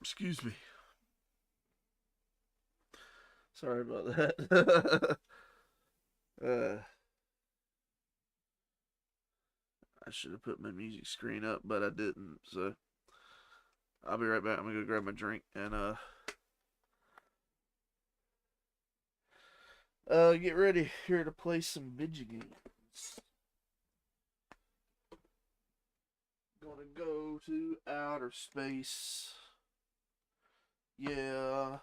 Excuse me. Sorry about that. uh, I should have put my music screen up, but I didn't. So I'll be right back. I'm gonna go grab my drink and get ready here to play some video games. Gonna go to outer space. Yeah.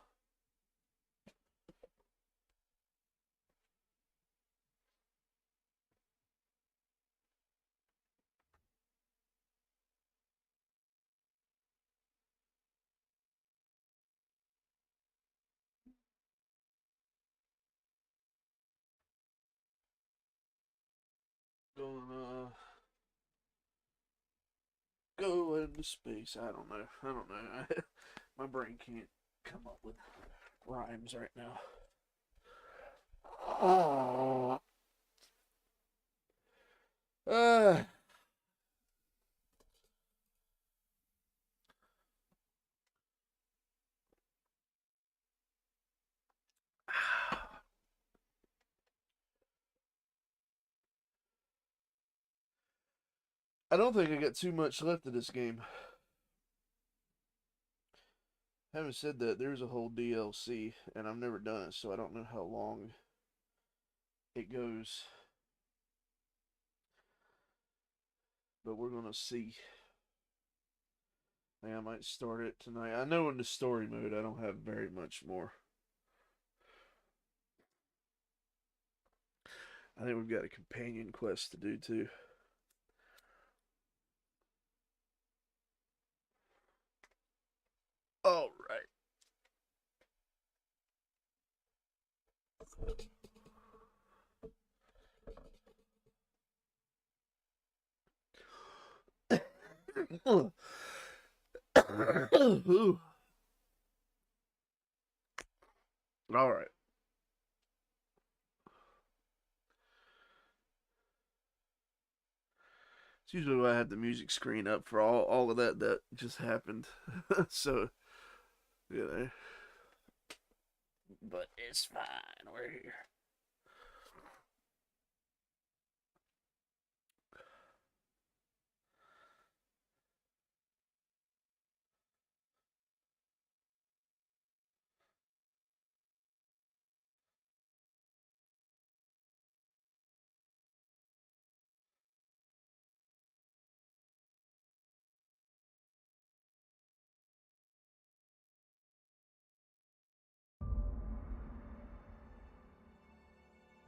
Gonna go into space. I don't know. I don't know. My brain can't come up with rhymes right now. Uh, I don't think I got too much left of this game. Having said that, there's a whole DLC, and I've never done it, so I don't know how long it goes. But we're gonna see. I think I might start it tonight. I know in the story mode I don't have very much more. I think we've got a companion quest to do too. All right. All right. It's usually why I have the music screen up for all of that just happened. So, you know. But it's fine. We're here.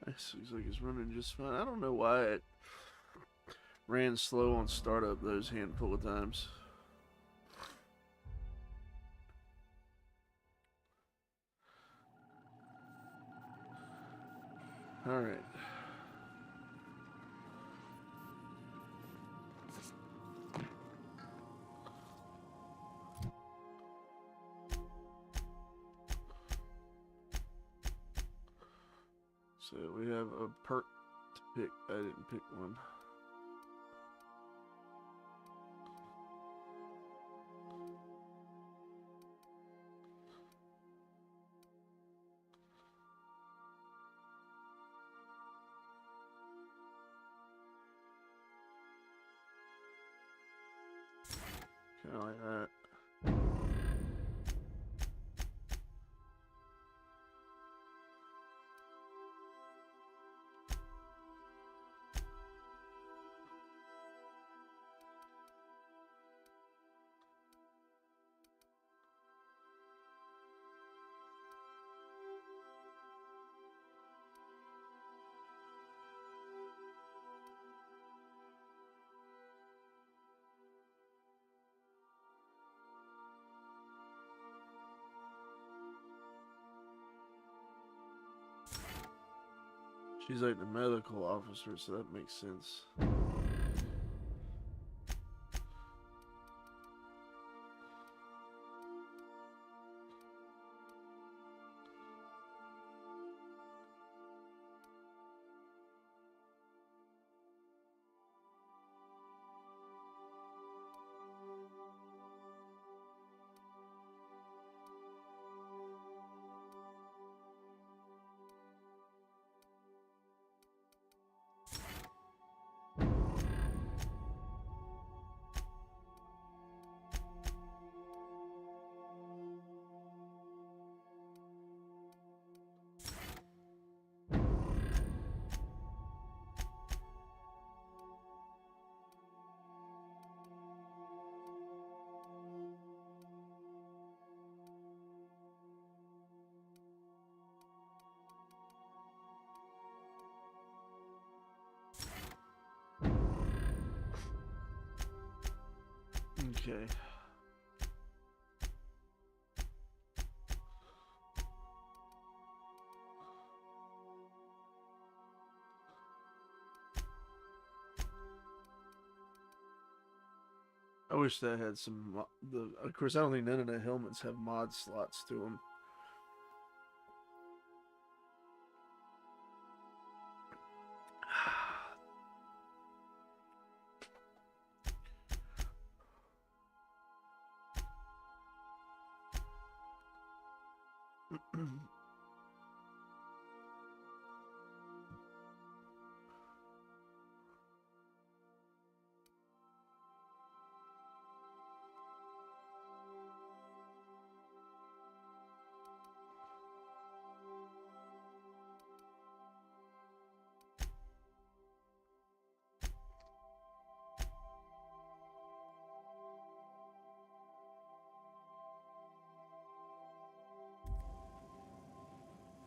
This looks like it's running just fine. I don't know why it ran slow on startup those handful of times. All right. So we have a perk to pick. I didn't pick one. Kind of like that. She's like the medical officer, so that makes sense. Okay. I wish that had some. Of course, I don't think none of the helmets have mod slots to them.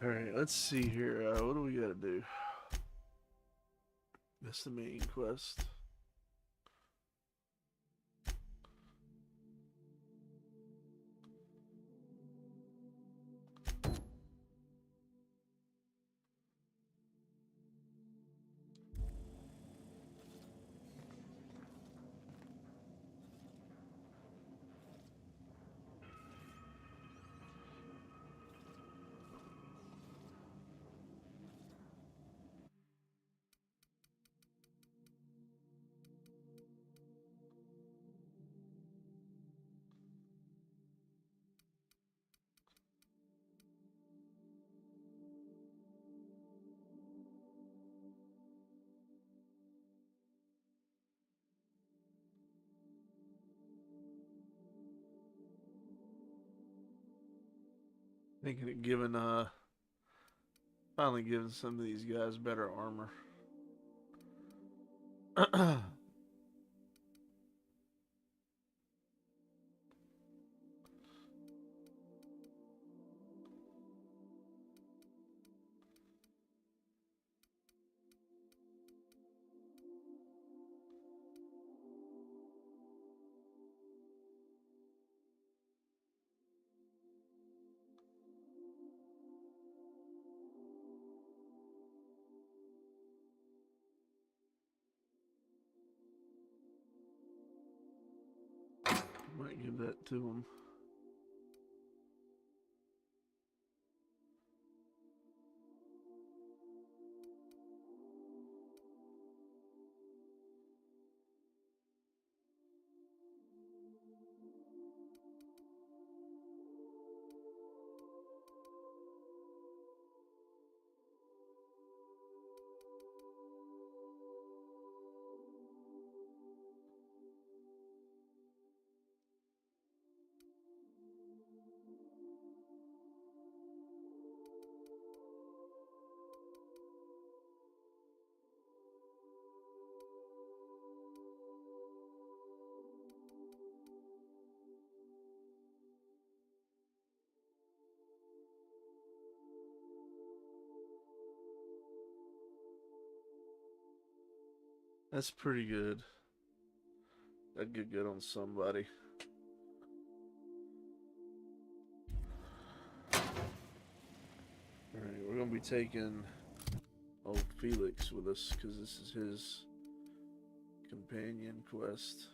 All right, let's see here. What do we got to do? That's the main quest. Thinking of giving finally giving some of these guys better armor. Might give that to them. That's pretty good. That'd get good on somebody. Alright, we're gonna be taking old Felix with us because this is his companion quest.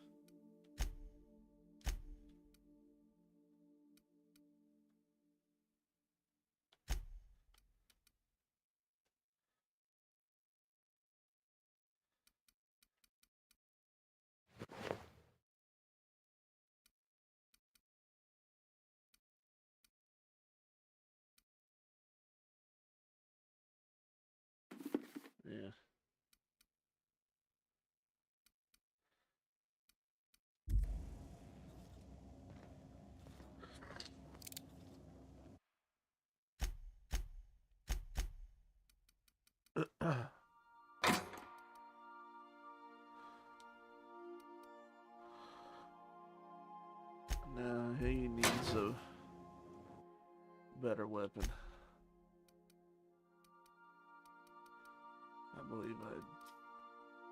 Yeah. Now he needs a better weapon. I believe I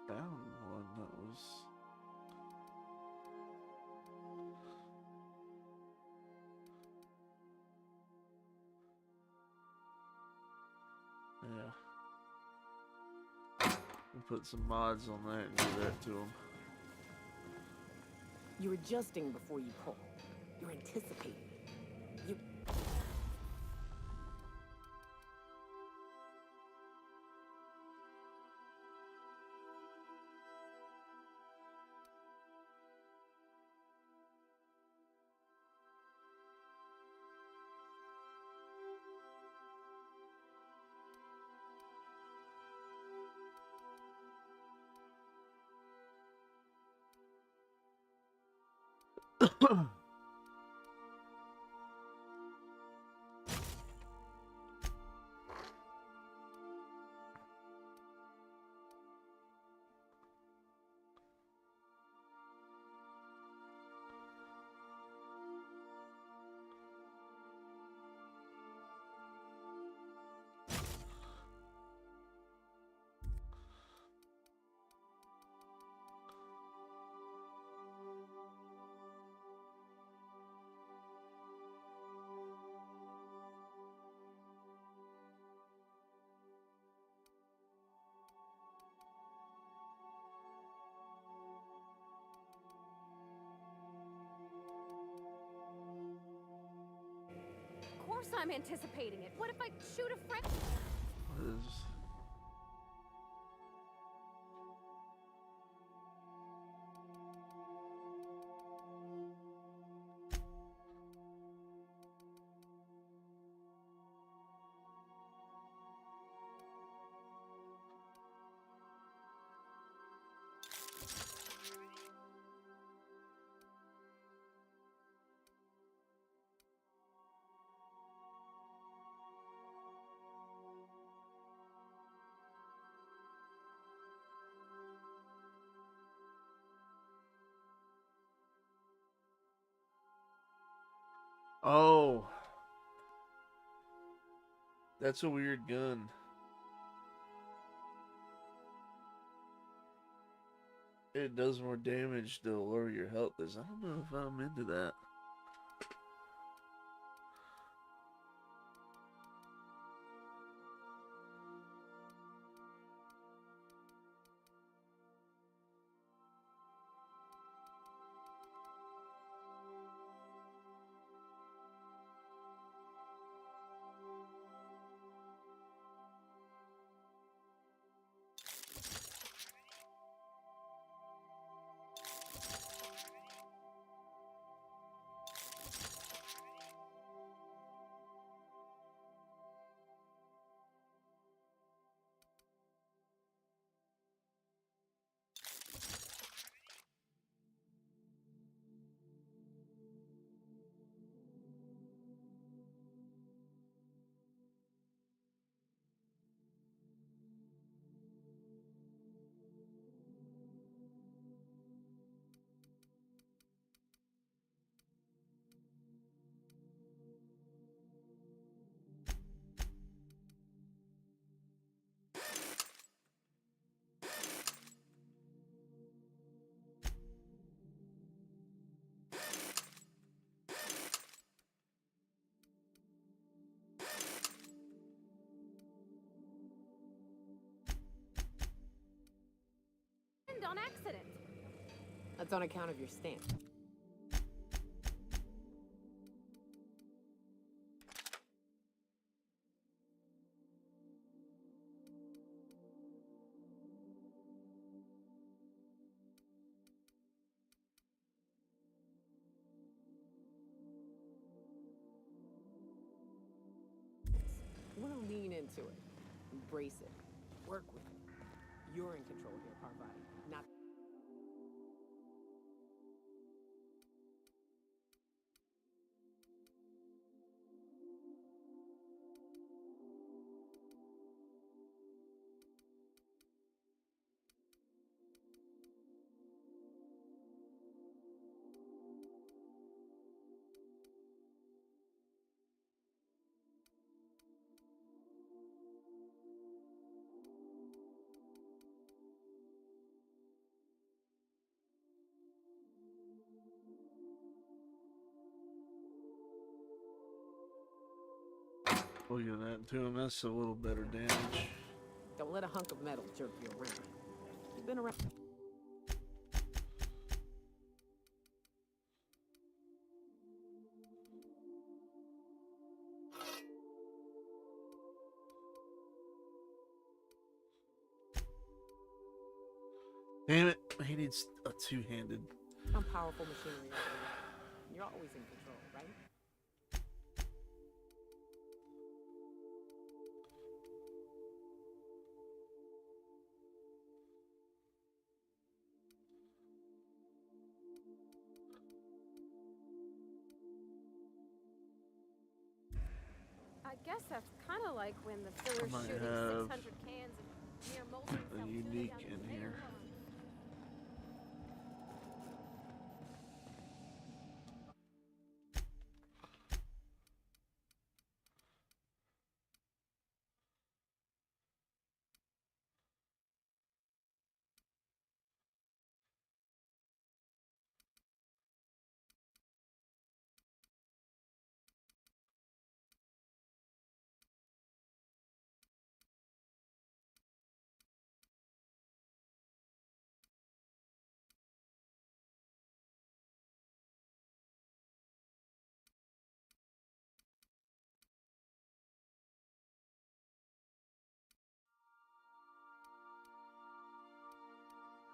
found one that was Yeah. We'll put some mods on that and give that to them. You're adjusting before you pull. You're anticipating. You... Of course I'm anticipating it. What if I shoot a friend? What is... Oh, that's a weird gun. It does more damage the lower your health is. I don't know if I'm into that. On accident. That's on account of your stance. You want to lean into it, embrace it, work with it. You're in control here, Parvati, not... Look at that to him. That's a little better damage. Don't let a hunk of metal jerk you around. You've been around. Damn it. He needs a two-handed. Some powerful machinery, I believe. You're always in control, right? I guess that's kind of like when the filler's might shooting have 600 cans of near molten a Altoona unique down the in tomato here.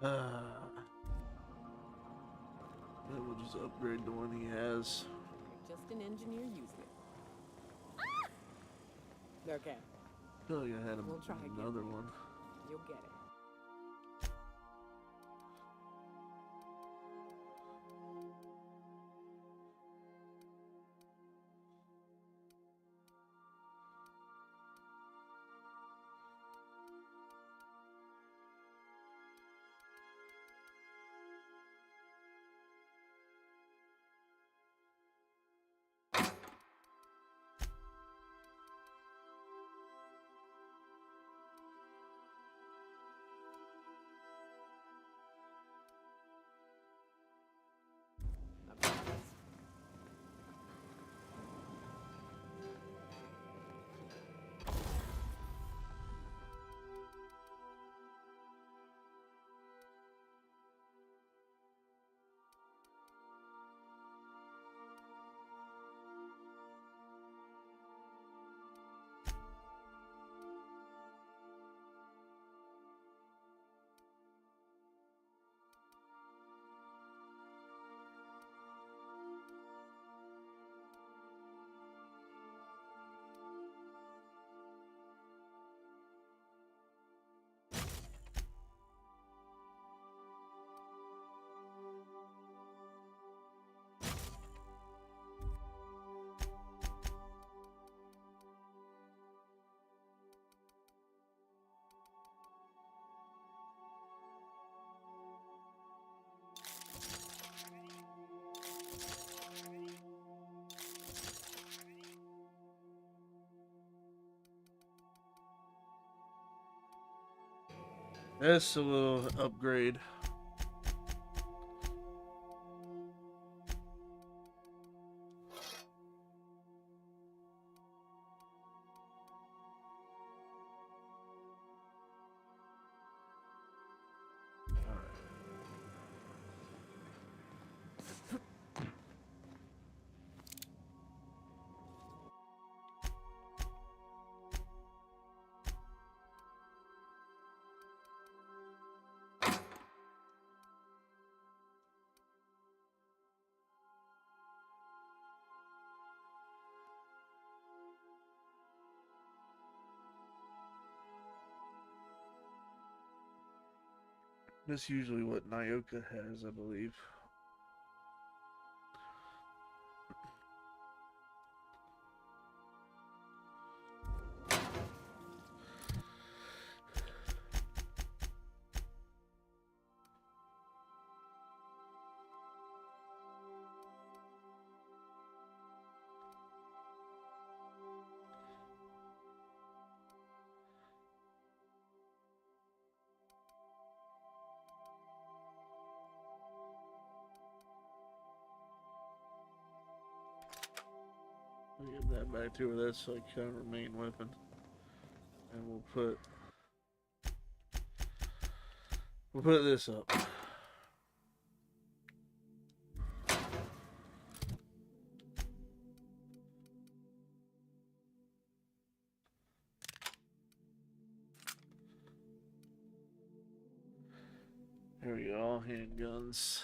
pond. We'll just upgrade the one he has. You're just an engineer using it. Okay, I feel like I had We'll try again. another one. you'll get it. Not bad. That's a little upgrade. That's usually what Nyoka has, I believe. I'll get that back to where that's like kind of our main weapon. And we'll put this up. There we go, handguns.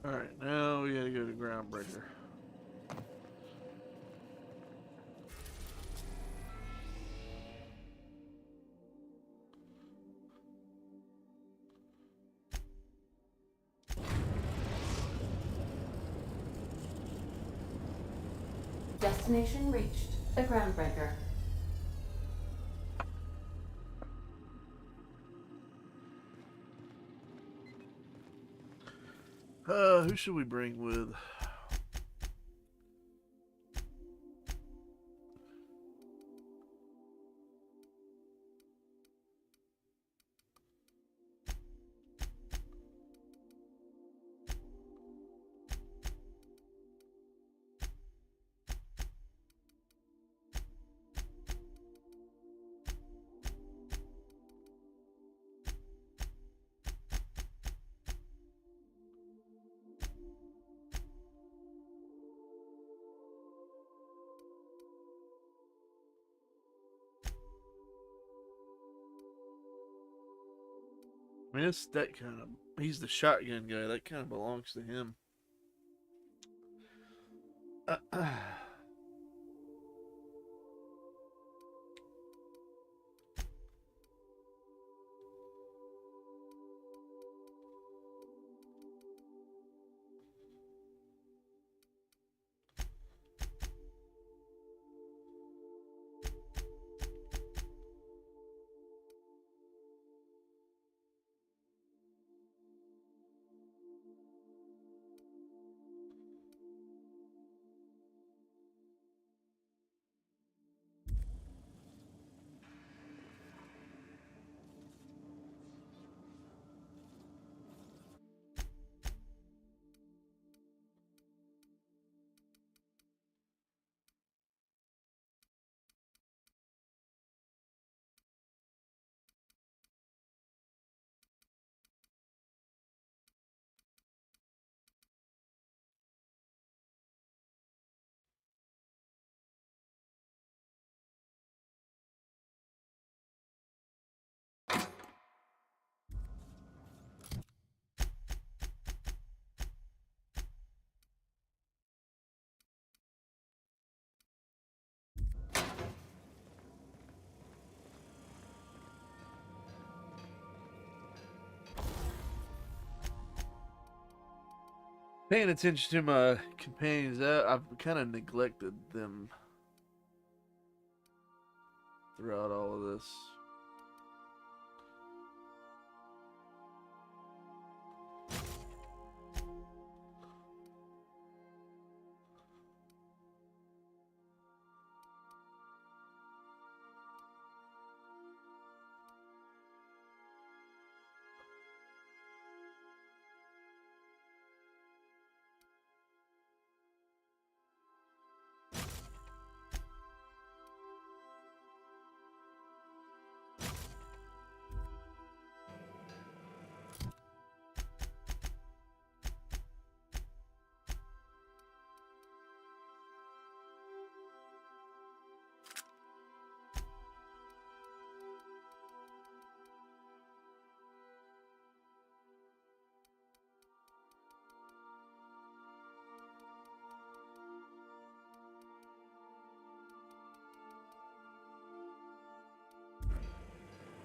Alright, now we gotta go to Groundbreaker. Destination reached. The Groundbreaker. Who should we bring with? I mean, it's that kind of. He's the shotgun guy. That kind of belongs to him. Paying attention to my companions, I've kind of neglected them throughout all of this.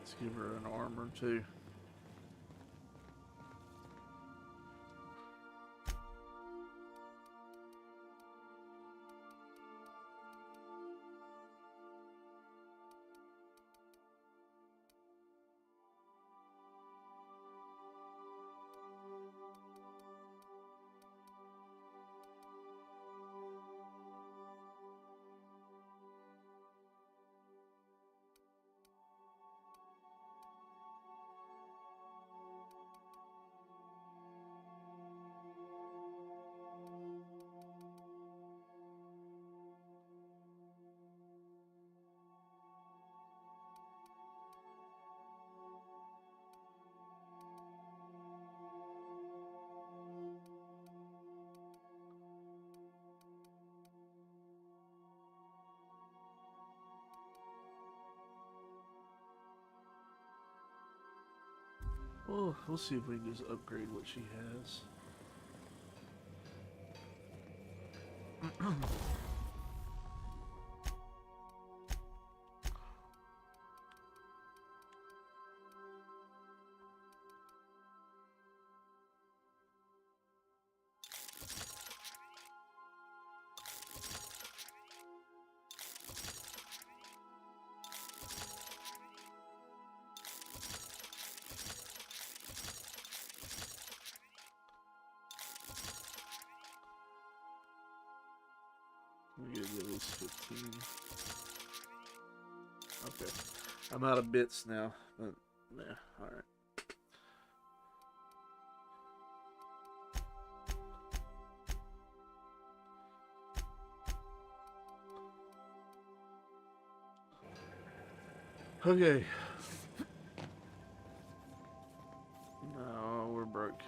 Let's give her an armor too. Well, we'll see if we can just upgrade what she has. We gotta get at least 15. Okay. I'm out of bits now, but yeah, alright. Okay. No, we're broke.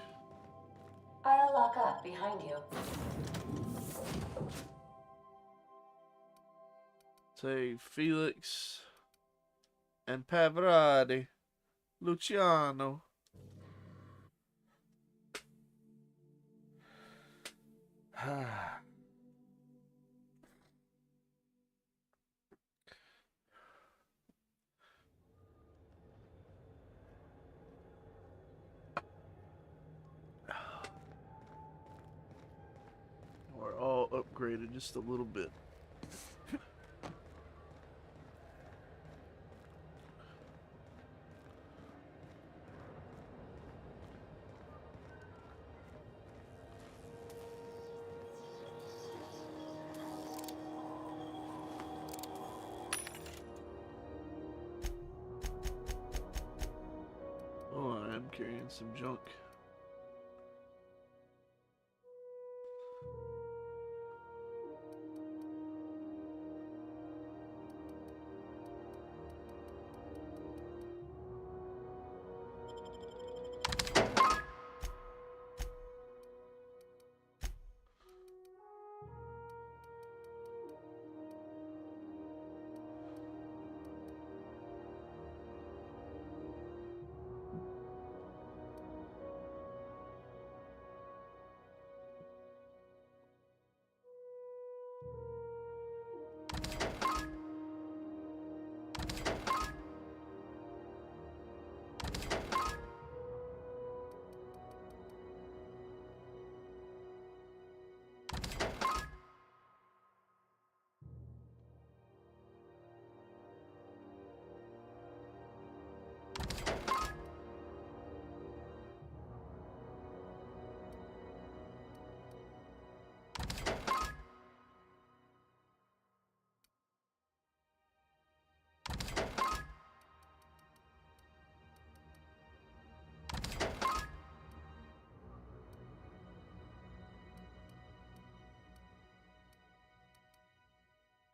I'll lock up behind you. Say Felix and Pavarati, Luciano. We're all upgraded just a little bit. Oh, I am carrying some junk.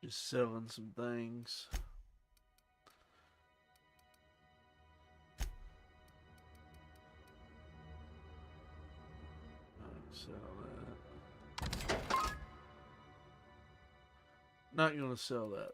Just selling some things. Sell that. Not gonna sell that.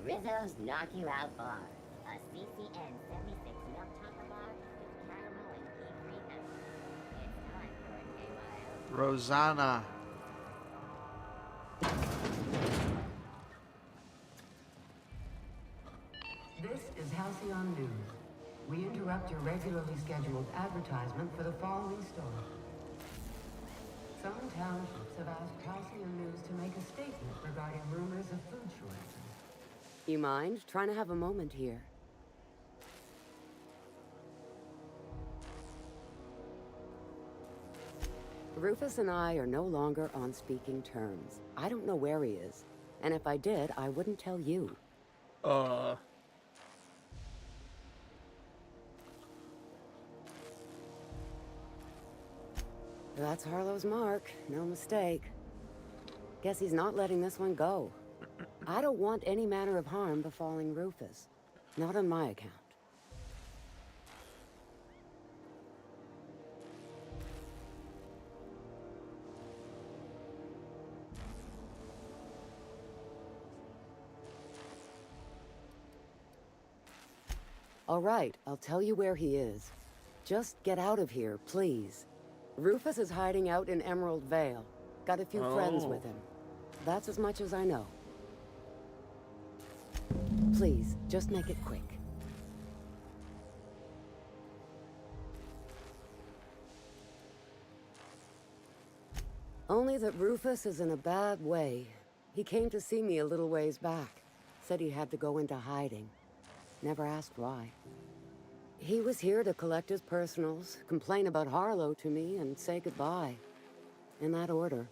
Rizzo's Knock You Out Bar. A CCN 76 milk chocolate bar with caramel and pea-free nuts. It's time for a KYO. Rosanna. This is Halcyon News. We interrupt your regularly scheduled advertisement for the following story. Some townships have asked Halcyon News to make a statement regarding rumors of food shortages. You mind? Trying to have a moment here. Rufus and I are no longer on speaking terms. I don't know where he is. And if I did, I wouldn't tell you. That's Harlow's mark. No mistake. Guess he's not letting this one go. I don't want any manner of harm befalling Rufus. Not on my account. All right, I'll tell you where he is. Just get out of here, please. Rufus is hiding out in Emerald Vale. Got a few friends with him. That's as much as I know. Please, just make it quick. Only that Rufus is in a bad way. He came to see me a little ways back. Said he had to go into hiding. Never asked why. He was here to collect his personals, complain about Harlow to me, and say goodbye. In that order.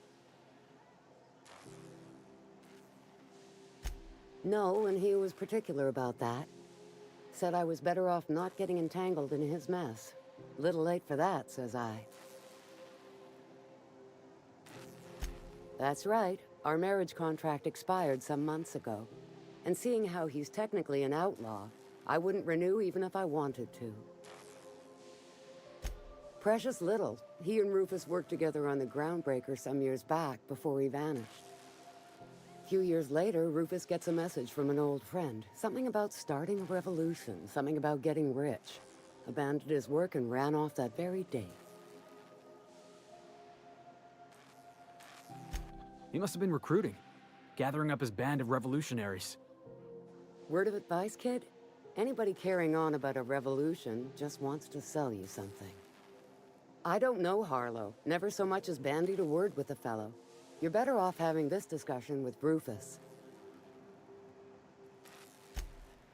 No, and he was particular about that. Said I was better off not getting entangled in his mess. Little late for that, says I. That's right. Our marriage contract expired some months ago. And seeing how he's technically an outlaw, I wouldn't renew even if I wanted to. Precious little. He and Rufus worked together on the Groundbreaker some years back before he vanished. A few years later, Rufus gets a message from an old friend. Something about starting a revolution, something about getting rich. Abandoned his work and ran off that very day. He must have been recruiting, gathering up his band of revolutionaries. Word of advice, kid? Anybody carrying on about a revolution just wants to sell you something. I don't know Harlow. Never so much as bandied a word with the fellow. You're better off having this discussion with Rufus.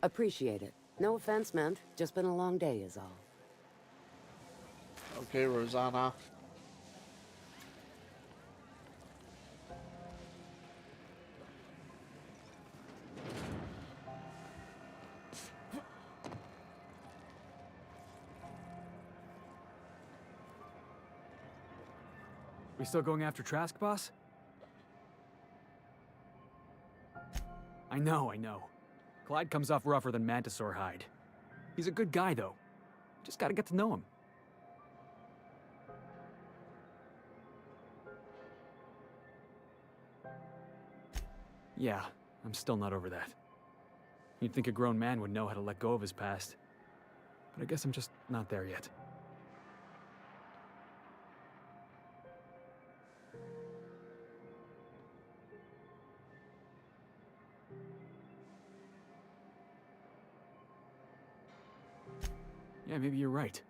Appreciate it. No offense meant. Just been a long day is all. Okay, Rosanna. We still going after Trask, boss? I know. Clyde comes off rougher than Mantisaur hide. He's a good guy, though. Just gotta get to know him. Yeah, I'm still not over that. You'd think a grown man would know how to let go of his past. But I guess I'm just not there yet. Yeah, maybe you're right.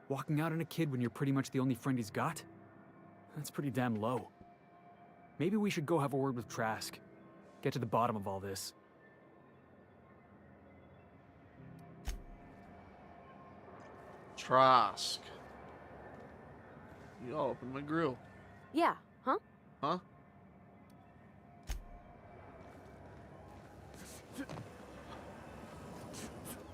Walking out on a kid when you're pretty much the only friend he's got? That's pretty damn low. Maybe we should go have a word with Trask. Get to the bottom of all this. Trask. You all open my grill. Yeah, huh? Huh?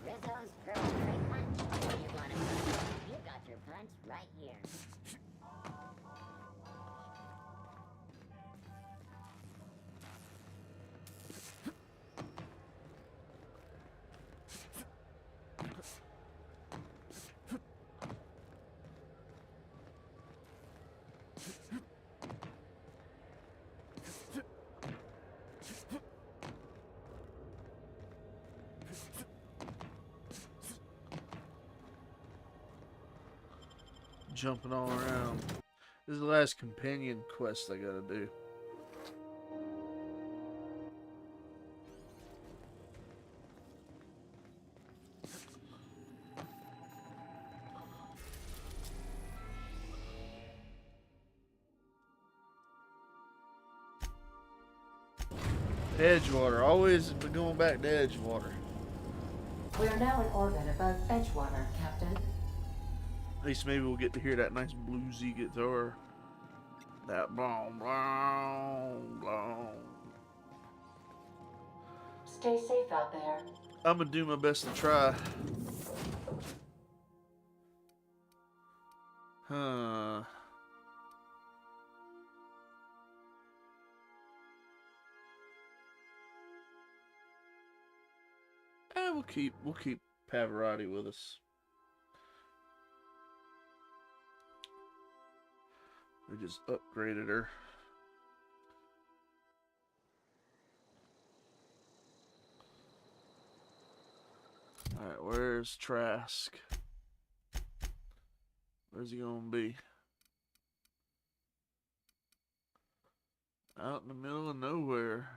Rizzo's Pearl Tree Punch. You want a punch? You got your punch right here. Jumping all around. This is the last companion quest I gotta do. Edgewater. Always going back to Edgewater. We are now in orbit above Edgewater, Captain. At least maybe we'll get to hear that nice bluesy guitar. That boom, boom, boom. Stay safe out there. I'm gonna do my best to try. Huh. we'll keep Pavarotti with us. We just upgraded her. Alright, where's Trask? Where's he gonna be? Out in the middle of nowhere.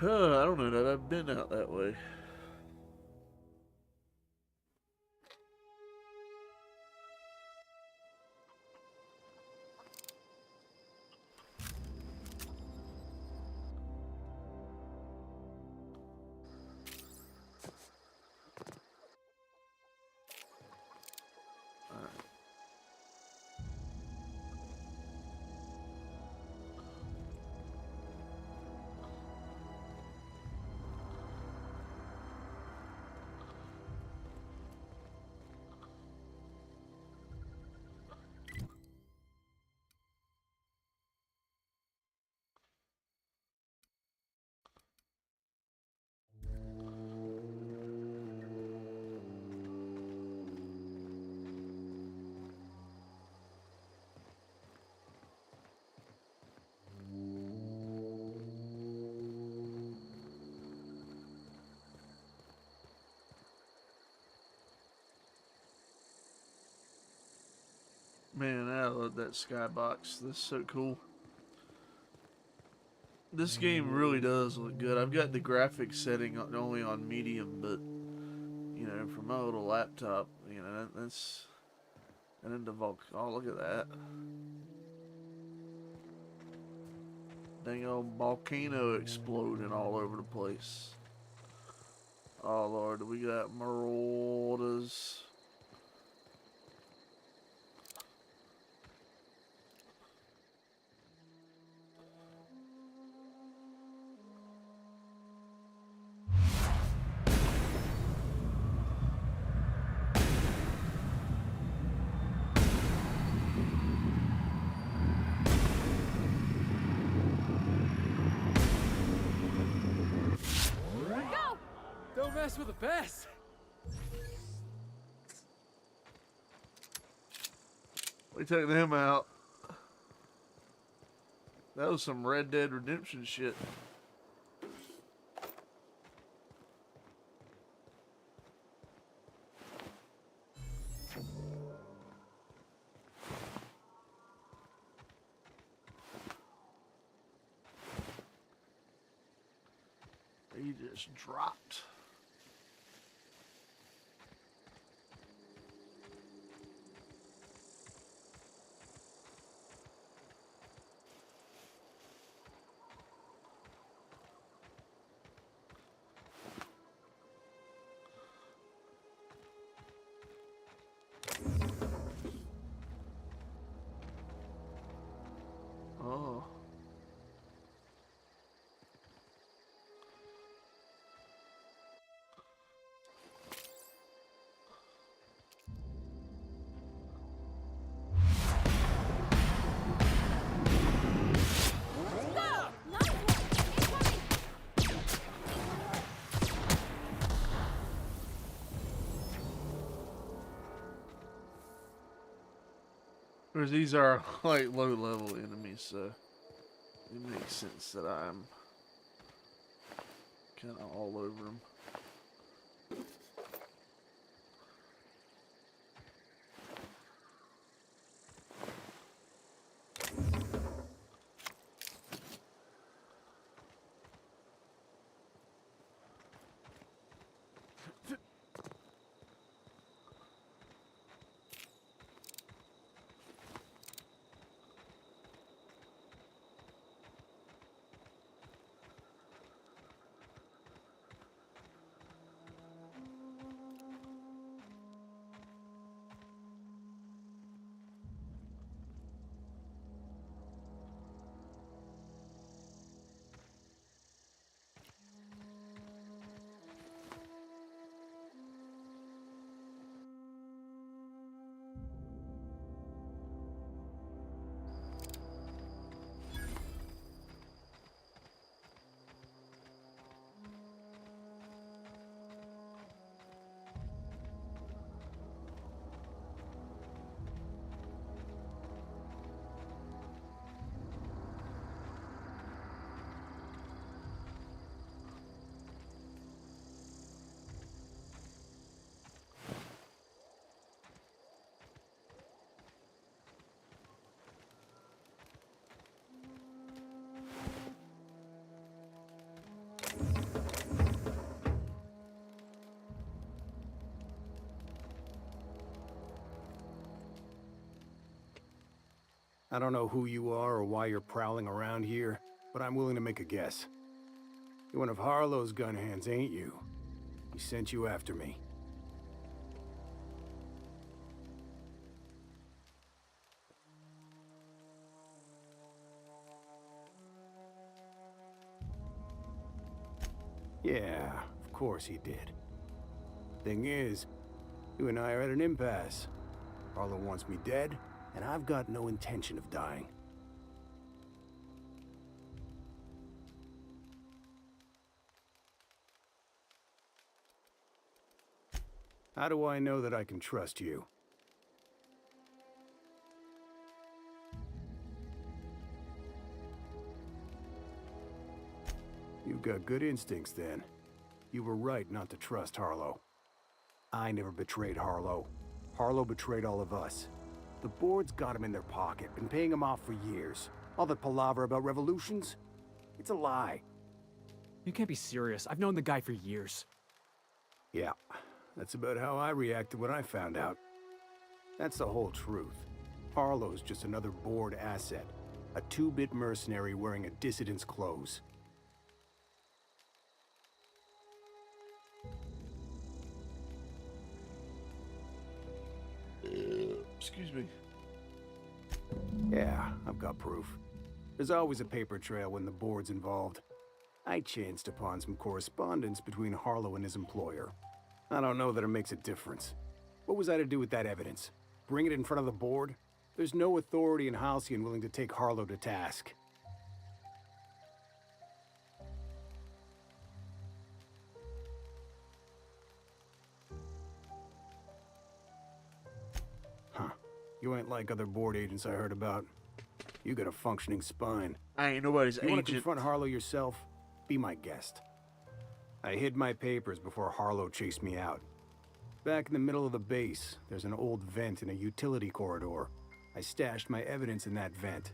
I don't know that I've been out that way. Man, I love that skybox. This is so cool. This game really does look good. I've got the graphics setting only on medium, but you know, for my little laptop, you know, that's and then the oh, look at that. Dang old volcano exploding all over the place. Oh Lord, we got marauders. Go! Don't mess with the best. We took them out. That was some Red Dead Redemption shit. He just dropped. Oh. Go! Nice one! Incoming! Whereas these are like low level enemies, so it makes sense that I'm kind of all over them. I don't know who you are or why you're prowling around here, but I'm willing to make a guess. You're one of Harlow's gun hands, ain't you? He sent you after me. Yeah, of course he did. Thing is, you and I are at an impasse. Harlow wants me dead, and I've got no intention of dying. How do I know that I can trust you? You've got good instincts, then. You were right not to trust Harlow. I never betrayed Harlow. Harlow betrayed all of us. The board's got him in their pocket, been paying him off for years. All that palaver about revolutions? It's a lie. You can't be serious. I've known the guy for years. Yeah, that's about how I reacted when I found out. That's the whole truth. Harlow's just another board asset. A two-bit mercenary wearing a dissident's clothes. Excuse me. Yeah, I've got proof. There's always a paper trail when the board's involved. I chanced upon some correspondence between Harlow and his employer. I don't know that it makes a difference. What was I to do with that evidence? Bring it in front of the board? There's no authority in Halcyon willing to take Harlow to task. Huh. You ain't like other board agents I heard about. You got a functioning spine. I ain't nobody's You want to agent. confront Harlow yourself? Be my guest. I hid my papers before Harlow chased me out. Back in the middle of the base, there's an old vent in a utility corridor. I stashed my evidence in that vent.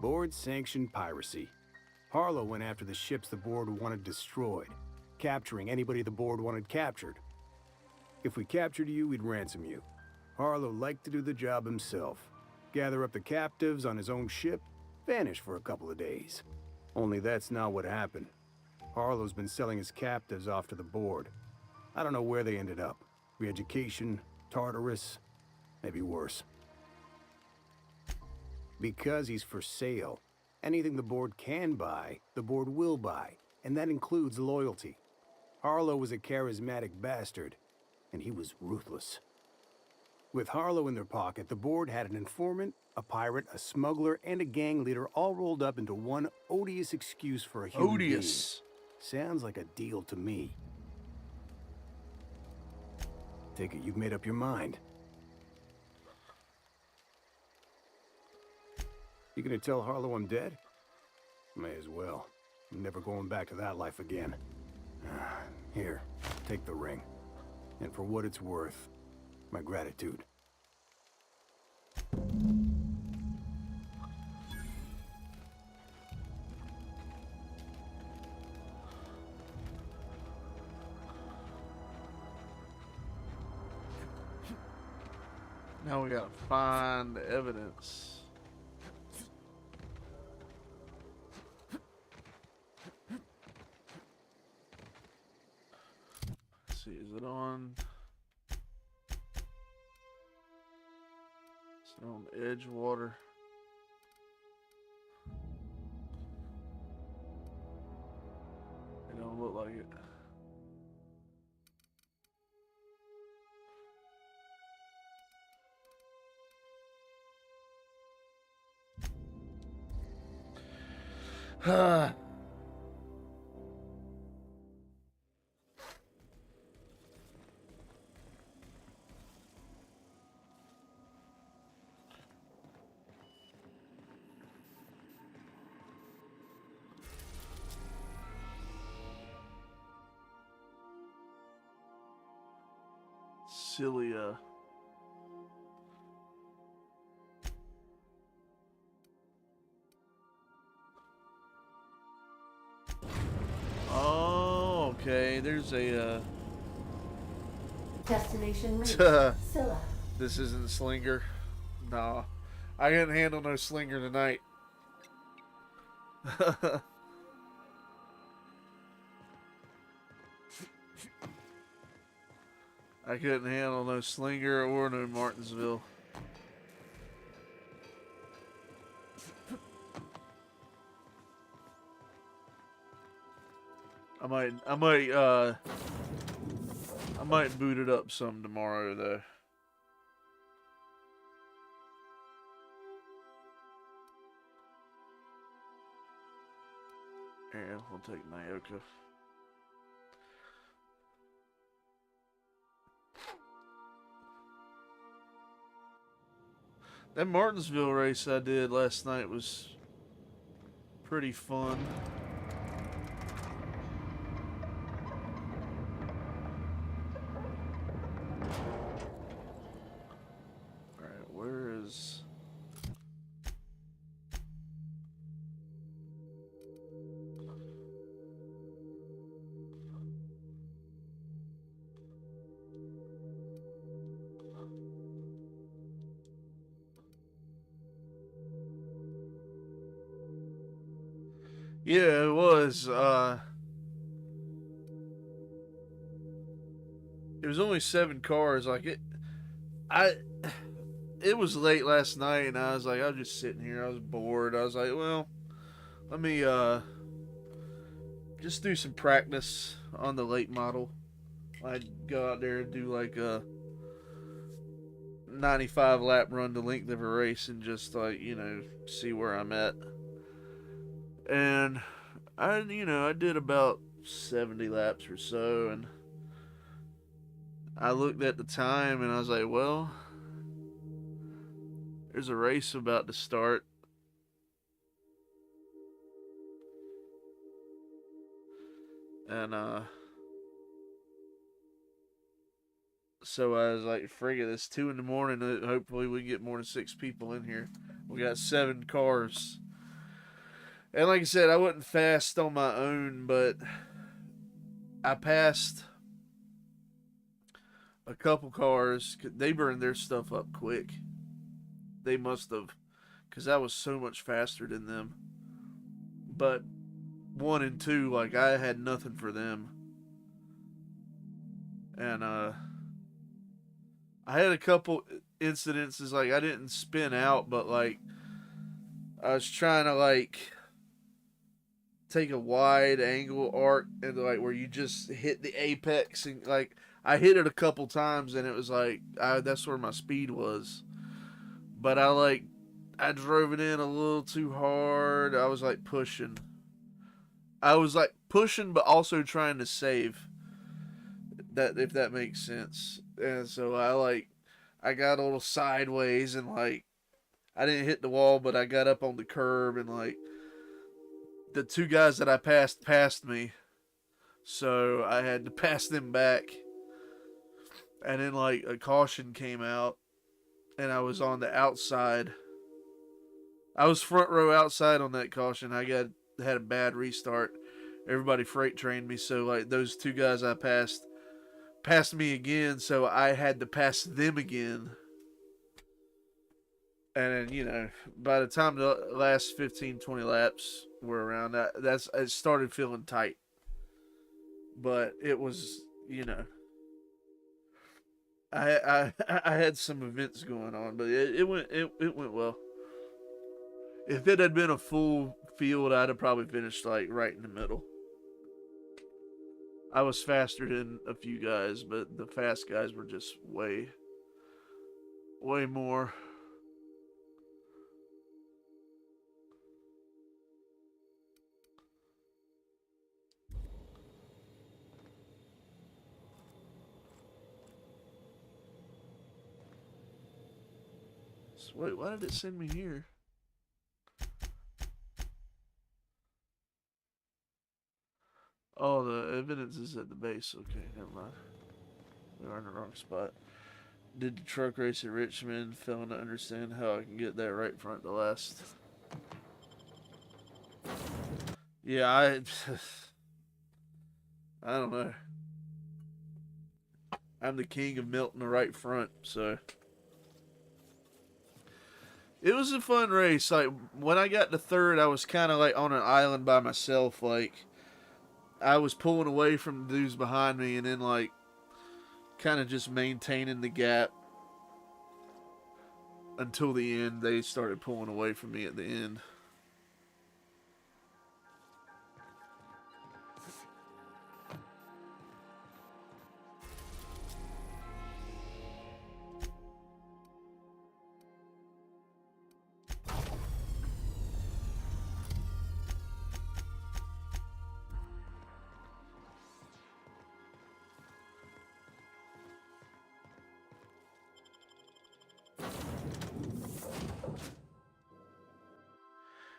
Board-sanctioned piracy. Harlow went after the ships the board wanted destroyed, capturing anybody the board wanted captured. If we captured you, we'd ransom you. Harlow liked to do the job himself. Gather up the captives on his own ship, vanish for a couple of days. Only that's not what happened. Harlow's been selling his captives off to the board. I don't know where they ended up. Re-education, Tartarus, maybe worse. Because he's for sale. Anything the board can buy, the board will buy, and that includes loyalty. Harlow was a charismatic bastard, and he was ruthless. With Harlow in their pocket, the board had an informant, a pirate, a smuggler, and a gang leader all rolled up into one odious excuse for a human being. Odious. Sounds like a deal to me. Take it you've made up your mind. You gonna tell Harlow I'm dead? May as well. I'm never going back to that life again. Here, take the ring. And for what it's worth, my gratitude. Now we gotta find the evidence. Let's see, is it on? Is it on Edgewater? It don't look like it. Cilia. Oh, okay. There's a Destination reached. Scylla. This isn't Slinger. Nah. I couldn't handle no Slinger tonight. I couldn't handle no Slinger or no Martinsville. I might boot it up some tomorrow though. Yeah, we'll take Nyoka. That Martinsville race I did last night was pretty fun. Alright, where is... Yeah, it was. It was only 7 cars. Like it was late last night, and I was like, I was just sitting here. I was bored. I was like, well, let me just do some practice on the late model. I'd go out there and do like a 95 lap run the length of a race, and just like, you know, see where I'm at. And I did about 70 laps or so, and I looked at the time and I was like, well, there's a race about to start. And so I was like, frig it, it's 2 in the morning. Hopefully we get more than 6 people in here. We got 7 cars. And like I said, I wasn't fast on my own, but I passed a couple cars. They burned their stuff up quick. They must have, because I was so much faster than them. But 1 and 2, like, I had nothing for them. And I had a couple incidences, like, I didn't spin out, but like, I was trying to like take a wide angle arc, and like where you just hit the apex, and like I hit it a couple times, and it was like that's where my speed was. But I drove it in a little too hard. I was like pushing. But also trying to save. That, if that makes sense. And so I got a little sideways, and like I didn't hit the wall, but I got up on the curb, and like the 2 guys that I passed me, so I had to pass them back. And then like a caution came out, and I was on the outside. I was front row outside on that caution. I had a bad restart. Everybody freight trained me, so like those 2 guys I passed me again, so I had to pass them again. And then, by the time the last 15-20 laps were around, it started feeling tight. But it was, I had some events going on, but it went well. If it had been a full field, I'd have probably finished like right in the middle. I was faster than a few guys, but the fast guys were just way more. So wait, why did it send me here? Oh, the evidence is at the base. Okay, never mind. We are in the wrong spot. Did the truck race at Richmond. Failing to understand how I can get that right front to last. Yeah, I don't know. I'm the king of melting the right front, so it was a fun race. Like when I got to third, I was kind of like on an island by myself. Like I was pulling away from the dudes behind me, and then like kind of just maintaining the gap until the end. They started pulling away from me at the end.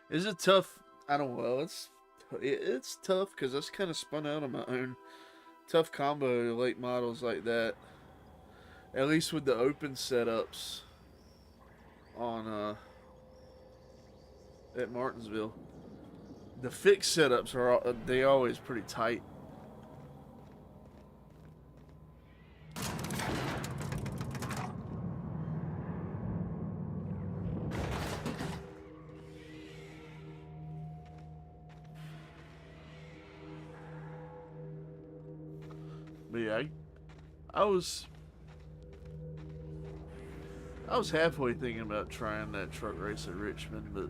Is it tough? I don't know. It's tough because I kind of spun out on my own. Tough combo late models like that. At least with the open setups on at Martinsville. The fixed setups are they always pretty tight. But yeah, I was halfway thinking about trying that truck race at Richmond, but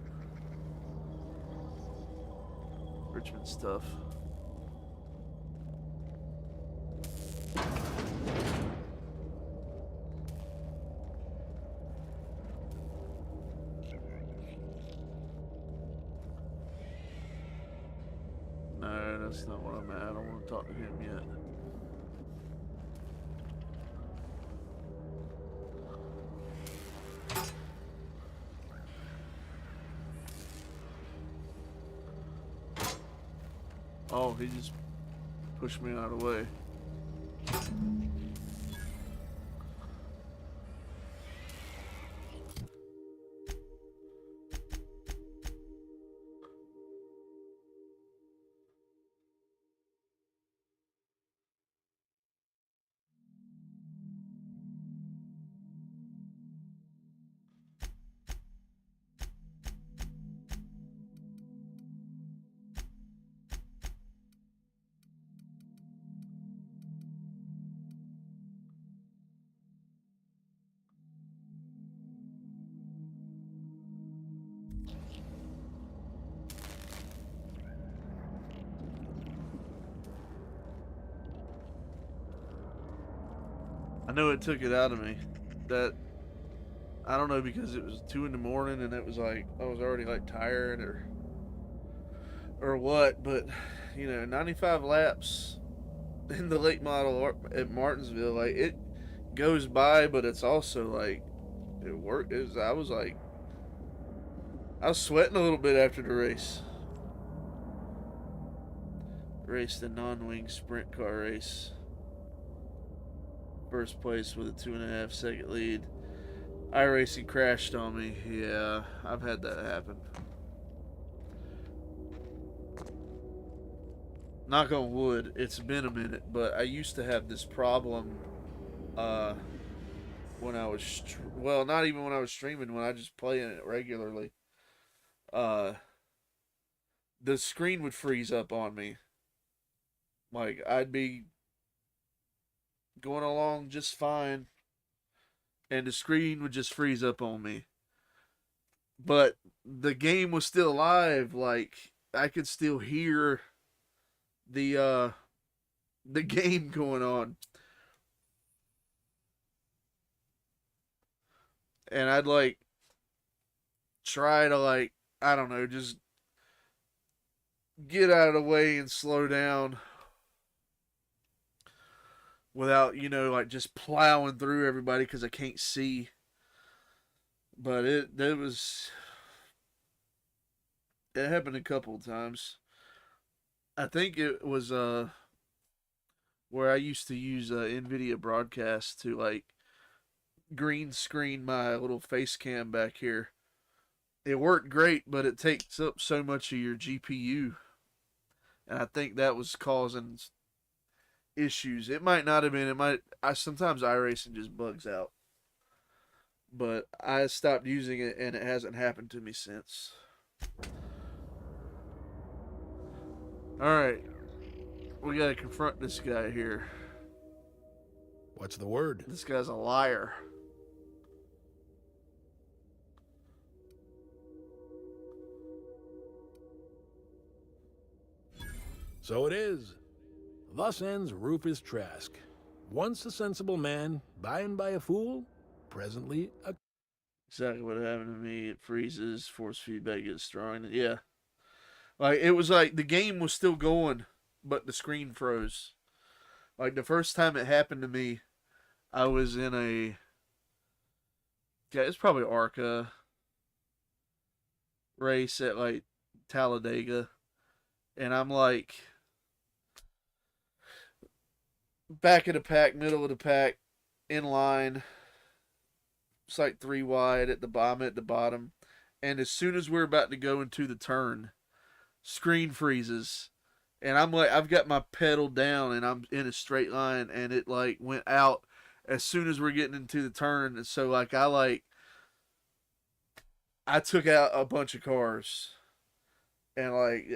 Richmond's tough. No, that's not what I'm at. I don't want to talk to him yet. Oh, he just pushed me out of the way. I know it took it out of me. That I don't know because it was 2 in the morning and it was like I was already like tired or what, but you know, 95 laps in the late model at Martinsville, like it goes by, but it's also like it worked. I was like I was sweating a little bit after the race. Raced the non-wing sprint car race. First place with a 2.5-second lead. iRacing crashed on me. Yeah, I've had that happen. Knock on wood, it's been a minute, but I used to have this problem when I was, well, not even when I was streaming, when I just playing it regularly. Uh, the screen would freeze up on me. Like, I'd be going along just fine, and the screen would just freeze up on me. But the game was still live. Like, I could still hear the game going on. And I'd like try to like, I don't know, just get out of the way and slow down without, you know, like just plowing through everybody because I can't see. But it happened a couple of times. I think it was where I used to use NVIDIA Broadcast to like green screen my little face cam back here. It worked great, but it takes up so much of your GPU. And I think that was causing issues. It might not have been. It might. Sometimes iRacing just bugs out. But I stopped using it, and it hasn't happened to me since. All right, we gotta confront this guy here. What's the word? This guy's a liar. So it is. Thus ends Rufus Trask. Once a sensible man, by and by a fool, presently a... Exactly what happened to me. It freezes, force feedback gets strong. Yeah. Like, it was like the game was still going, but the screen froze. Like, the first time it happened to me, I was in a... Yeah, it's probably ARCA race at, like, Talladega. And I'm, like, back of the pack, middle of the pack, in line. It's like 3 wide at the bottom. And as soon as we're about to go into the turn, screen freezes. And I'm like, I've got my pedal down and I'm in a straight line, and it like went out as soon as we're getting into the turn. And so like I took out a bunch of cars, and like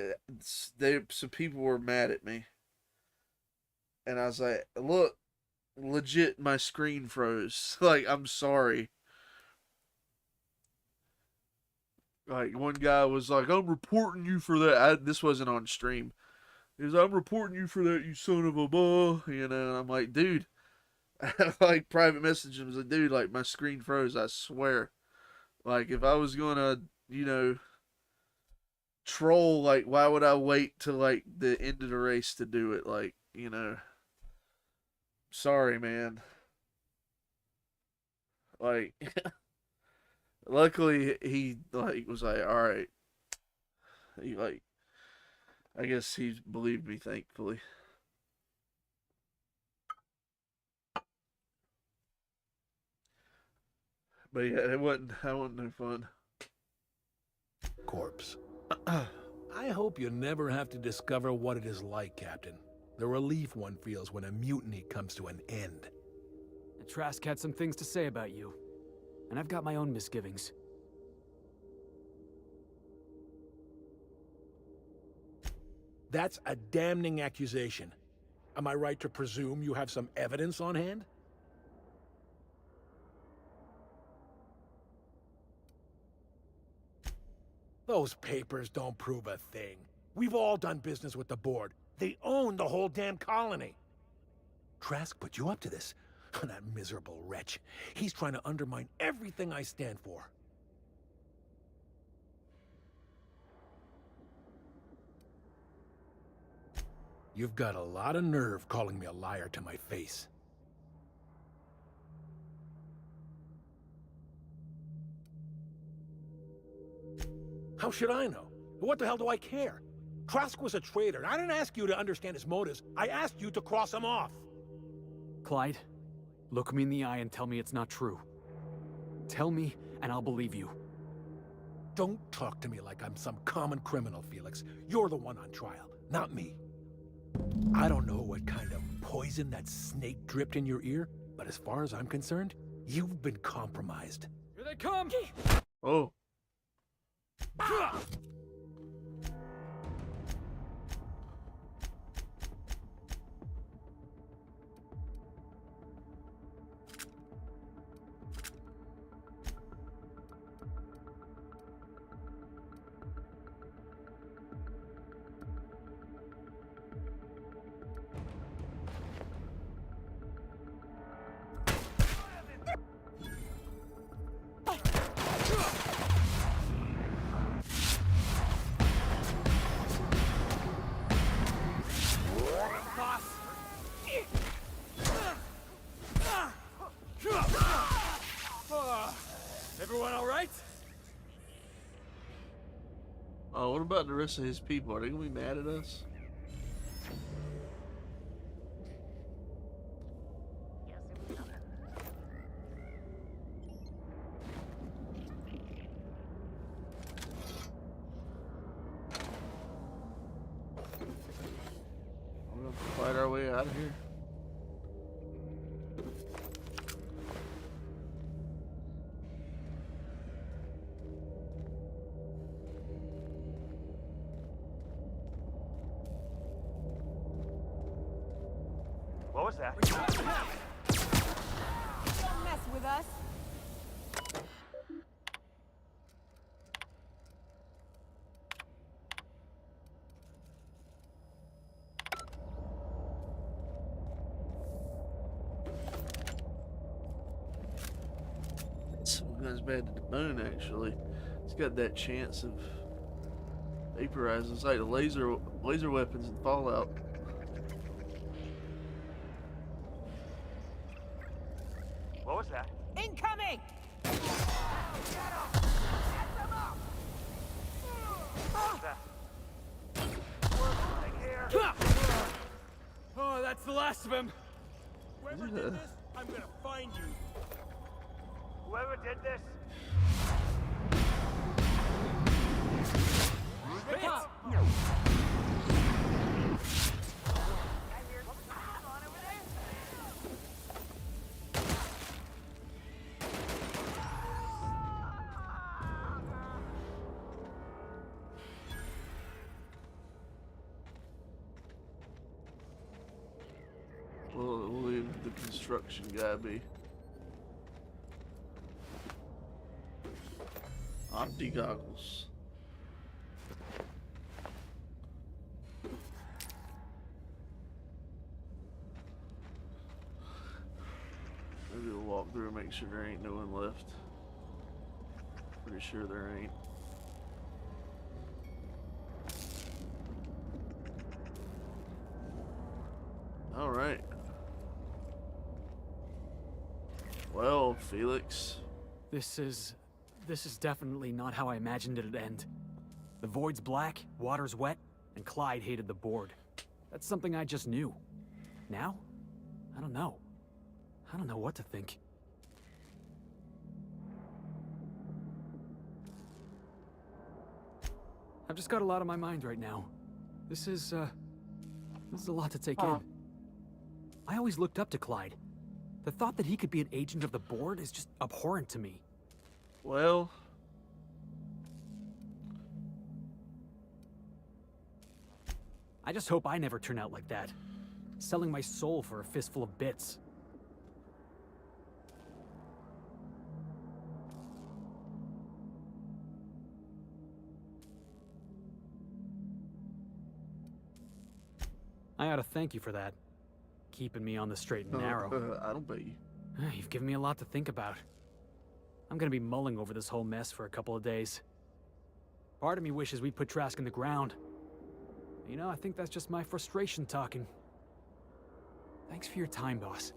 some people were mad at me. And I was like, look, legit my screen froze. Like, I'm sorry. Like, one guy was like, I'm reporting you for that. This wasn't on stream. He was, I'm reporting you for that, you son of a bull. You know, and I'm like, dude. I like private message him. I was like, dude, like, my screen froze, I swear. Like, if I was going to, you know, troll, like, why would I wait till, like, the end of the race to do it? Like, you know. Sorry, man. Like... Luckily, he like was like, all right. He like, I guess he believed me, thankfully. But yeah, that wasn't no fun. corpse. I hope you never have to discover what it is like, Captain. The relief one feels when a mutiny comes to an end. Trask had some things to say about you, and I've got my own misgivings. That's a damning accusation. Am I right to presume you have some evidence on hand? Those papers don't prove a thing. We've all done business with the board. They own the whole damn colony. Trask put you up to this. That miserable wretch. He's trying to undermine everything I stand for. You've got a lot of nerve calling me a liar to my face. How should I know? What the hell do I care? Trask was a traitor. I didn't ask you to understand his motives. I asked you to cross him off. Clyde, look me in the eye and tell me it's not true. Tell me, and I'll believe you. Don't talk to me like I'm some common criminal, Felix. You're the one on trial, not me. I don't know what kind of poison that snake dripped in your ear, but as far as I'm concerned, you've been compromised. Here they come! Oh. Everyone all right? Oh, what about the rest of his people? Are they gonna be mad at us? We're gonna fight our way out of here. What was that? Don't mess with us. This gun's bad to the bone, actually. It's got that chance of vaporizing. It's like the laser weapons in Fallout. What was that? Incoming! What was that? Oh, that's the last of him. Whoever did this, I'm gonna find you. Whoever did this. We'll leave the construction guy be. Opti goggles. Maybe we'll walk through and make sure there ain't no one left. Pretty sure there ain't. All right. Well, Felix. This is definitely not how I imagined it'd end. The void's black, water's wet, and Clyde hated the board. That's something I just knew. Now? I don't know. I don't know what to think. I've just got a lot on my mind right now. This is a lot to take in. I always looked up to Clyde. The thought that he could be an agent of the board is just abhorrent to me. Well, I just hope I never turn out like that. Selling my soul for a fistful of bits. I ought to thank you for that. Keeping me on the straight and narrow. I don't bet you. You've given me a lot to think about. I'm gonna be mulling over this whole mess for a couple of days. Part of me wishes we'd put Trask in the ground. You know, I think that's just my frustration talking. Thanks for your time, boss.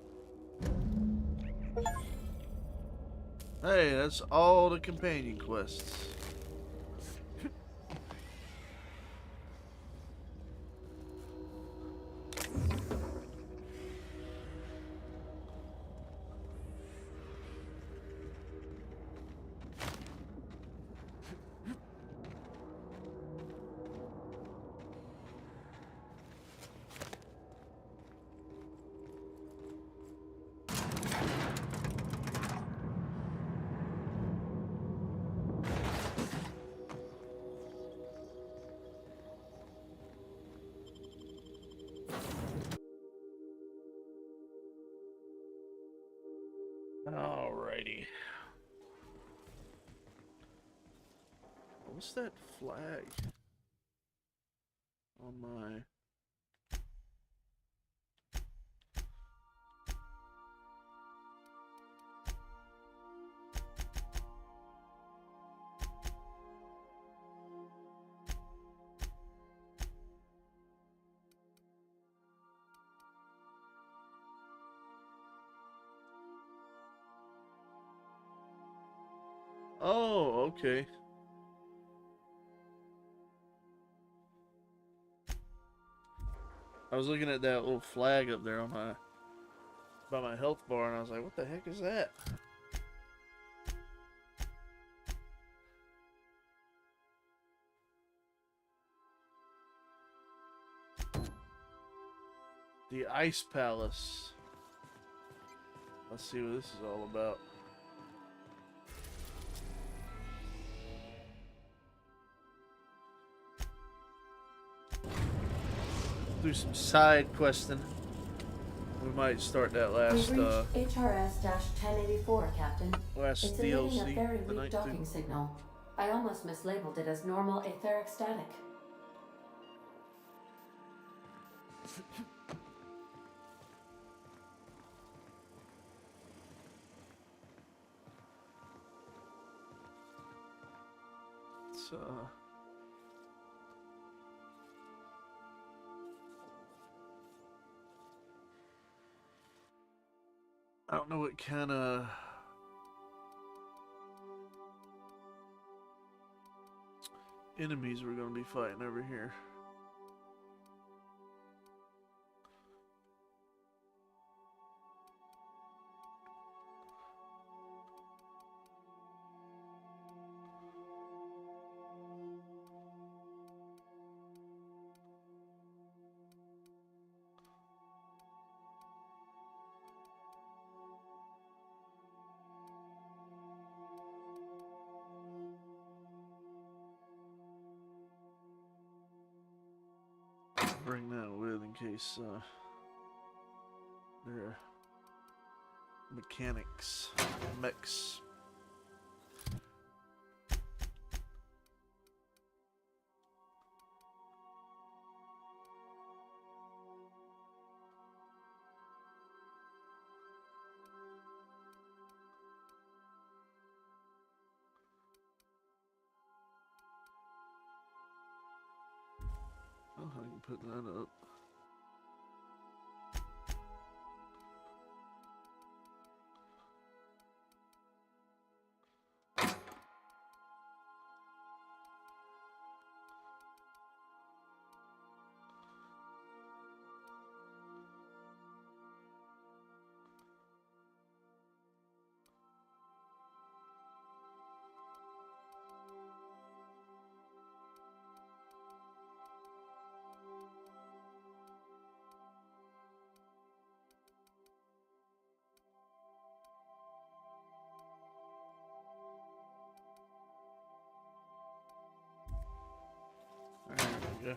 Hey, that's all the companion quests. Alrighty. What's that flag on my... Oh, okay. I was looking at that little flag up there on by my health bar, and I was like, what the heck is that? The Ice Palace. Let's see what this is all about. Do some side questing. We might start that We've last reached HRS-1084, Captain. last It's emitting a DLC very the weak night docking too. signal. I almost mislabeled it as normal etheric static. It's I don't know what kind of enemies we're gonna be fighting over here. Bring that with in case there are mechanics, mechs. Oh, I can put that up. There we go.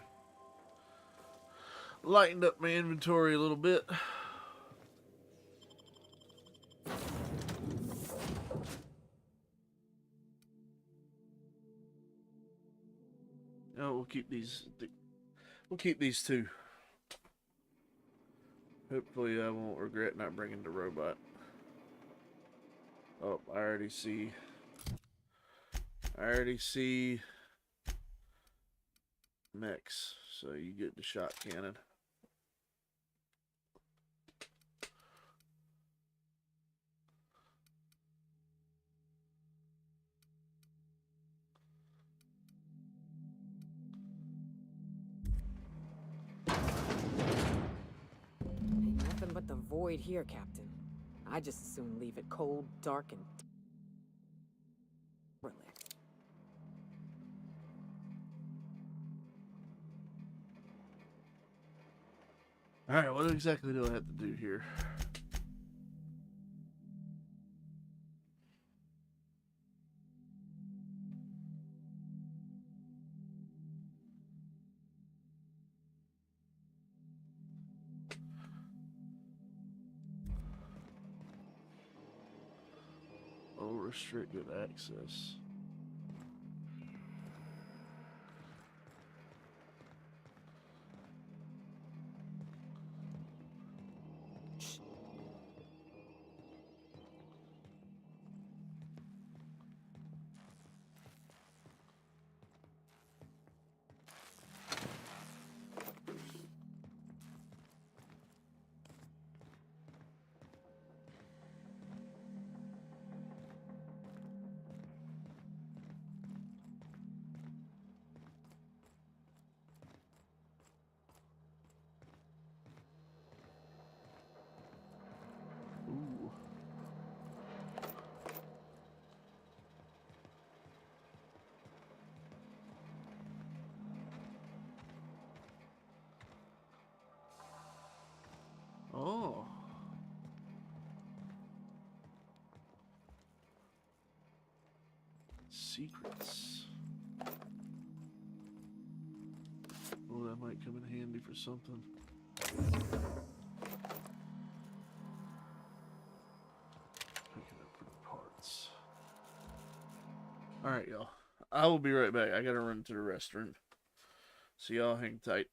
Lightened up my inventory a little bit. Oh, we'll keep these. We'll keep these two. Hopefully, I won't regret not bringing the robot. Oh, I already see. Mechs, so you get the shot cannon. Ain't nothing but the void here, Captain. I just as soon leave it cold, dark, and lit. Alright, what exactly do I have to do here? Oh, restricted access. Ooh. Oh. Secrets. Oh, that might come in handy for something. Alright, y'all. I will be right back. I gotta run to the restroom. So y'all hang tight.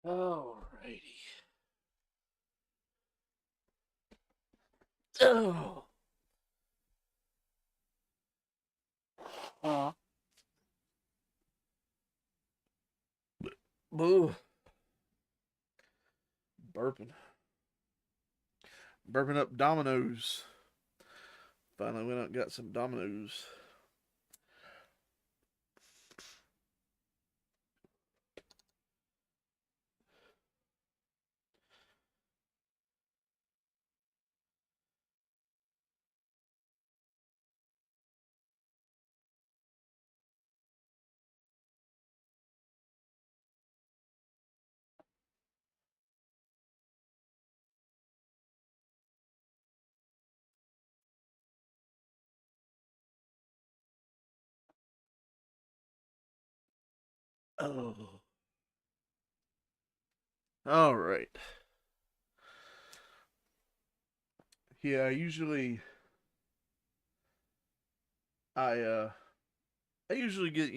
Alrighty. Oh. Boo. Burping. Burping up Dominoes. Finally went out and got some Dominoes. Oh. Alright. Yeah, I I usually get,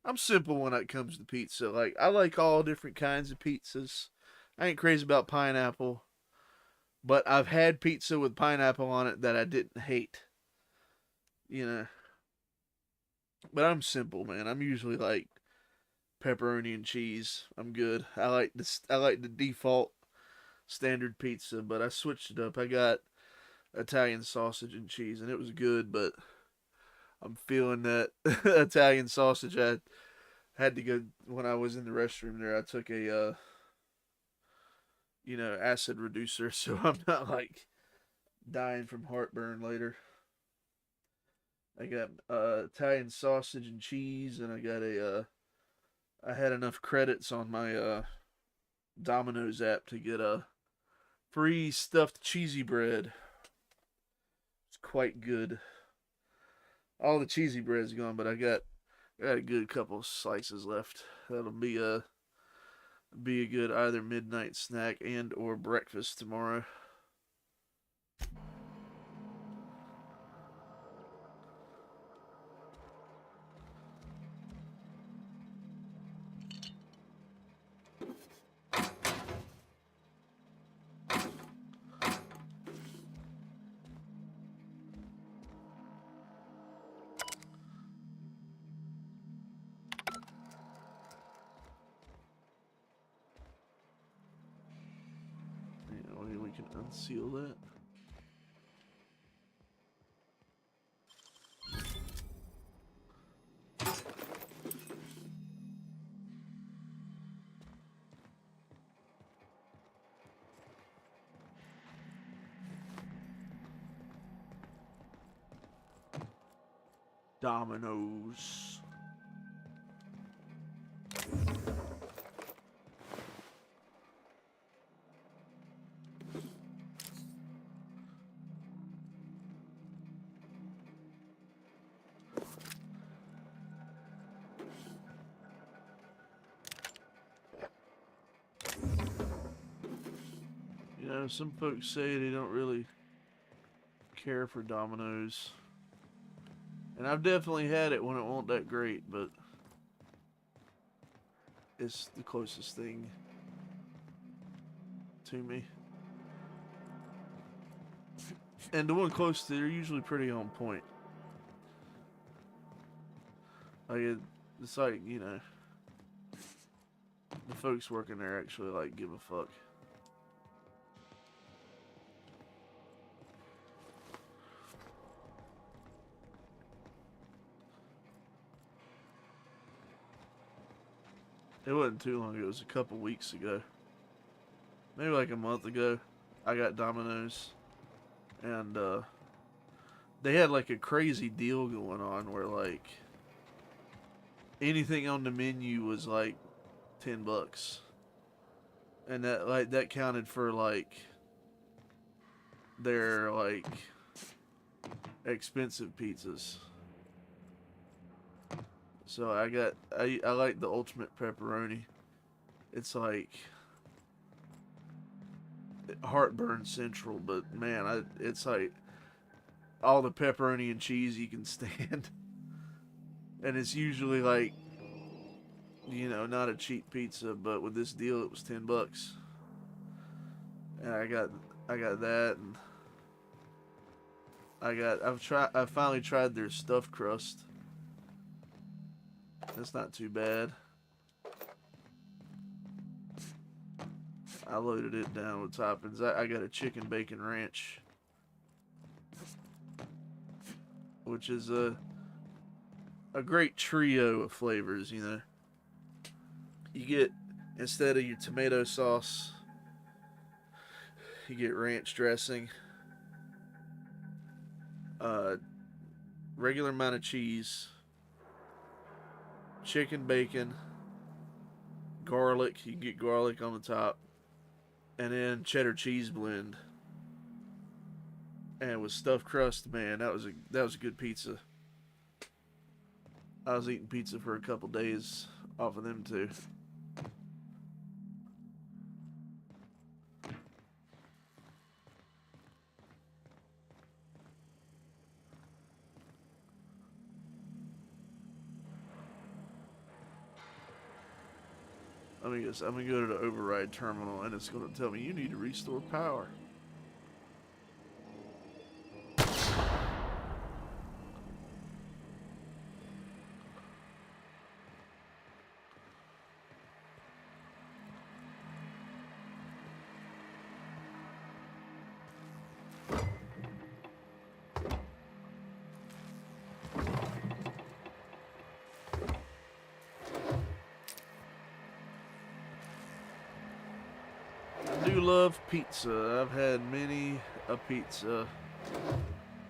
I'm simple when it comes to pizza. Like I like all different kinds of pizzas. I ain't crazy about pineapple, but I've had pizza with pineapple on it that I didn't hate. You know. But I'm simple, man. I'm usually like pepperoni and cheese. I'm good. I like the default standard pizza, but I switched it up. I got Italian sausage and cheese, and it was good, but I'm feeling that Italian sausage. I had to go when I was in the restroom there. I took a acid reducer, so I'm not like dying from heartburn later. I got Italian sausage and cheese, and I got I had enough credits on my Domino's app to get a free stuffed cheesy bread. It's quite good. All the cheesy bread's gone, but I got a good couple of slices left. That'll be a good either midnight snack and or breakfast tomorrow. We can unseal that. Dominoes. Some folks say they don't really care for Domino's. And I've definitely had it when it wasn't that great, but it's the closest thing to me. And the one close to, they're usually pretty on point. Like it's like, The folks working there actually like give a fuck. It wasn't too long ago. It was a couple weeks ago. Maybe like a month ago. I got Domino's. And they had like a crazy deal going on where like anything on the menu was like $10. And that counted for like their like expensive pizzas. So I like the ultimate pepperoni. It's like heartburn central, but man, it's like all the pepperoni and cheese you can stand. And it's usually like, you know, not a cheap pizza, but with this deal it was $10. And I got that, and I finally tried their stuffed crust. That's not too bad. I loaded it down with toppings. I got a chicken bacon ranch, which is a great trio of flavors, you know. You get, instead of your tomato sauce, you get ranch dressing, regular amount of cheese, chicken bacon, garlic. You can get garlic on the top, and then cheddar cheese blend. And with stuffed crust, man, that was a good pizza. I was eating pizza for a couple days off of them two. I'm gonna go to the override terminal, and it's gonna tell me you need to restore power. I do love pizza. I've had many a pizza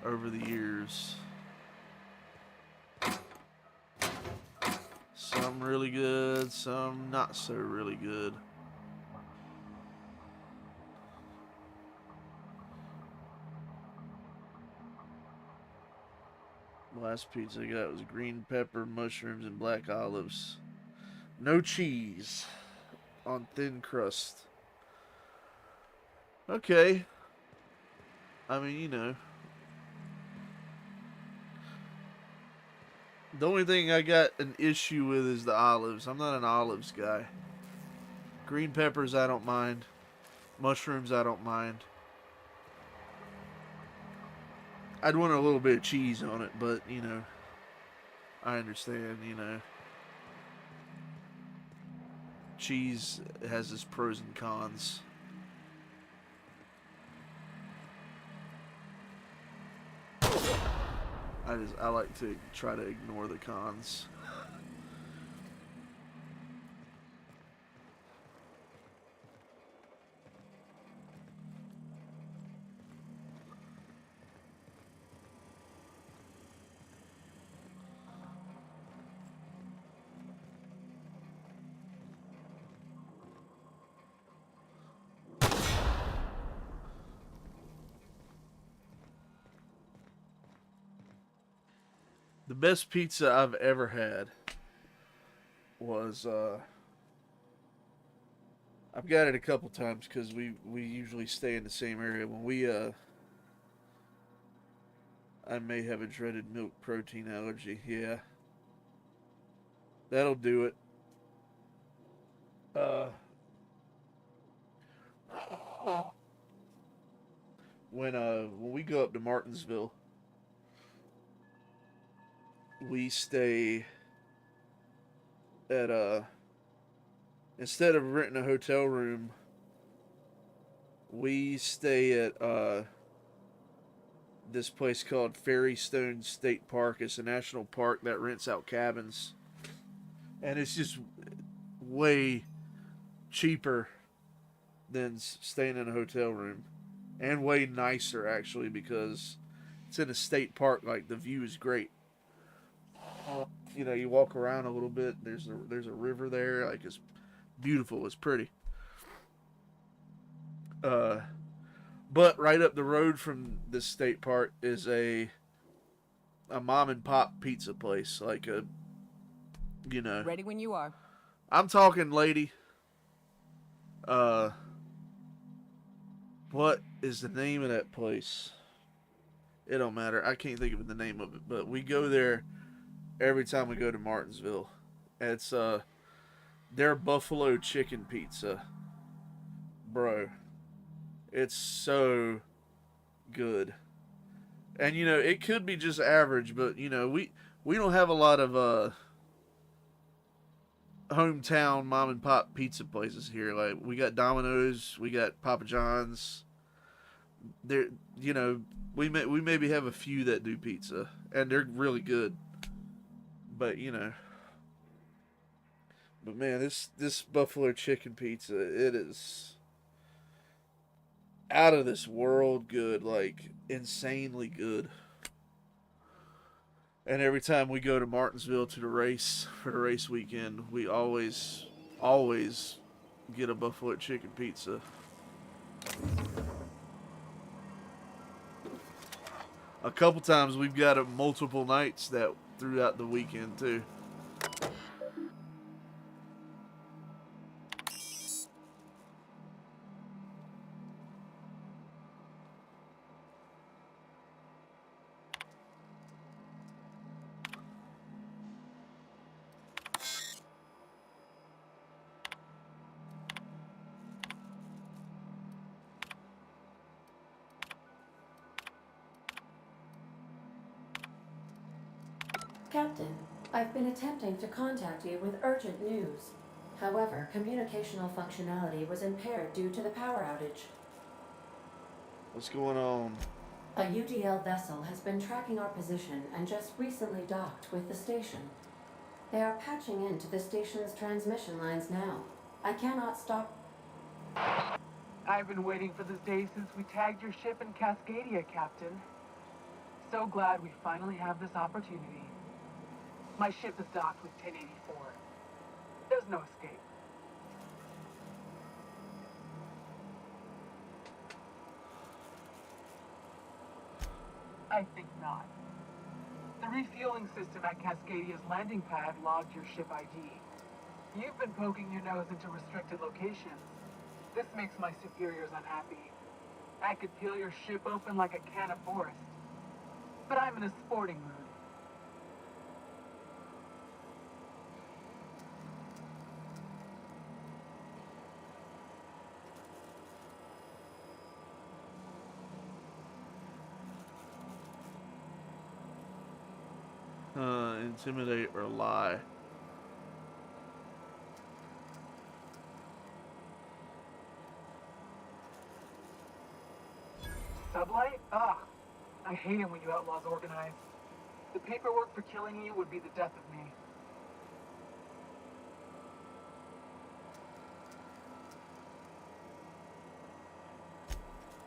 over the years. Some really good, some not so really good. The last pizza I got was green pepper, mushrooms, and black olives. No cheese on thin crust. Okay. I mean, you know. The only thing I got an issue with is the olives. I'm not an olives guy. Green peppers, I don't mind. Mushrooms, I don't mind. I'd want a little bit of cheese on it, but, you know, I understand, you know. Cheese has its pros and cons. I like to try to ignore the cons. The best pizza I've ever had was I've got it a couple times because we usually stay in the same area. When we I may have a dreaded milk protein allergy. Yeah, that'll do it. When we go up to Martinsville, we stay at instead of renting a hotel room, we stay at this place called Ferrystone State Park. It's a national park that rents out cabins, and it's just way cheaper than staying in a hotel room, and way nicer actually because it's in a state park. Like the view is great. You know, you walk around a little bit. There's a river there. Like it's beautiful. It's pretty. But right up the road from this state park is a mom and pop pizza place. Like a, you know. Ready when you are. I'm talking, lady. What is the name of that place? It don't matter. I can't think of the name of it, but we go there every time we go to Martinsville. It's their buffalo chicken pizza. Bro. It's so good. And you know, it could be just average, but you know, we don't have a lot of hometown mom and pop pizza places here. Like we got Domino's, we got Papa John's. There, you know, we maybe have a few that do pizza, and they're really good. But you know, but man, this buffalo chicken pizza, it is out of this world good, like insanely good. And every time we go to Martinsville to the race for the race weekend, we always get a buffalo chicken pizza. A couple times we've got it multiple nights that throughout the weekend too. Captain, I've been attempting to contact you with urgent news. However, communicational functionality was impaired due to the power outage. What's going on? A UDL vessel has been tracking our position and just recently docked with the station. They are patching into the station's transmission lines now. I cannot stop. I've been waiting for this day since we tagged your ship in Cascadia, Captain. So glad we finally have this opportunity. My ship is docked with 1084. There's no escape. I think not. The refueling system at Cascadia's landing pad logged your ship ID. You've been poking your nose into restricted locations. This makes my superiors unhappy. I could peel your ship open like a can of forest. But I'm in a sporting mood. Intimidate or lie. Sublight? Ugh. I hate it when you outlaws organize. The paperwork for killing you would be the death of me.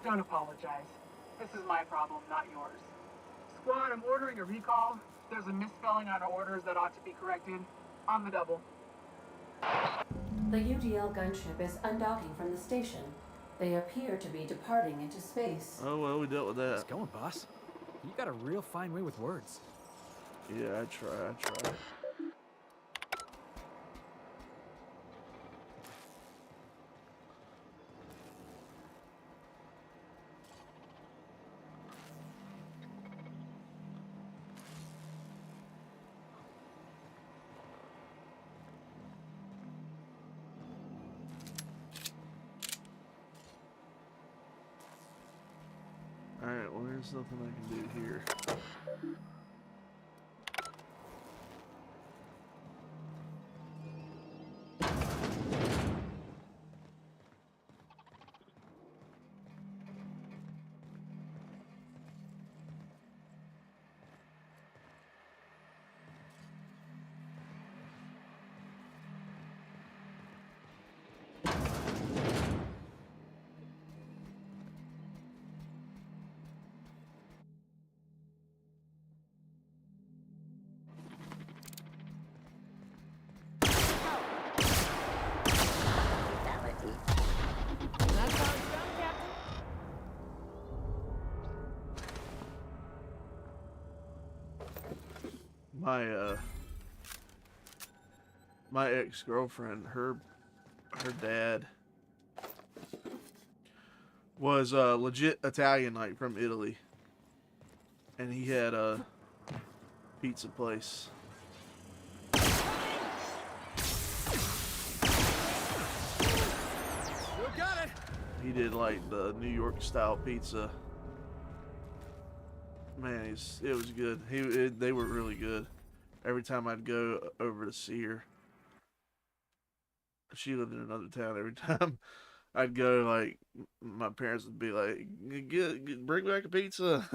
Don't apologize. This is my problem, not yours. Squad, I'm ordering a recall. There's a misspelling on our orders that ought to be corrected. On the double. The UDL gunship is undocking from the station. They appear to be departing into space. Oh well, we dealt with that. How's it going, boss? You got a real fine way with words. Yeah, I try. Alright, well there's nothing I can do here. my ex-girlfriend, her dad was legit Italian, like from Italy, and he had a pizza place. Still got it. He did like the New York style pizza. Man, it was good. They were really good. Every time I'd go over to see her, she lived in another town. Every time I'd go, like my parents would be like, bring back a pizza."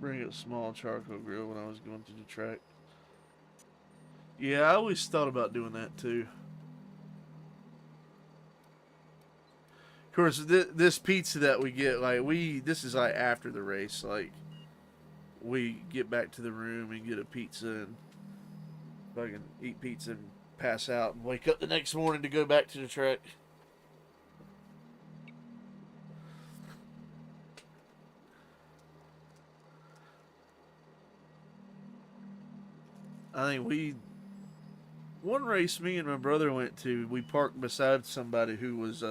Bring a small charcoal grill when I was going through the track. Yeah, I always thought about doing that too. Of course, this pizza that we get, like this is like after the race. Like we get back to the room and get a pizza and fucking eat pizza and pass out and wake up the next morning to go back to the track. I think one race me and my brother went to, we parked beside somebody who was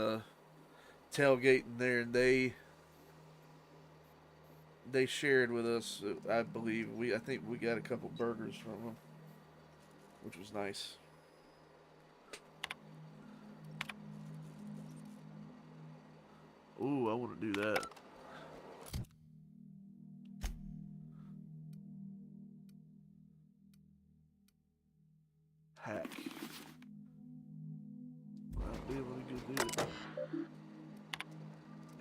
tailgating there, and they shared with us, I believe, I think we got a couple burgers from them, which was nice. Ooh, I want to do that. Hack. I'll be able to go do it.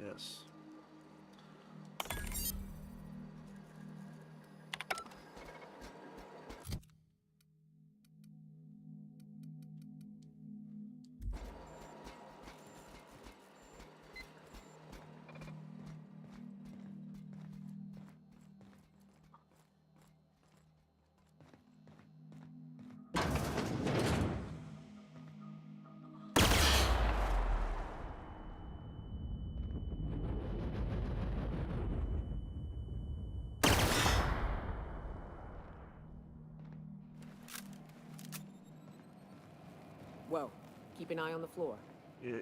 Yes. Whoa. Keep an eye on the floor. Yeah.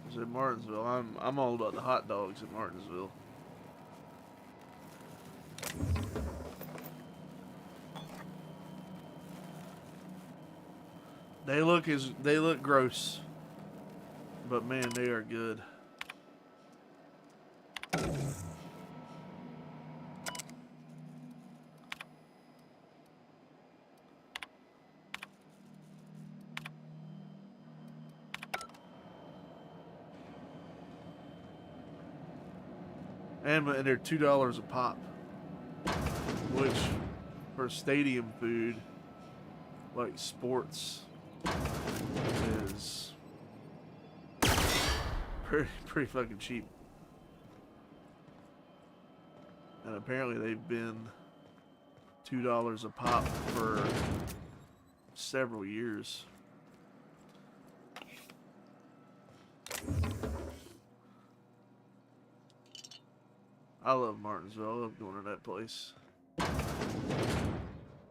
Is it Martinsville? I'm all about the hot dogs at Martinsville. They look gross, but man, they are good. And they're $2 a pop, which for stadium food, like sports, is pretty fucking cheap. And apparently they've been $2 a pop for several years. I love Martinsville. I love going to that place.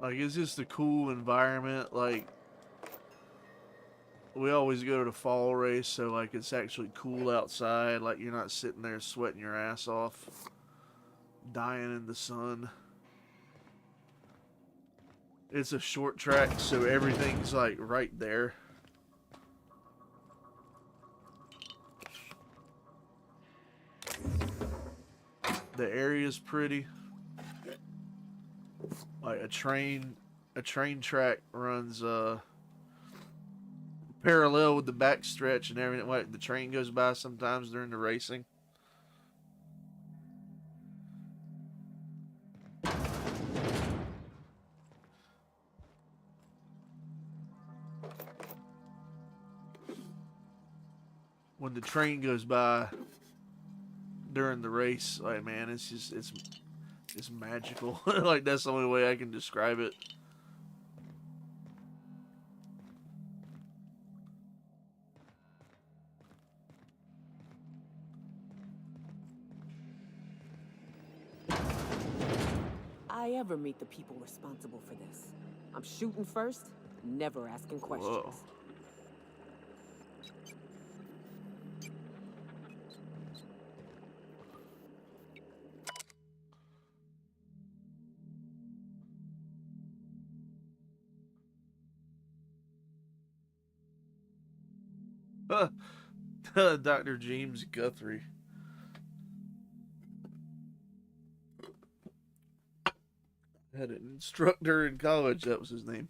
Like, it's just a cool environment. Like, we always go to the fall race, so, like, it's actually cool outside. Like, you're not sitting there sweating your ass off, dying in the sun. It's a short track, so everything's, like, right there. The area's pretty. Like, a train track runs, parallel with the backstretch and everything. Like, the train goes by sometimes during the racing. When the train goes by during the race, like, man, it's just, it's magical. Like, that's the only way I can describe it. I ever meet the people responsible for this. I'm shooting first, never asking questions. Whoa. Dr. James Guthrie. Had an instructor in college, that was his name.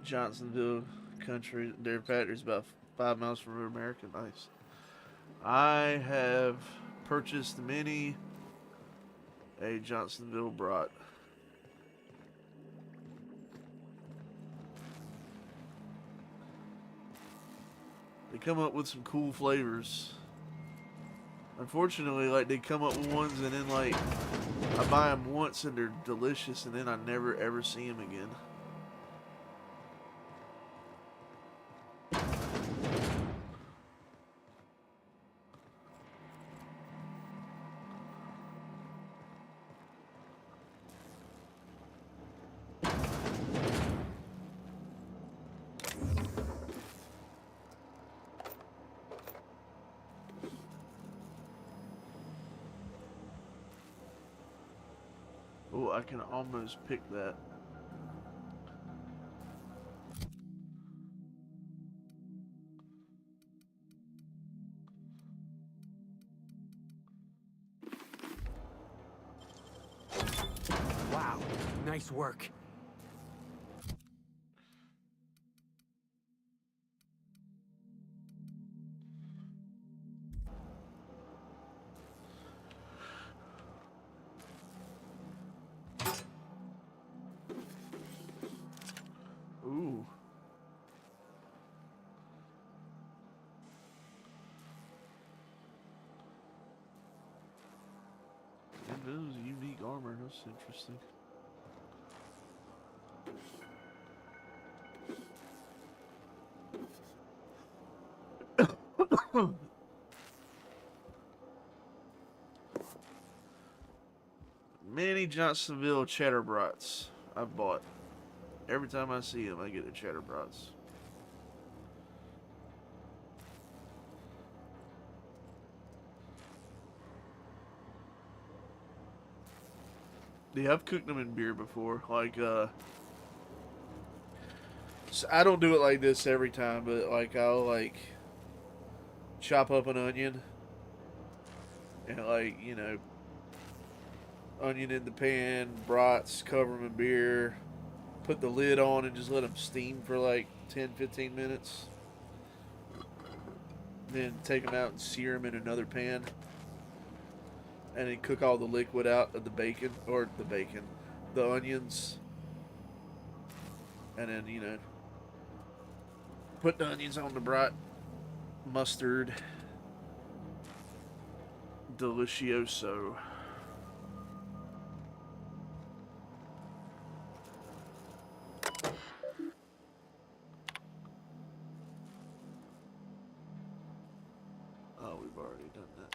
Johnsonville Country Dairy Factory is about 5 miles from American. Nice. I have purchased many a Johnsonville brat. They come up with some cool flavors. Unfortunately, like, they come up with ones and then, like, I buy them once and they're delicious and then I never ever see them again. Oh, I can almost pick that. Wow, nice work. Ooh. And those unique armor, that's interesting. Many Johnsonville cheddar brats I've bought. Every time I see them, I get a cheddar brats. Yeah, I've cooked them in beer before. Like, so I don't do it like this every time, but, like, I'll, like, chop up an onion and, like, you know, onion in the pan, brats, cover them in beer, put put the lid on and just let them steam for like 10-15 minutes. Then take them out and sear them in another pan. And then cook all the liquid out of the bacon, the onions. And then, you know, put the onions on the bright mustard. Delicioso. Oh, we've already done that.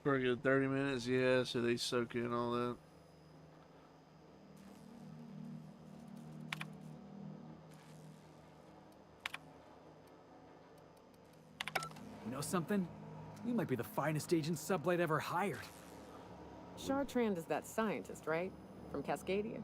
For a good 30 minutes, yeah, so they soak in all that. You know something? You might be the finest agent Sublight ever hired. Chartrand is that scientist, right? From Cascadia?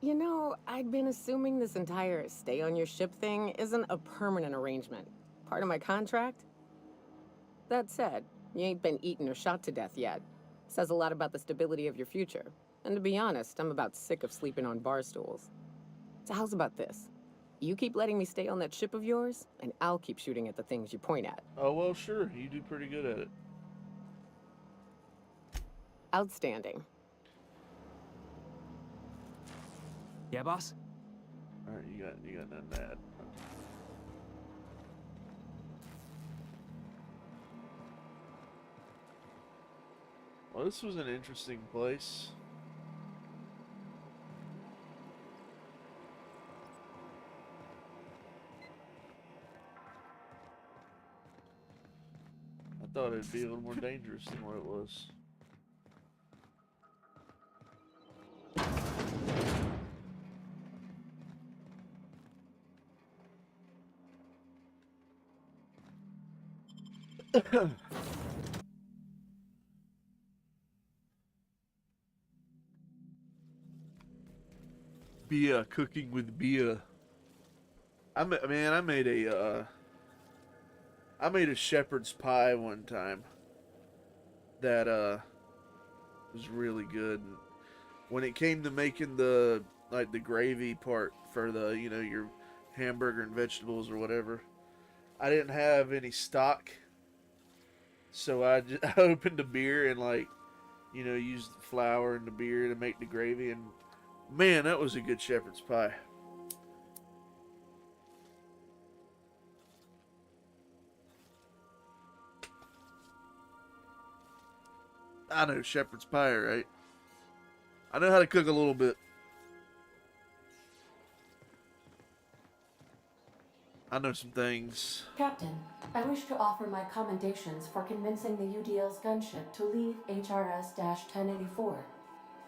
You know, I'd been assuming this entire stay on your ship thing isn't a permanent arrangement. Part of my contract? That said, you ain't been eaten or shot to death yet. Says a lot about the stability of your future. And to be honest, I'm about sick of sleeping on bar stools. So how's about this? You keep letting me stay on that ship of yours, and I'll keep shooting at the things you point at. Oh, well, sure. You do pretty good at it. Outstanding. Yeah, boss? Alright, you got nothing to add. Well, this was an interesting place. I thought it'd be a little more dangerous than what it was. Bia, cooking with Bia. I made a shepherd's pie one time that was really good. And when it came to making the gravy part for the, you know, your hamburger and vegetables or whatever, I didn't have any stock, so I opened a beer and, like, you know, used the flour and the beer to make the gravy, and man, that was a good shepherd's pie. I know shepherd's pie, right? I know how to cook a little bit. I know some things. Captain, I wish to offer my commendations for convincing the UDL's gunship to leave HRS-1084.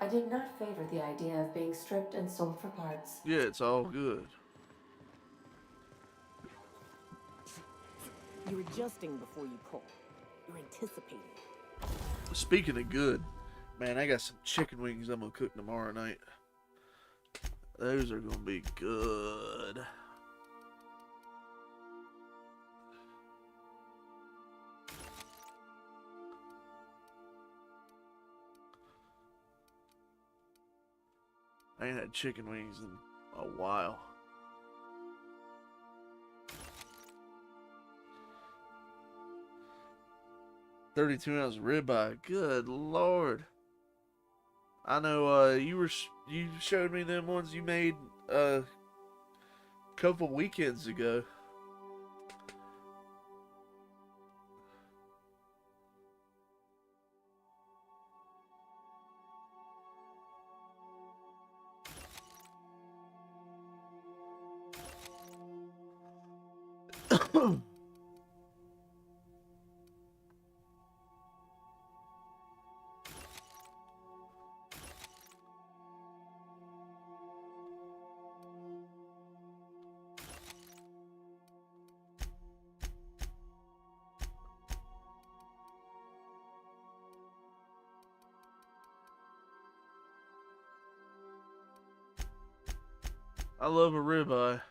I did not favor the idea of being stripped and sold for parts. Yeah, it's all good. You're adjusting before you pull. You're anticipating. Speaking of good, man, I got some chicken wings I'm gonna cook tomorrow night. Those are gonna be good. I ain't had chicken wings in a while. .32-ounce ribeye. Good Lord. I know you showed me them ones you made a couple weekends ago. I love a ribeye.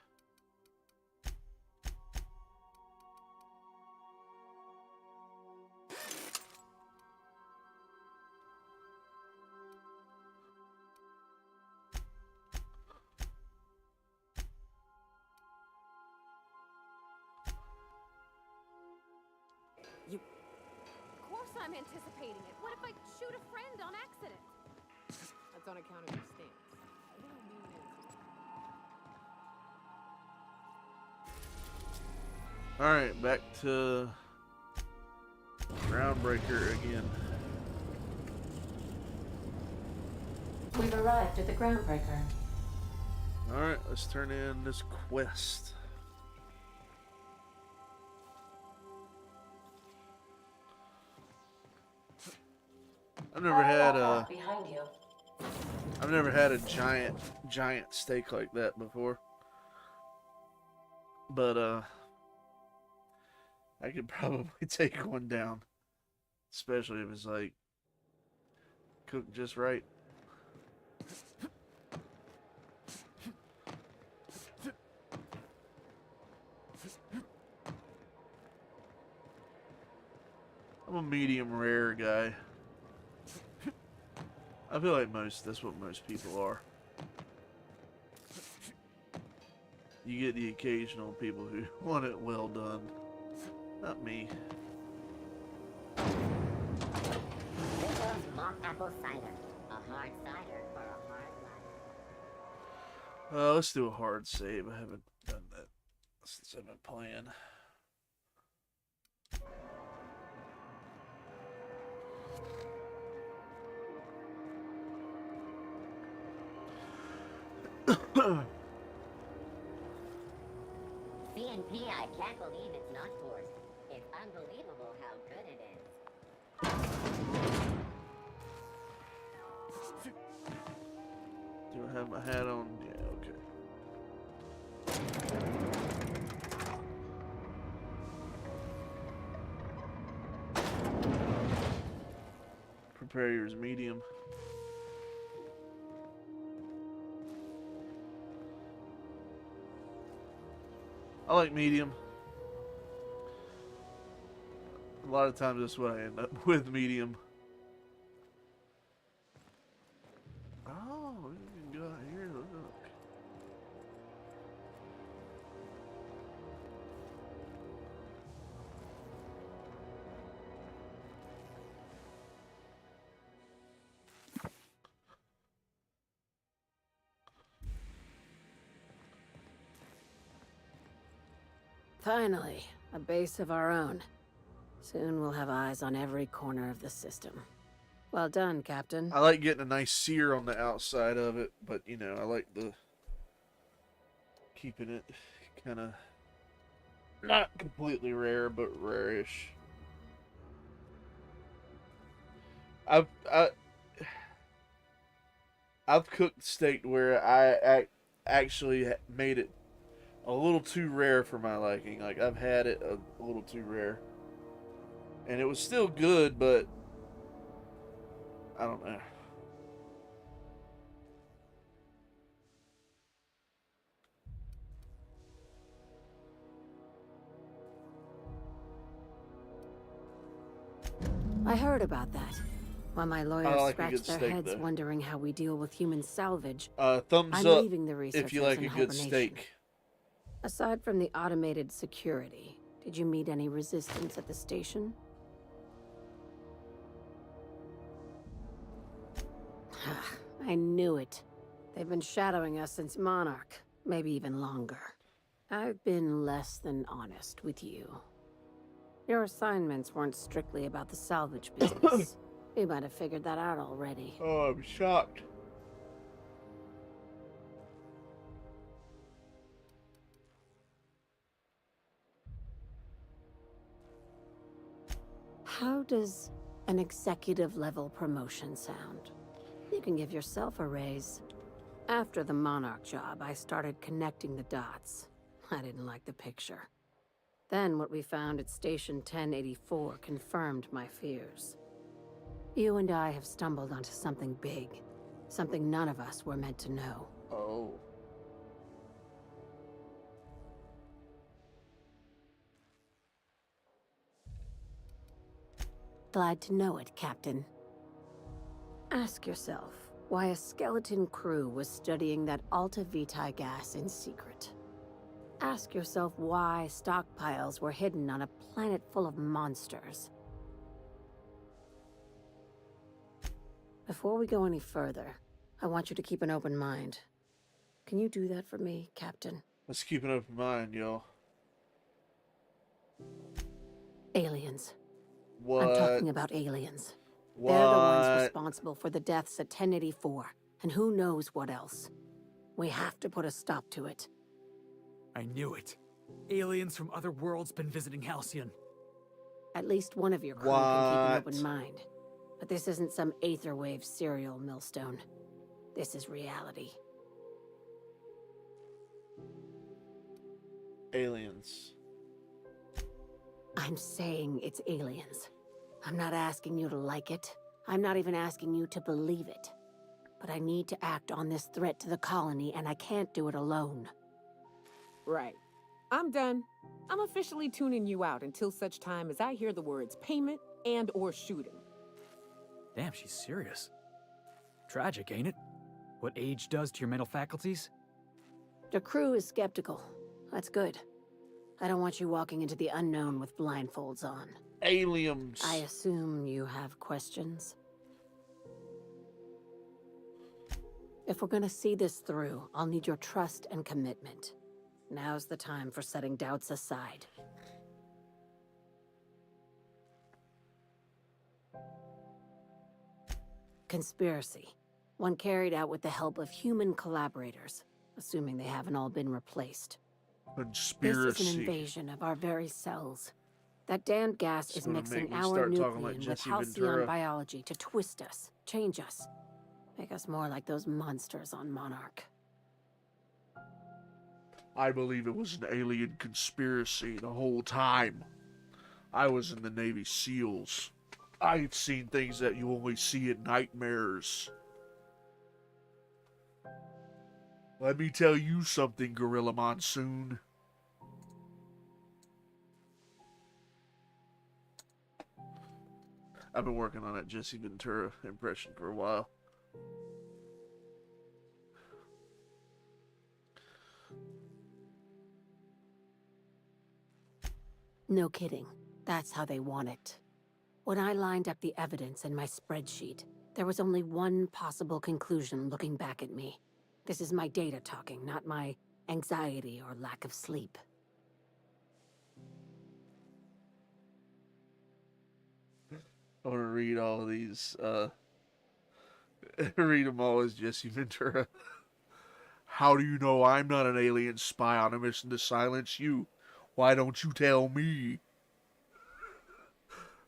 Of course I'm anticipating it. What if I shoot a friend on accident? That's on account of your stance. I don't mean it. Alright, back to Groundbreaker again. We've arrived at the Groundbreaker. Alright, let's turn in this quest. I've never had a behind you. I've never had a giant steak like that before. But I could probably take one down. Especially if it's like cooked just right. I'm a medium rare guy. I feel like that's what most people are. You get the occasional people who want it well done. Not me. This is mock apple cider. A hard cider for a hard life. Let's do a hard save. I haven't done that since I've been playing. CNP, I can't believe it's not forced. It's unbelievable how good it is. Do I have my hat on? Yeah, okay. Prepare yours medium. I like medium. A lot of times that's what I end up with, medium. Oh, we can go out here, look. Finally, a base of our own. Soon we'll have eyes on every corner of the system. Well done, Captain. I like getting a nice sear on the outside of it, but you know, I like the keeping it kind of not completely rare, but rarish. I've cooked steak where I actually made it a little too rare for my liking. Like, I've had it a little too rare. And it was still good, but I don't know. I heard about that. While my lawyers like a scratch good their steak, heads though. wondering how we deal with human salvage, Thumbs I'm up leaving the researchers if you like in a good hibernation. steak. Aside from the automated security, did you meet any resistance at the station? I knew it. They've been shadowing us since Monarch, maybe even longer. I've been less than honest with you. Your assignments weren't strictly about the salvage business. You might have figured that out already. Oh, I'm shocked. How does an executive level promotion sound? You can give yourself a raise. After the Monarch job, I started connecting the dots. I didn't like the picture. Then what we found at Station 1084 confirmed my fears. You and I have stumbled onto something big. Something none of us were meant to know. Oh. Glad to know it, Captain. Ask yourself why a skeleton crew was studying that Alta Vitae gas in secret. Ask yourself why stockpiles were hidden on a planet full of monsters. Before we go any further, I want you to keep an open mind. Can you do that for me, Captain? Let's keep an open mind, y'all. Aliens. What? I'm talking about aliens. What? They're the ones responsible for the deaths at 1084, and who knows what else. We have to put a stop to it. I knew it. Aliens from other worlds been visiting Halcyon. At least one of your crew can keep an open mind. But this isn't some Aetherwave serial, Millstone. This is reality. Aliens. I'm saying it's aliens. I'm not asking you to like it. I'm not even asking you to believe it. But I need to act on this threat to the colony, and I can't do it alone. Right. I'm done. I'm officially tuning you out until such time as I hear the words payment and or shooting. Damn, she's serious. Tragic, ain't it? What age does to your mental faculties? The crew is skeptical. That's good. I don't want you walking into the unknown with blindfolds on. Aliens. I assume you have questions? If we're gonna see this through, I'll need your trust and commitment. Now's the time for setting doubts aside. Conspiracy. One carried out with the help of human collaborators, assuming they haven't all been replaced. Conspiracy. This is an invasion of our very cells. That damned gas It's is gonna mixing make me our start talking nuclein like with Jesse halcyon Ventura. biology to twist us, change us, make us more like those monsters on Monarch. I believe it was an alien conspiracy the whole time. I was in the Navy SEALs. I've seen things that you only see in nightmares. Let me tell you something, Gorilla Monsoon. I've been working on that Jesse Ventura impression for a while. No kidding. That's how they want it. When I lined up the evidence in my spreadsheet, there was only one possible conclusion looking back at me. This is my data talking, not my anxiety or lack of sleep. I want to read all of these, read them all as Jesse Ventura. How do you know I'm not an alien spy on a mission to silence you? Why don't you tell me?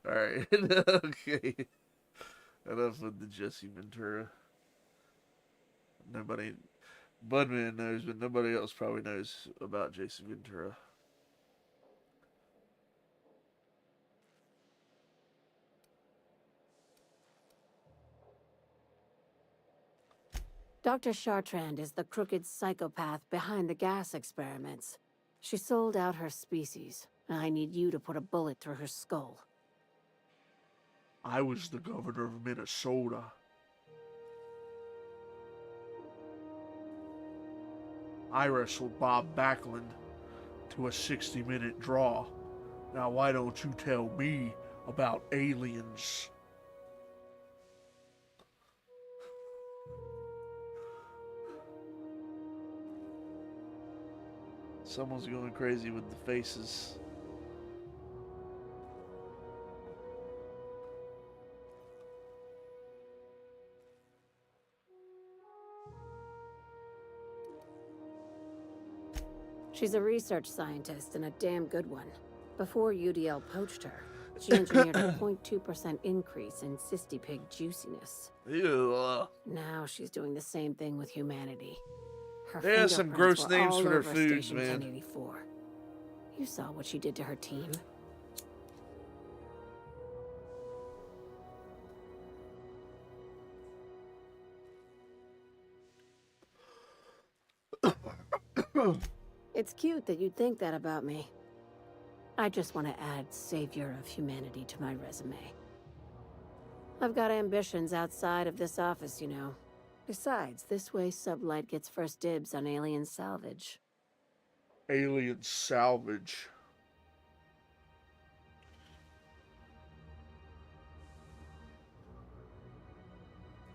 Alright, okay. Enough with the Jesse Ventura. Nobody, Budman knows, but nobody else probably knows about Jesse Ventura. Dr. Chartrand is the crooked psychopath behind the gas experiments. She sold out her species, and I need you to put a bullet through her skull. I was the governor of Minnesota. I wrestled Bob Backlund to a 60-minute draw. Now why don't you tell me about aliens? Someone's going crazy with the faces. She's a research scientist and a damn good one. Before UDL poached her, She engineered a 0.2% increase in cystipig juiciness. Ew. Now she's doing the same thing with humanity. Her They have some fingerprints gross were names all for their over foods, Station man. 1084. You saw what she did to her team. It's cute that you'd think that about me. I just want to add savior of humanity to my resume. I've got ambitions outside of this office, you know. Besides, this way Sublight gets first dibs on alien salvage. Alien salvage.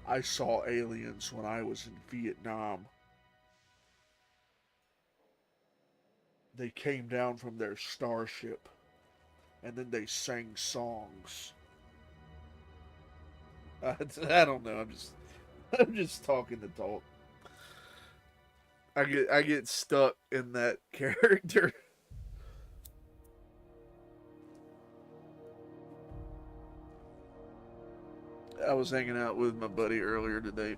I saw aliens when I was in Vietnam. They came down from their starship, and then they sang songs. I don't know. I'm just talking to talk. I get stuck in that character. I was hanging out with my buddy earlier today,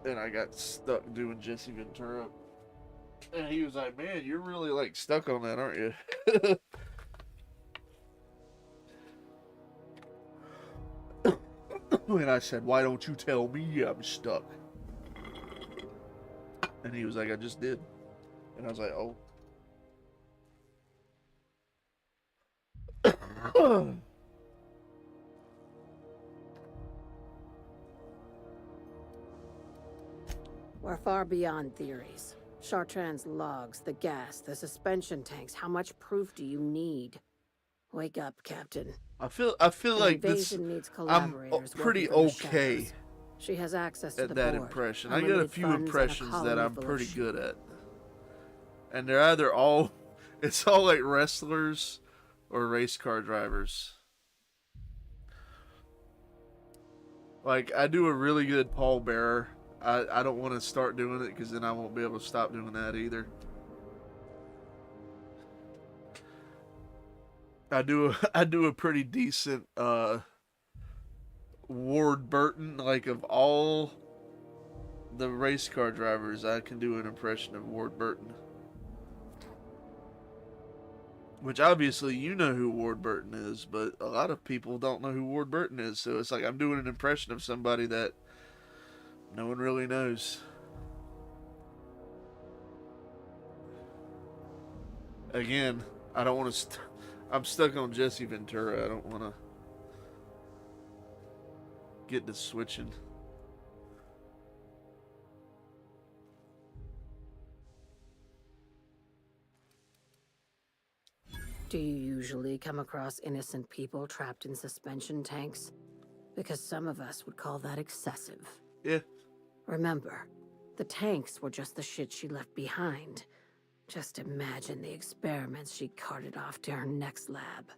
and I got stuck doing Jesse Ventura. And he was like, "Man, you're really like stuck on that, aren't you?" And I said, "Why don't you tell me I'm stuck?" And he was like, "I just did." And I was like, "Oh." We're far beyond theories. Chartrand's logs, the gas, the suspension tanks. How much proof do you need? Wake up, Captain. I feel An like this. invasion needs I'm collaborators pretty working from the okay shadows. She has access to at the that board, impression. I got a unlimited few funds, and a impressions that colony I'm full of pretty sheep. good at, and they're either all, it's all like wrestlers or race car drivers. Like, I do a really good pallbearer. I don't want to start doing it because then I won't be able to stop doing that either. I do a pretty decent Ward Burton. Like, of all the race car drivers, I can do an impression of Ward Burton. Which obviously you know who Ward Burton is, but a lot of people don't know who Ward Burton is. So it's like I'm doing an impression of somebody that no one really knows. Again, I don't want to. I'm stuck on Jesse Ventura. I don't want to get to switching. Do you usually come across innocent people trapped in suspension tanks? Because some of us would call that excessive. Yeah. Remember, the tanks were just the shit she left behind. Just imagine the experiments she carted off to her next lab.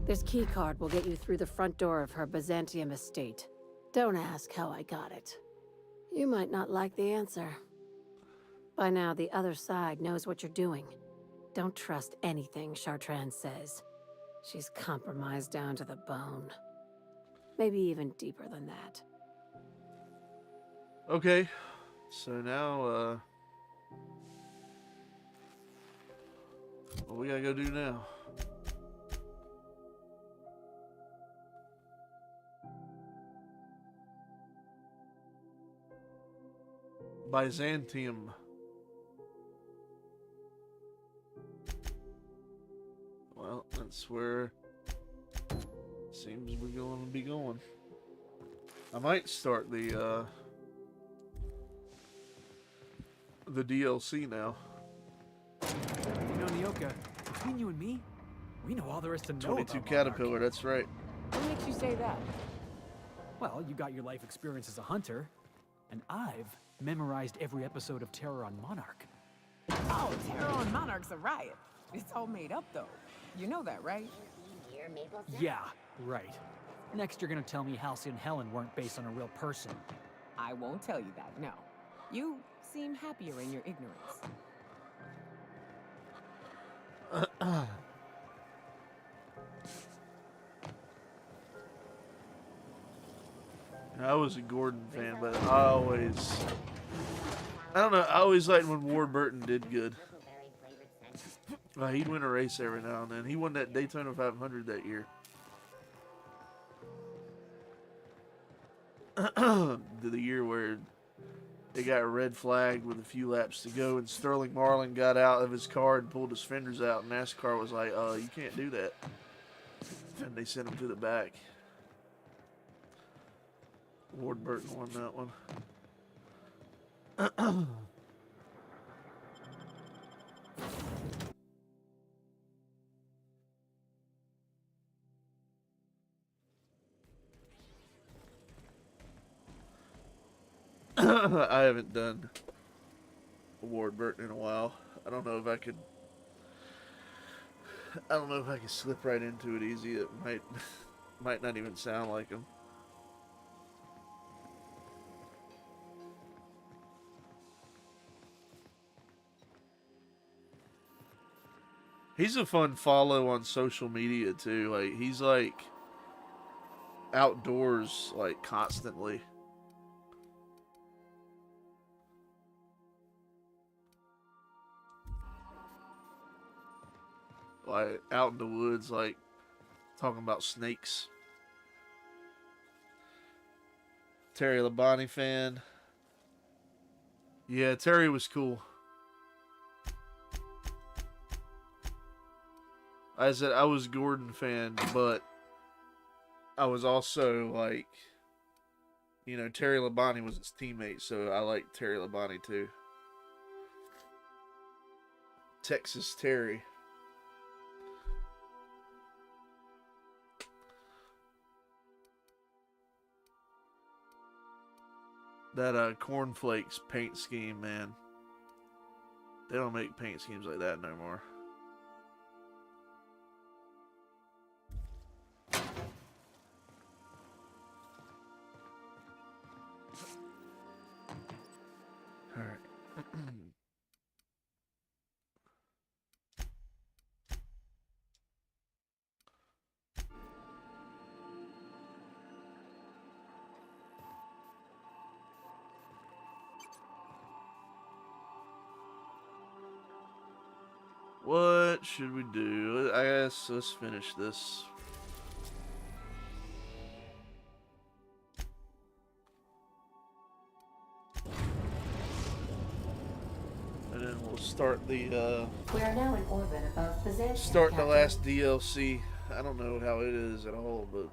This keycard will get you through the front door of her Byzantium estate. Don't ask how I got it. You might not like the answer. By now, the other side knows what you're doing. Don't trust anything Chartrand says. She's compromised down to the bone. Maybe even deeper than that. Okay. So now, what we gotta go do now? Byzantium. Well, that's where it seems we're going to be going. I might start the DLC now. You know, Nyoka, between you and me, we know all there is to know 22 about Caterpillar, Monarch. that's right. What makes you say that? Well, you got your life experience as a hunter, and I've memorized every episode of Terror on Monarch. Oh, Terror on Monarch's a riot. It's all made up, though. You know that, right? Your maple syrup? Yeah, right. Next, you're gonna tell me Halsey and Helen weren't based on a real person. I won't tell you that, no. You seem happier in your ignorance. I was a Gordon fan, but I don't know, I always liked when Ward Burton did good. He'd win a race every now and then. He won that Daytona 500 that year. The year where they got a red flag with a few laps to go, and Sterling Marlin got out of his car and pulled his fenders out, and NASCAR was like, you can't do that. And they sent him to the back. Ward Burton won that one. I haven't done Ward Burton in a while. I don't know if I could slip right into it easy. It might not even sound like him. He's a fun follow on social media too. Like, he's like outdoors like constantly. Like out in the woods, like talking about snakes. Terry Labonte fan. Yeah, Terry was cool. I said I was Gordon fan, but I was also like, you know, Terry Labonte was his teammate, so I liked Terry Labonte too. Texas Terry. That cornflakes paint scheme, man. They don't make paint schemes like that no more. Alright. What should we do? I guess let's finish this. And then we'll start the We are now in orbit above Byzantium. start the last DLC. I don't know how it is at all, but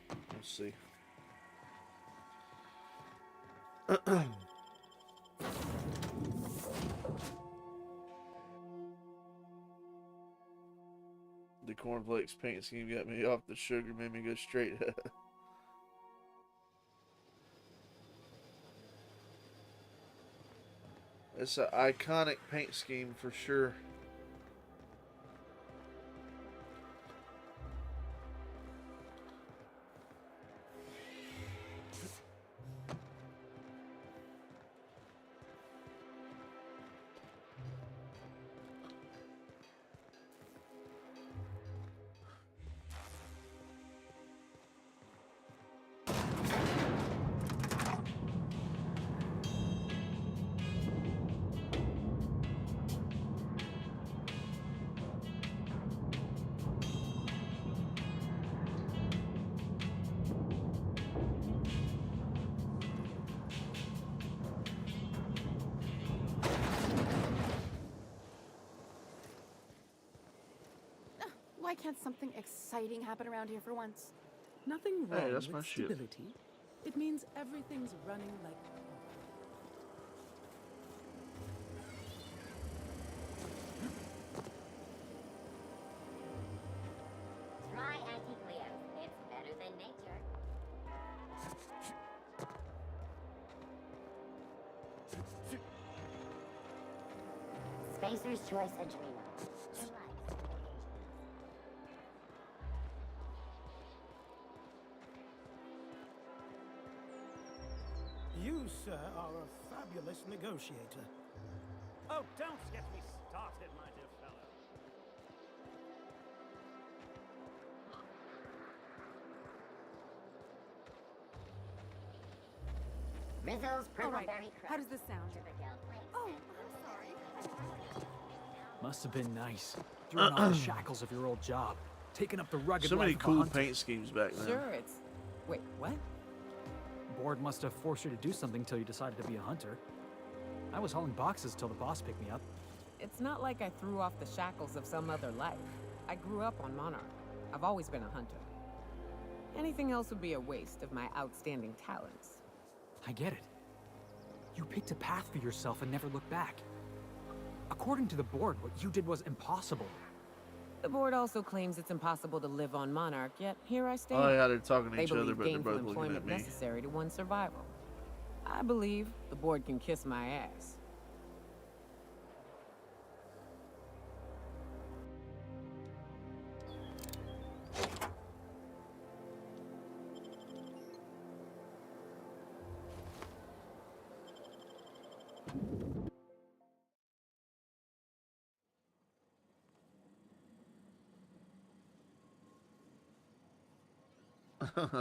we'll see. The cornflakes paint scheme got me off the sugar, made me go straight. It's an iconic paint scheme for sure. Why can't something exciting happen around here for once? Nothing wrong Hey, that's with my ship. stability. It means everything's running like... Try anti-Cleo. It's better than nature. Spacer's Choice Adrenal. Two lives, You, sir, are a unscrupulous negotiator. Oh, don't get me started, my dear fellow. Rizzle's All right, Purpleberry how Crust. does this sound? Oh, I'm sorry. Must have been nice. Throwing off the shackles of your old job. Taking up the rugged So many life of a cool hunter. paint schemes back then. Sure, it's... Wait, what? Board must have forced you to do something till you decided to be a hunter. I was hauling boxes till the boss picked me up. It's not like I threw off the shackles of some other life. I grew up on Monarch. I've always been a hunter. Anything else would be a waste of my outstanding talents. I get it. You picked a path for yourself and never looked back. According to the board, what you did was impossible. The board also claims it's impossible to live on Monarch, yet here I stand. Oh yeah, they're talking to They each other, believe but they're gainful both looking employment at me. necessary to one's survival. I believe the board can kiss my ass. If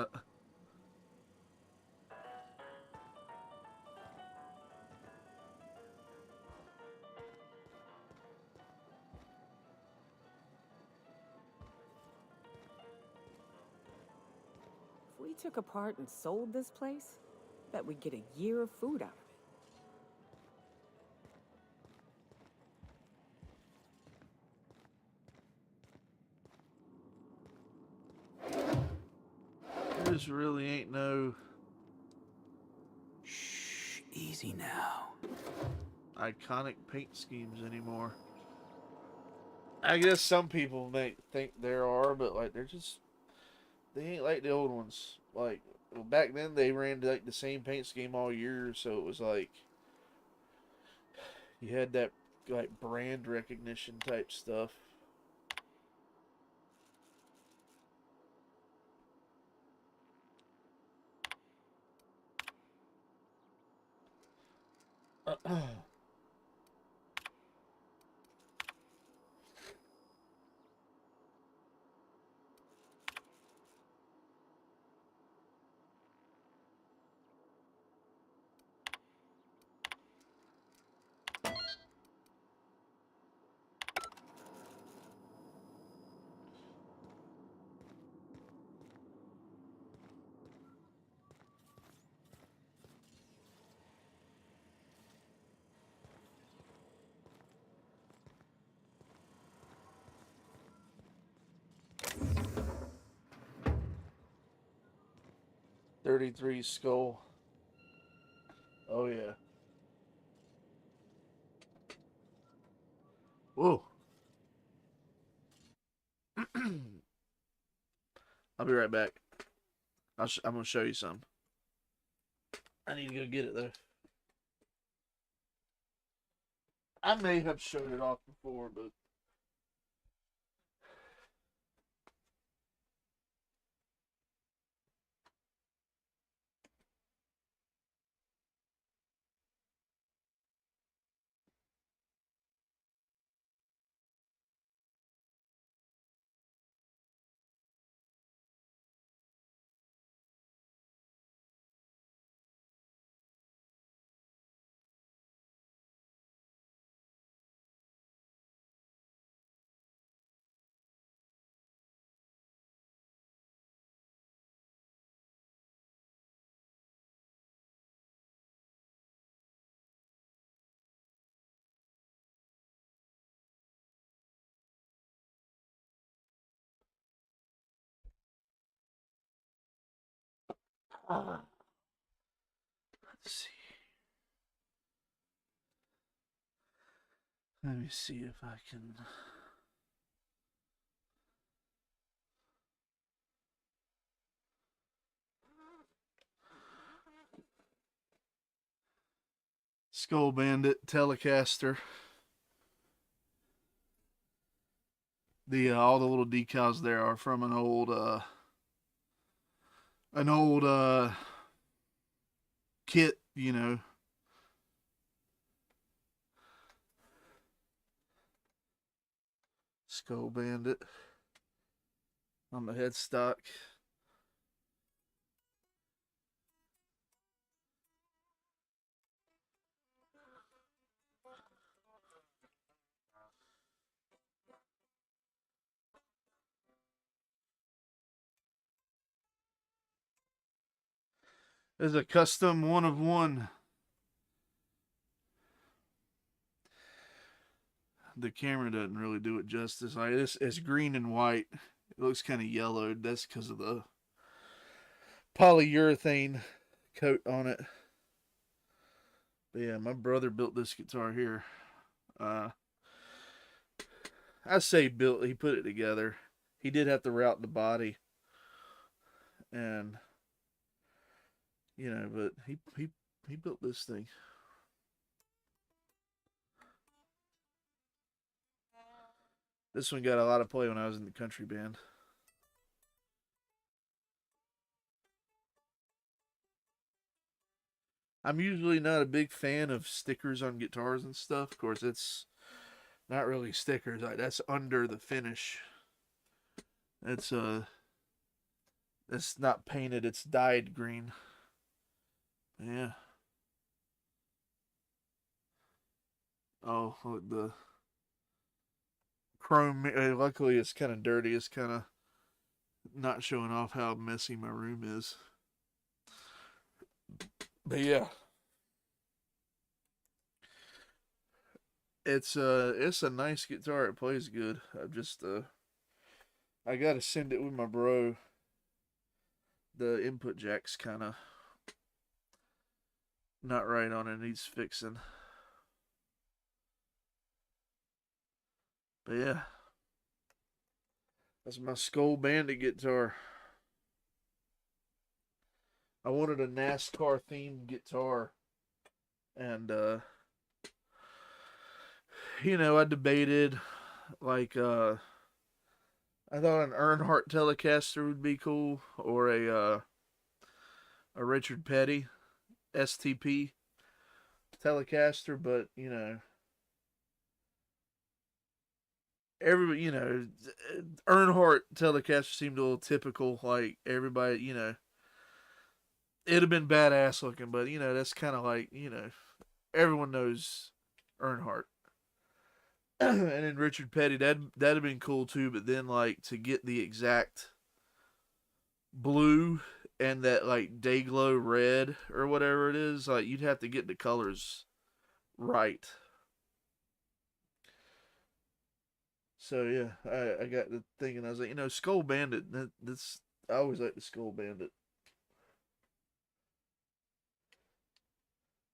we took apart and sold this place, bet we'd get a year of food out of This really ain't no Shh, easy now. iconic paint schemes anymore. I guess some people may think there are, but like they ain't like the old ones. Like back then they ran like the same paint scheme all year, so it was like you had that like brand recognition type stuff. .33 skull. Oh yeah. Whoa. I'll be right back. I'm gonna show you some. I need to go get it though. I may have showed it off before, but let's see. Let me see if I can. Skull Bandit Telecaster. The all the little decals there are from an old kit, you know, Skull Bandit on the headstock. There's a custom 1 of 1. The camera doesn't really do it justice. Like this, it's green and white. It looks kind of yellowed. That's because of the polyurethane coat on it. But yeah, my brother built this guitar here. I say built. He put it together. He did have to route the body, and you know, but he built this thing. This one got a lot of play when I was in the country band. I'm usually not a big fan of stickers on guitars and stuff. Of course, it's not really stickers. That's under the finish. It's not painted. It's dyed green. Yeah. Oh, look, the chrome. Luckily, it's kind of dirty. It's kind of not showing off how messy my room is. But yeah, it's a nice guitar. It plays good. I gotta send it with my bro. The input jack's kind of not right on it. Needs fixing. But yeah, that's my Skull Bandit guitar. I wanted a NASCAR themed guitar, and you know, I debated, like, I thought an Earnhardt Telecaster would be cool, or a Richard Petty STP Telecaster, but you know, everybody, you know, Earnhardt Telecaster seemed a little typical, like everybody, you know. It'd have been badass looking, but you know, that's kind of like, you know, everyone knows Earnhardt. And then Richard Petty, that'd have been cool too, but then like to get the exact blue and that like day glow red or whatever it is, like you'd have to get the colors right. So yeah, I got to thinking, I was like, you know, Skull Bandit, that's, I always like the Skull Bandit.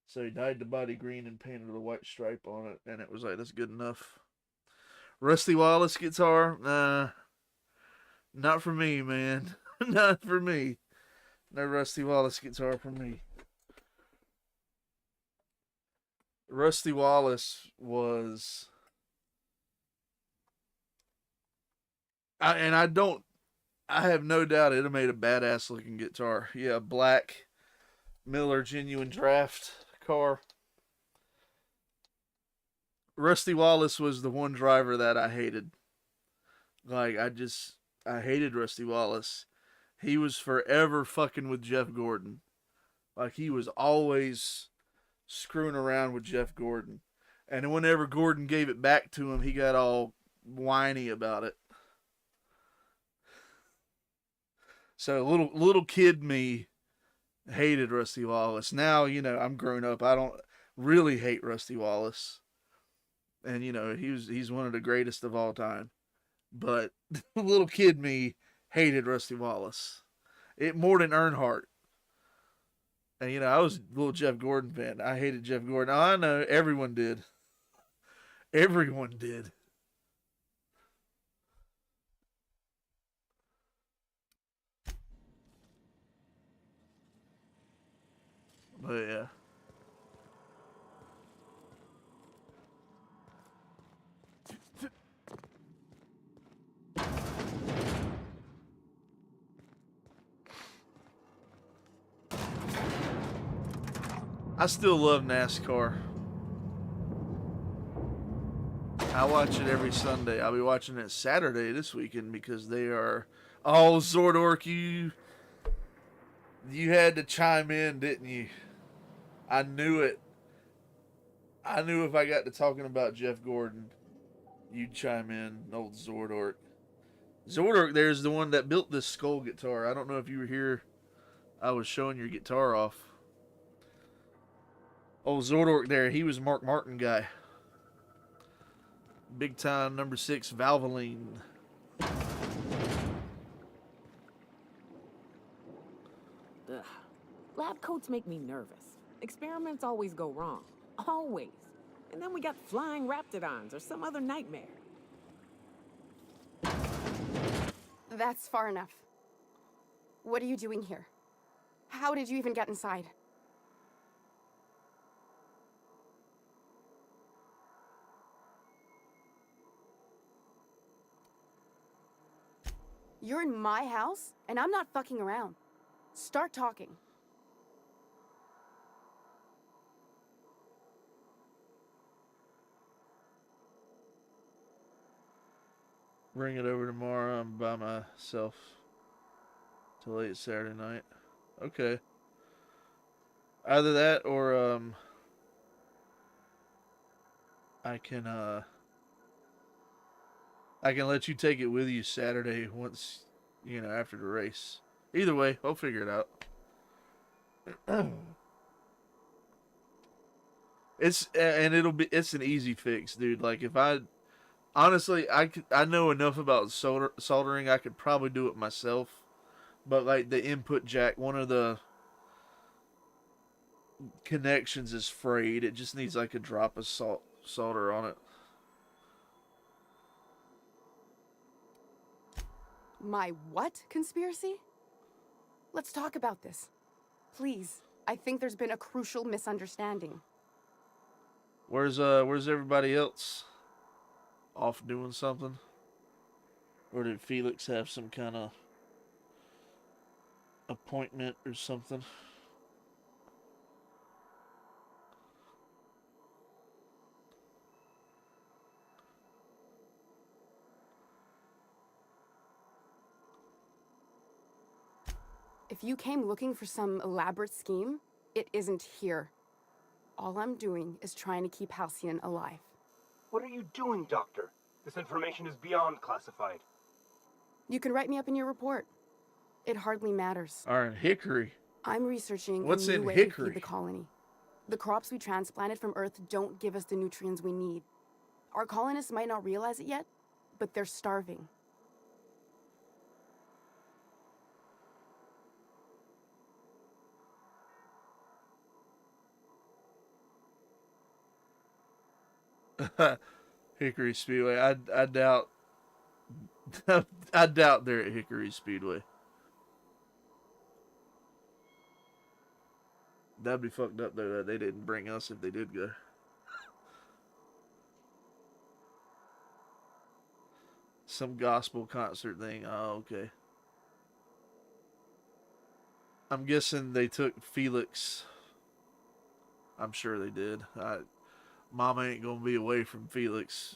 So he dyed the body green and painted a white stripe on it, and it was like, that's good enough. Rusty Wallace guitar, not for me, man. Not for me. No Rusty Wallace guitar for me. Rusty Wallace was, I have no doubt it'd have made a badass looking guitar. Yeah, black Miller genuine draft car. Rusty Wallace was the one driver that I hated. Like, I hated Rusty Wallace. He was forever fucking with Jeff Gordon. Like, he was always screwing around with Jeff Gordon. And whenever Gordon gave it back to him, he got all whiny about it. So little kid me hated Rusty Wallace. Now, you know, I'm grown up. I don't really hate Rusty Wallace. And, you know, he's one of the greatest of all time. But little kid me hated Rusty Wallace. It more than Earnhardt. And, you know, I was a little Jeff Gordon fan. I hated Jeff Gordon. I know, everyone did. Everyone did. But yeah. I still love NASCAR. I watch it every Sunday. I'll be watching it Saturday this weekend because they are. Oh, Zordork, you had to chime in, didn't you? I knew it. I knew if I got to talking about Jeff Gordon, you'd chime in, old Zordork. Zordork there's the one that built this skull guitar. I don't know if you were here. I was showing your guitar off. Old Zordork there, he was Mark Martin guy. Big time number 6 Valvoline. Ugh. Lab coats make me nervous. Experiments always go wrong. Always. And then we got flying raptidons or some other nightmare. That's far enough. What are you doing here? How did you even get inside? You're in my house, and I'm not fucking around. Start talking. Bring it over tomorrow. I'm by myself till late Saturday night. Okay. Either that or I can let you take it with you Saturday once, after the race. Either way, I'll figure it out. It's an easy fix, dude. Like if honestly, I know enough about soldering. I could probably do it myself, but like the input jack, one of the connections is frayed. It just needs like a drop of solder on it. My what conspiracy? Let's talk about this. Please. I think there's been a crucial misunderstanding. Where's everybody else? Off doing something? Or did Felix have some kind of appointment or something? If you came looking for some elaborate scheme, it isn't here. All I'm doing is trying to keep Halcyon alive. What are you doing, Doctor? This information is beyond classified. You can write me up in your report. It hardly matters. Alright, Hickory. I'm researching What's a new in way Hickory? to feed the colony. The crops we transplanted from Earth don't give us the nutrients we need. Our colonists might not realize it yet, but they're starving. Hickory Speedway. I doubt I doubt they're at Hickory Speedway. That'd be fucked up though that they didn't bring us if they did go. Some gospel concert thing. Oh, okay. I'm guessing they took Felix. I'm sure they did. Mama ain't gonna be away from Felix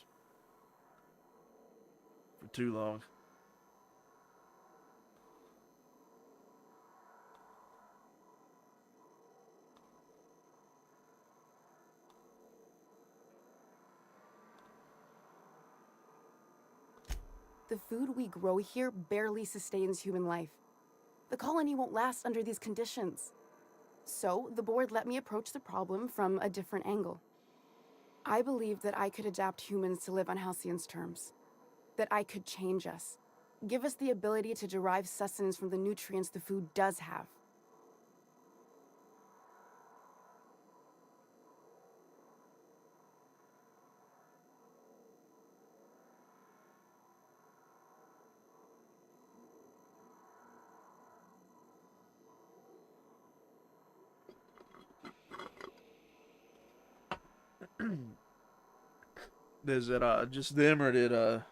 for too long. The food we grow here barely sustains human life. The colony won't last under these conditions. So, the board let me approach the problem from a different angle. I believed that I could adapt humans to live on Halcyon's terms. That I could change us. Give us the ability to derive sustenance from the nutrients the food does have. Is it just them or did her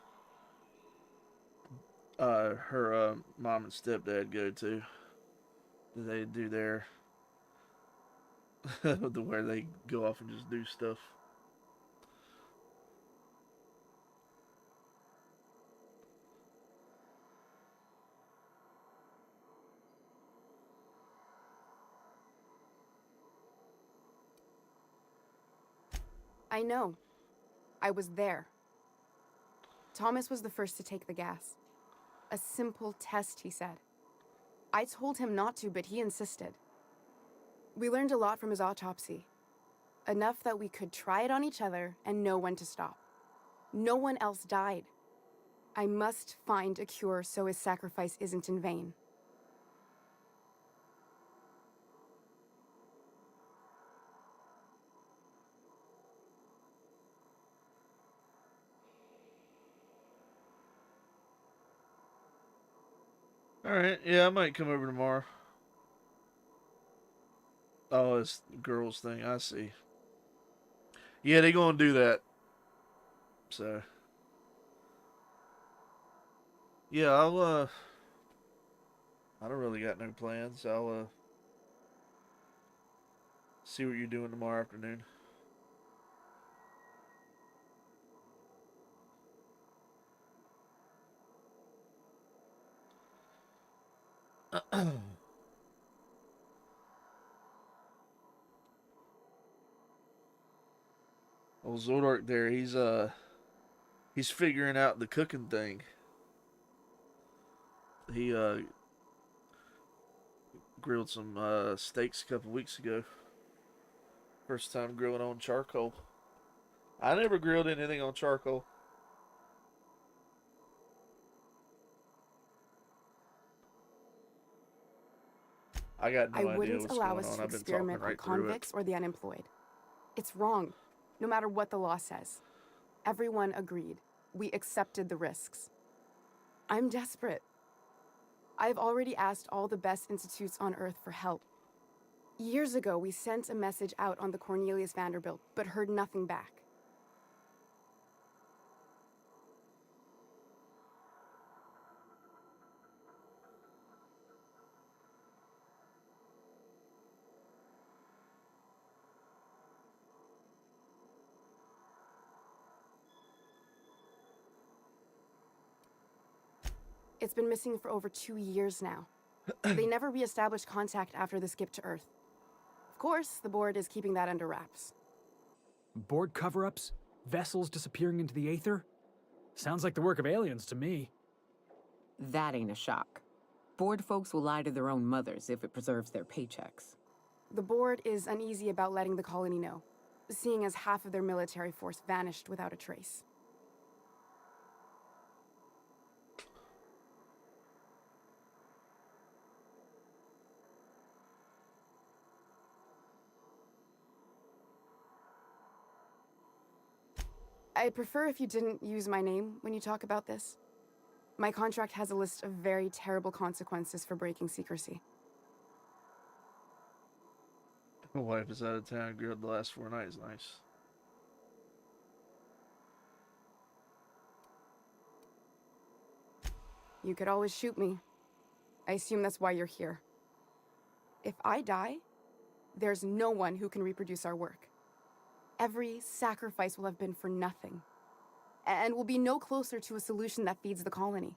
mom and stepdad go to? Did they do their where they go off and just do stuff? I know. I was there. Thomas was the first to take the gas. A simple test, he said. I told him not to, but he insisted. We learned a lot from his autopsy. Enough that we could try it on each other and know when to stop. No one else died. I must find a cure so his sacrifice isn't in vain. Alright, yeah, I might come over tomorrow. Oh, it's the girls thing, I see. Yeah, they gonna do that. So. Yeah, I don't really got no plans. I'll, see what you're doing tomorrow afternoon. Old Zoldark there, he's figuring out the cooking thing. He grilled some steaks a couple weeks ago. First time grilling on charcoal. I never grilled anything on charcoal. I got no I idea wouldn't what's allow going us on. to I've been talking experiment on right through it. convicts or the unemployed. It's wrong, no matter what the law says. Everyone agreed. We accepted the risks. I'm desperate. I've already asked all the best institutes on Earth for help. Years ago, we sent a message out on the Cornelius Vanderbilt, but heard nothing back. It's been missing for over 2 years now. They never reestablished contact after the skip to Earth. Of course, the board is keeping that under wraps. Board cover-ups? Vessels disappearing into the aether? Sounds like the work of aliens to me. That ain't a shock. Board folks will lie to their own mothers if it preserves their paychecks. The board is uneasy about letting the colony know, seeing as half of their military force vanished without a trace. I'd prefer if you didn't use my name when you talk about this. My contract has a list of very terrible consequences for breaking secrecy. My wife is out of town. Grilled the last 4 nights. Nice. You could always shoot me. I assume that's why you're here. If I die, there's no one who can reproduce our work. Every sacrifice will have been for nothing. And we'll be no closer to a solution that feeds the colony.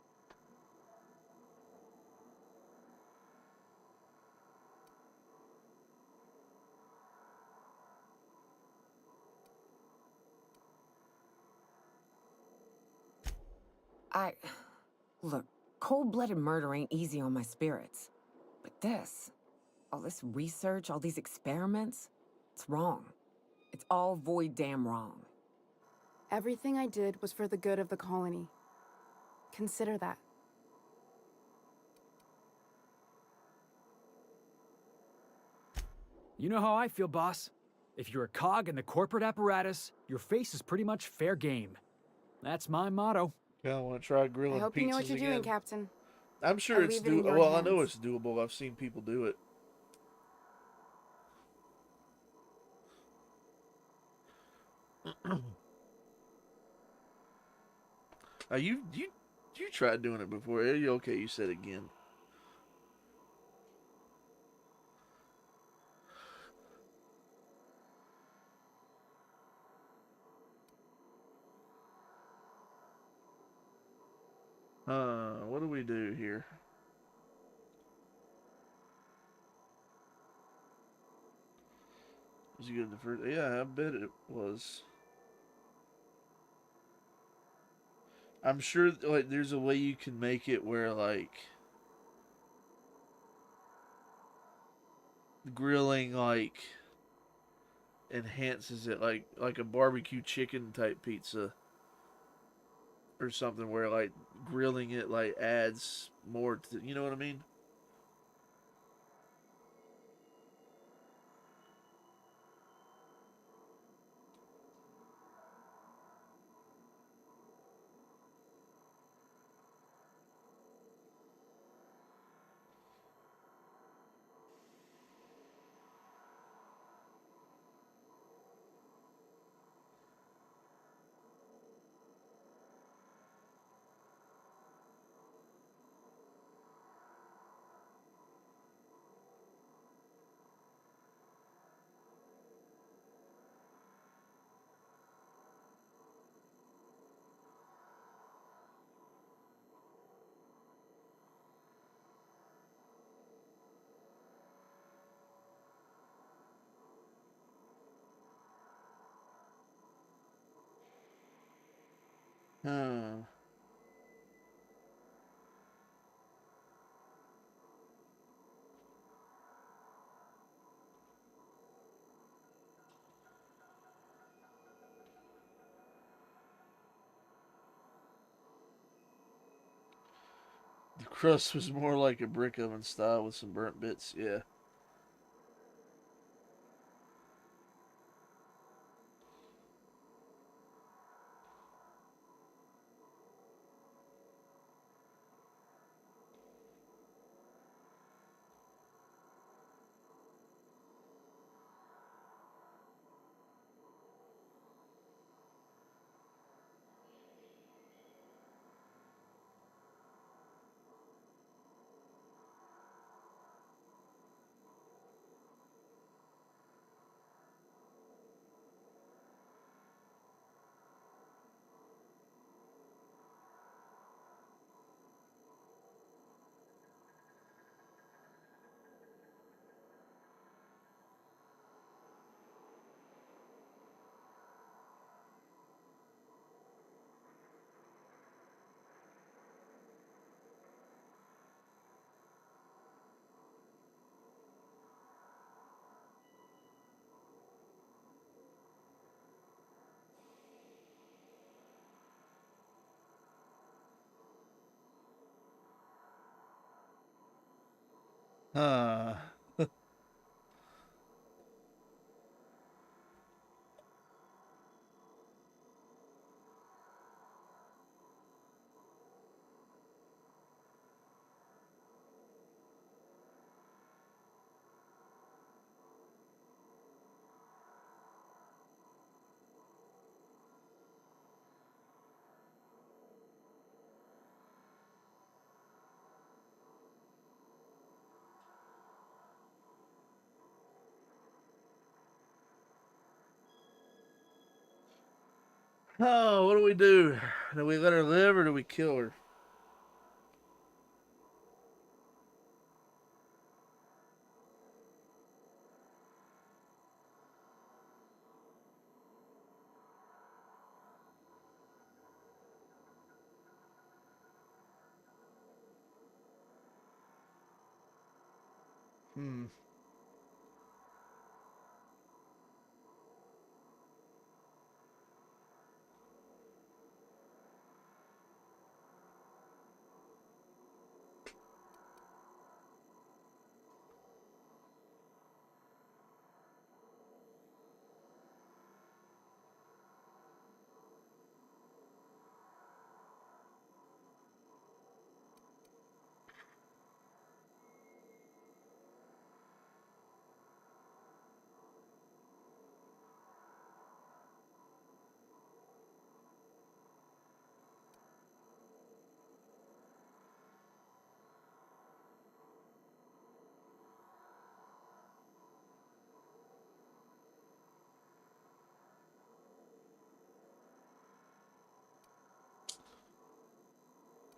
Look, cold-blooded murder ain't easy on my spirits. But this, all this research, all these experiments, it's wrong. It's all void damn wrong. Everything I did was for the good of the colony. Consider that. You know how I feel, boss. If you're a cog in the corporate apparatus, your face is pretty much fair game. That's my motto. Yeah, I want to try grilling I hope you know what pizzas you're again. doing, Captain. I'm sure I it's leave it in doable. your Well, I know hands. it's doable. I've seen people do it. You tried doing it before. Are you okay? You said again. What do we do here? Was you good the first? Yeah, I bet it was. I'm sure like there's a way you can make it where like grilling like enhances it, like a barbecue chicken type pizza or something, where like grilling it like adds more to, you know what I mean? Huh. The crust was more like a brick oven style with some burnt bits. Yeah. Huh. Oh, what do we do? Do we let her live or do we kill her? Hmm.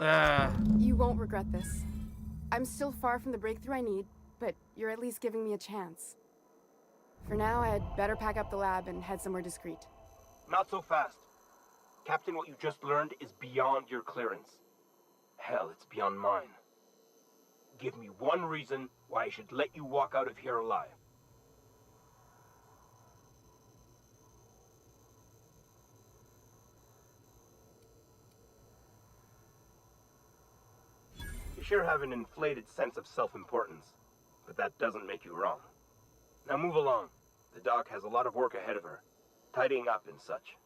Ah. You won't regret this. I'm still far from the breakthrough I need, but you're at least giving me a chance. For now, I'd better pack up the lab and head somewhere discreet. Not so fast. Captain, what you just learned is beyond your clearance. Hell, it's beyond mine. Give me one reason why I should let you walk out of here alive. You sure have an inflated sense of self-importance, but that doesn't make you wrong. Now move along. The doc has a lot of work ahead of her, tidying up and such.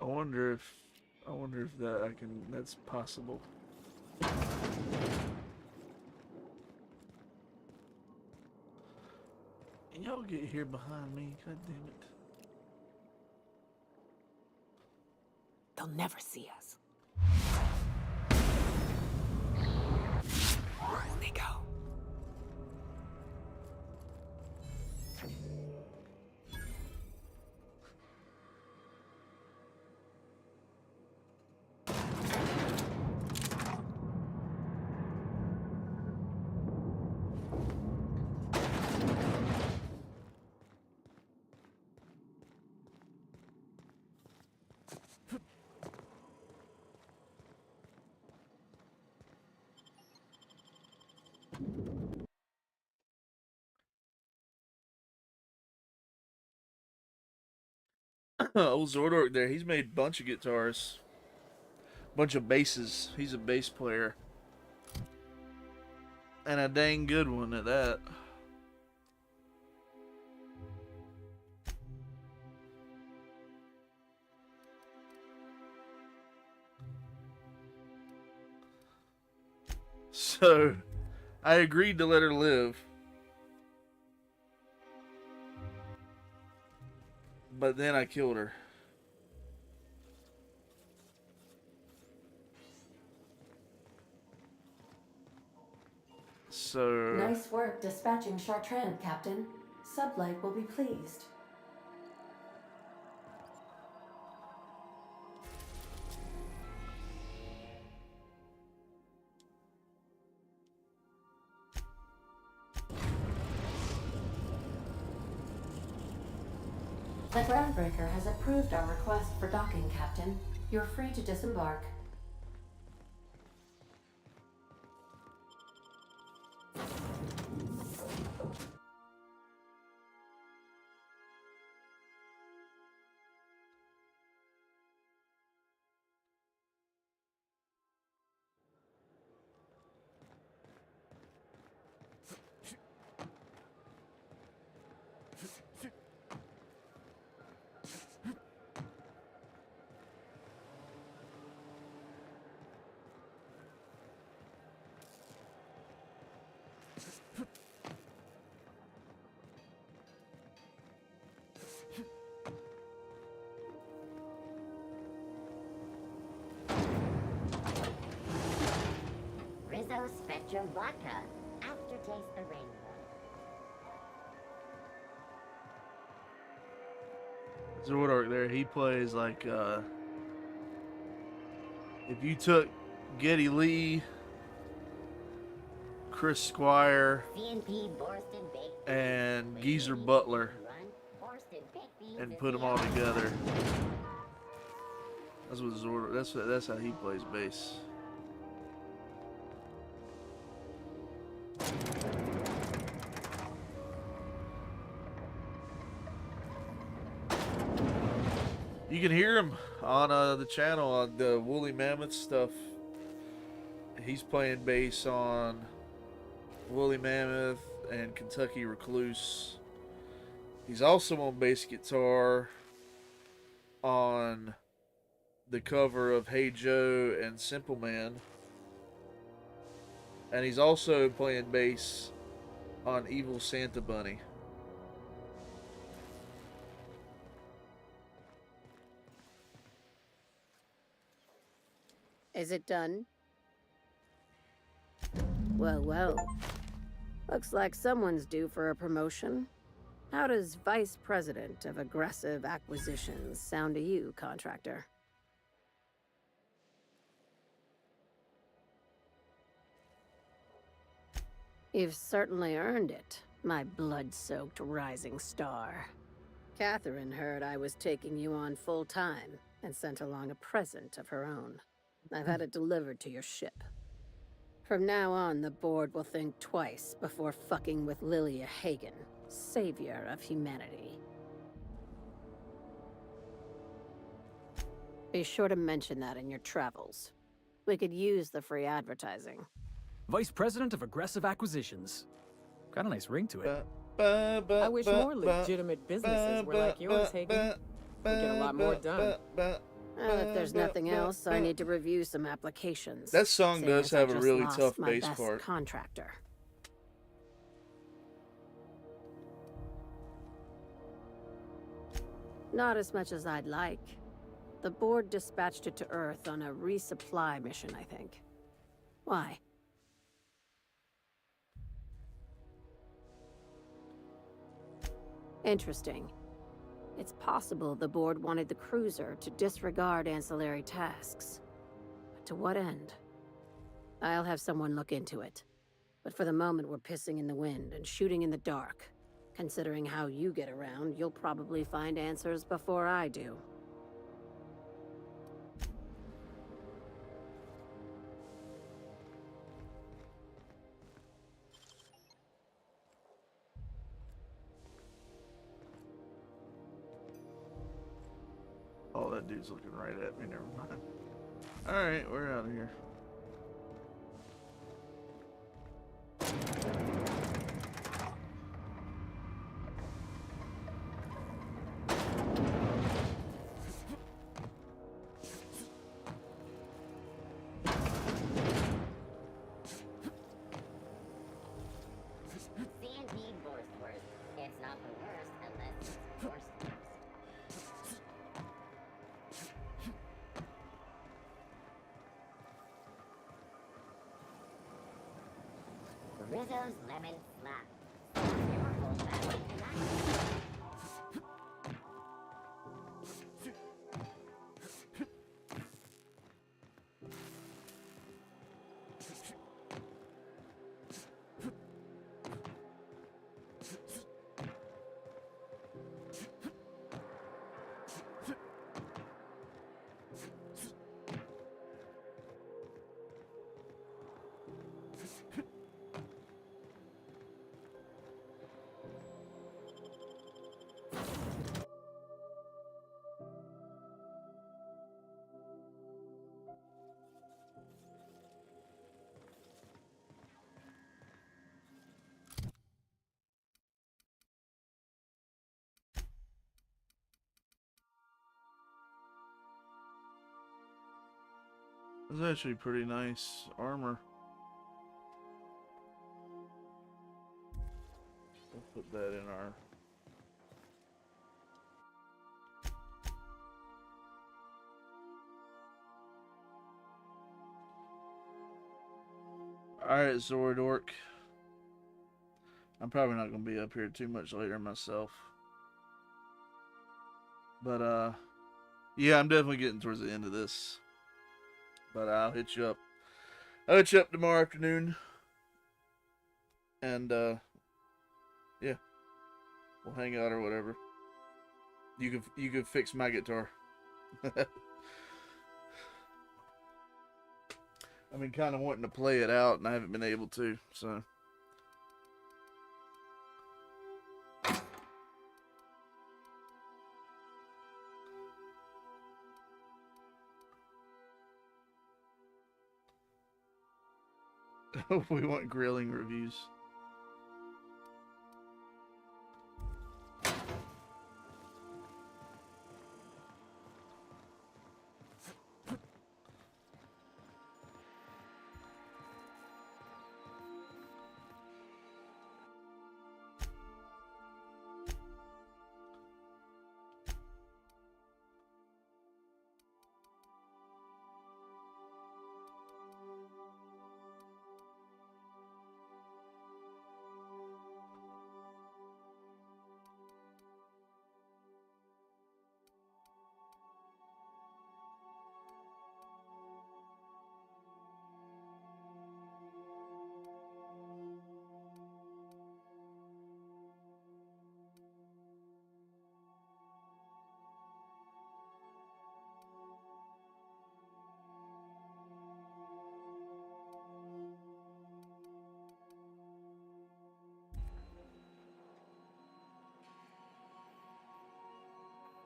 I wonder if that's possible. Y'all get here behind me, god damn it. They'll never see us. There they go. Old Zordork there, he's made a bunch of guitars. Bunch of basses. He's a bass player. And a dang good one at that. So, I agreed to let her live. But then I killed her. So... Nice work dispatching Chartrand, Captain. Sublight will be pleased. The Groundbreaker has approved our request for docking, Captain. You're free to disembark. Rizzo Spectrum Vodka. Aftertaste the rainbow. Zordork there, he plays like, if you took Geddy Lee, Chris Squire, and Geezer Butler, and put them all together. That's what Zordork, that's how he plays bass. You can hear him on the channel on the Woolly Mammoth stuff. He's playing bass on Woolly Mammoth and Kentucky Recluse. He's also on bass guitar on the cover of Hey Joe and Simple Man. And he's also playing bass on Evil Santa Bunny. Is it done? Well, well. Looks like someone's due for a promotion. How does Vice President of Aggressive Acquisitions sound to you, contractor? You've certainly earned it, my blood-soaked rising star. Catherine heard I was taking you on full-time and sent along a present of her own. I've had it delivered to your ship. From now on, the board will think twice before fucking with Lilia Hagen, savior of humanity. Be sure to mention that in your travels. We could use the free advertising. Vice President of Aggressive Acquisitions. Got a nice ring to it. I wish more legitimate businesses were like yours, Hagen. We get a lot more done. Well, if there's nothing else, I need to review some applications. That song seeing does as I have a just really lost tough my bass best part. Contractor. Not as much as I'd like. The board dispatched it to Earth on a resupply mission, I think. Why? Interesting. It's possible the board wanted the cruiser to disregard ancillary tasks. But to what end? I'll have someone look into it. But for the moment, we're pissing in the wind and shooting in the dark. Considering how you get around, you'll probably find answers before I do. Oh, that dude's looking right at me. Never mind. Alright, we're out of here. C&D Borsworth. It's not the worst unless it's worst. Rizzo's Lemon Slap. Never hold back tonight. It's actually pretty nice armor. We'll put that in our... Alright, Zordork. I'm probably not going to be up here too much later myself. But, yeah, I'm definitely getting towards the end of this. But I'll hit you up. I'll hit you up tomorrow afternoon. And, yeah. We'll hang out or whatever. You can fix my guitar. I've been kind of wanting to play it out, and I haven't been able to, so... We want grilling reviews.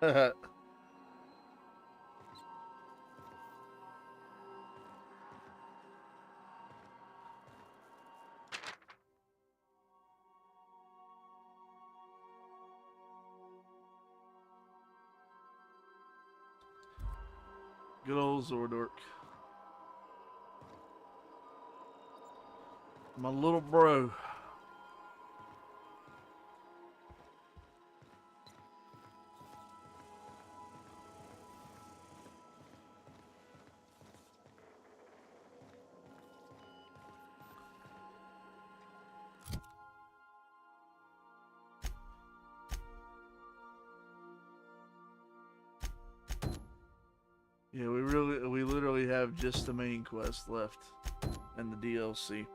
Good old Zordork. My little bro. Yeah, we literally have just the main quest left and the DLC.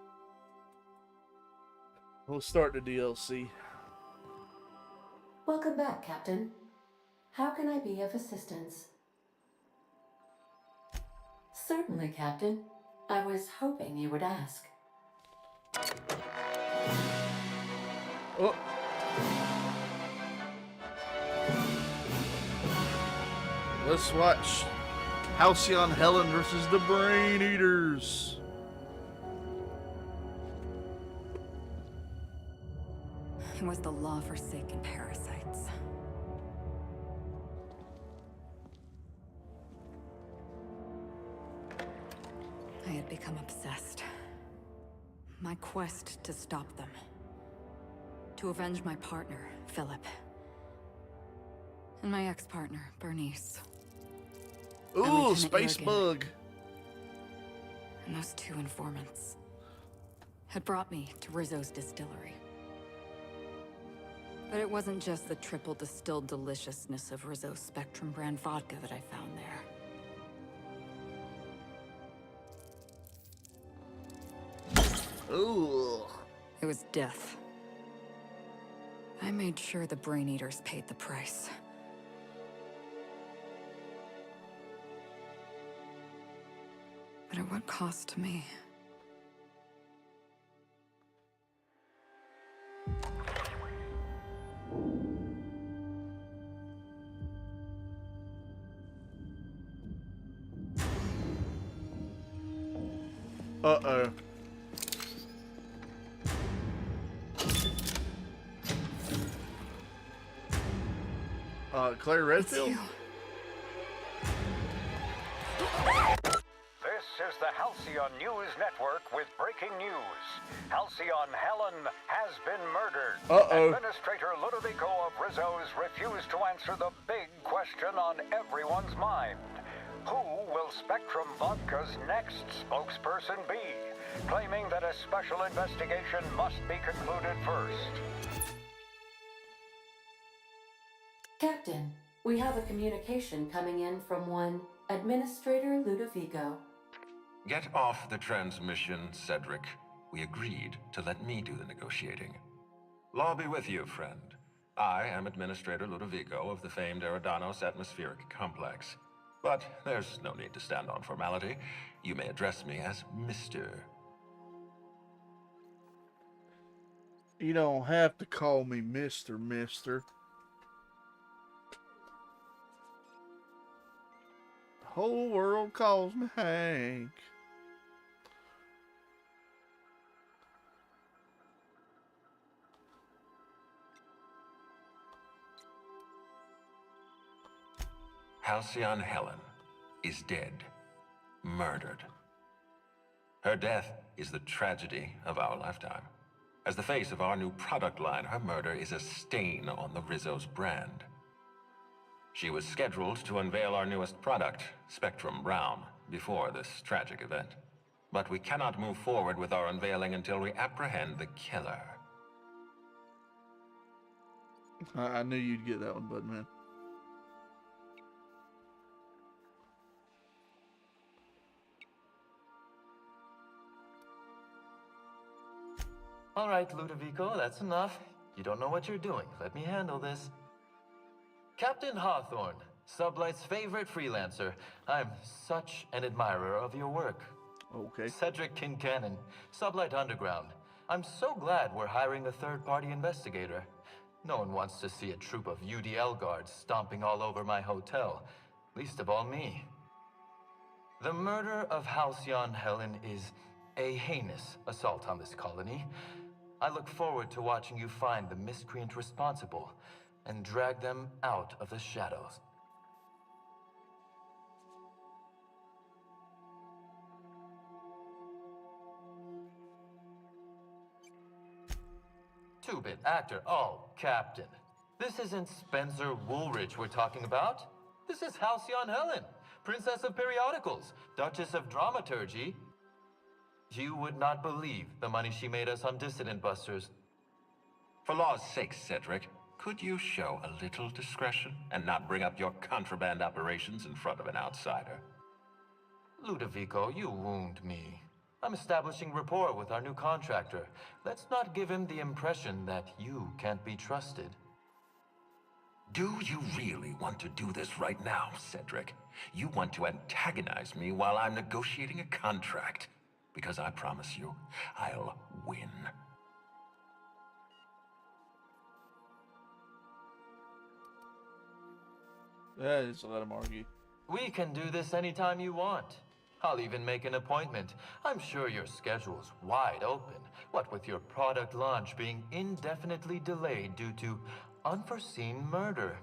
We'll start the DLC. Welcome back, Captain. How can I be of assistance? Certainly, Captain. I was hoping you would ask. Oh. Let's watch Halcyon Helen versus the Brain Eaters. It was the law-forsaken parasites. I had become obsessed. My quest to stop them. To avenge my partner, Philip. And my ex-partner, Bernice. Ooh, space bug. And those two informants had brought me to Rizzo's distillery. But it wasn't just the triple distilled deliciousness of Rizzo's Spectrum brand vodka that I found there. Ooh. It was death. I made sure the Brain Eaters paid the price. But at what cost to me? Uh-oh. Claire Redfield? This is the Halcyon News Network with breaking news. Halcyon Helen has been murdered. Uh-oh. Administrator Ludovico of Rizzo's refused to answer the big question on everyone's mind. Who will Spectrum Vodka's next spokesperson be? Claiming that a special investigation must be concluded first. Captain, we have a communication coming in from one Administrator Ludovico. Get off the transmission, Cedric. We agreed to let me do the negotiating. Law be with you, friend. I am Administrator Ludovico of the famed Eridanos Atmospheric Complex. But there's no need to stand on formality. You may address me as Mr. You don't have to call me Mister. The whole world calls me Hank. Halcyon Helen is dead. Murdered. Her death is the tragedy of our lifetime. As the face of our new product line, her murder is a stain on the Rizzo's brand. She was scheduled to unveil our newest product, Spectrum Brown, before this tragic event. But we cannot move forward with our unveiling until we apprehend the killer. I knew you'd get that one, Budman. All right, Ludovico, that's enough. You don't know what you're doing. Let me handle this. Captain Hawthorne, Sublight's favorite freelancer. I'm such an admirer of your work. Okay. Cedric Kincannon, Sublight Underground. I'm so glad we're hiring a third-party investigator. No one wants to see a troop of UDL guards stomping all over my hotel, least of all me. The murder of Halcyon Helen is a heinous assault on this colony. I look forward to watching you find the miscreant responsible and drag them out of the shadows. Two-bit actor. Oh, Captain. This isn't Spencer Woolrich we're talking about. This is Halcyon Helen, Princess of Periodicals, Duchess of Dramaturgy. You would not believe the money she made us on Dissident Busters. For law's sake, Cedric, could you show a little discretion and not bring up your contraband operations in front of an outsider? Ludovico, you wound me. I'm establishing rapport with our new contractor. Let's not give him the impression that you can't be trusted. Do you really want to do this right now, Cedric? You want to antagonize me while I'm negotiating a contract. Because I promise you, I'll win. That is a lot of Margie. We can do this anytime you want. I'll even make an appointment. I'm sure your schedule's wide open. What with your product launch being indefinitely delayed due to unforeseen murder.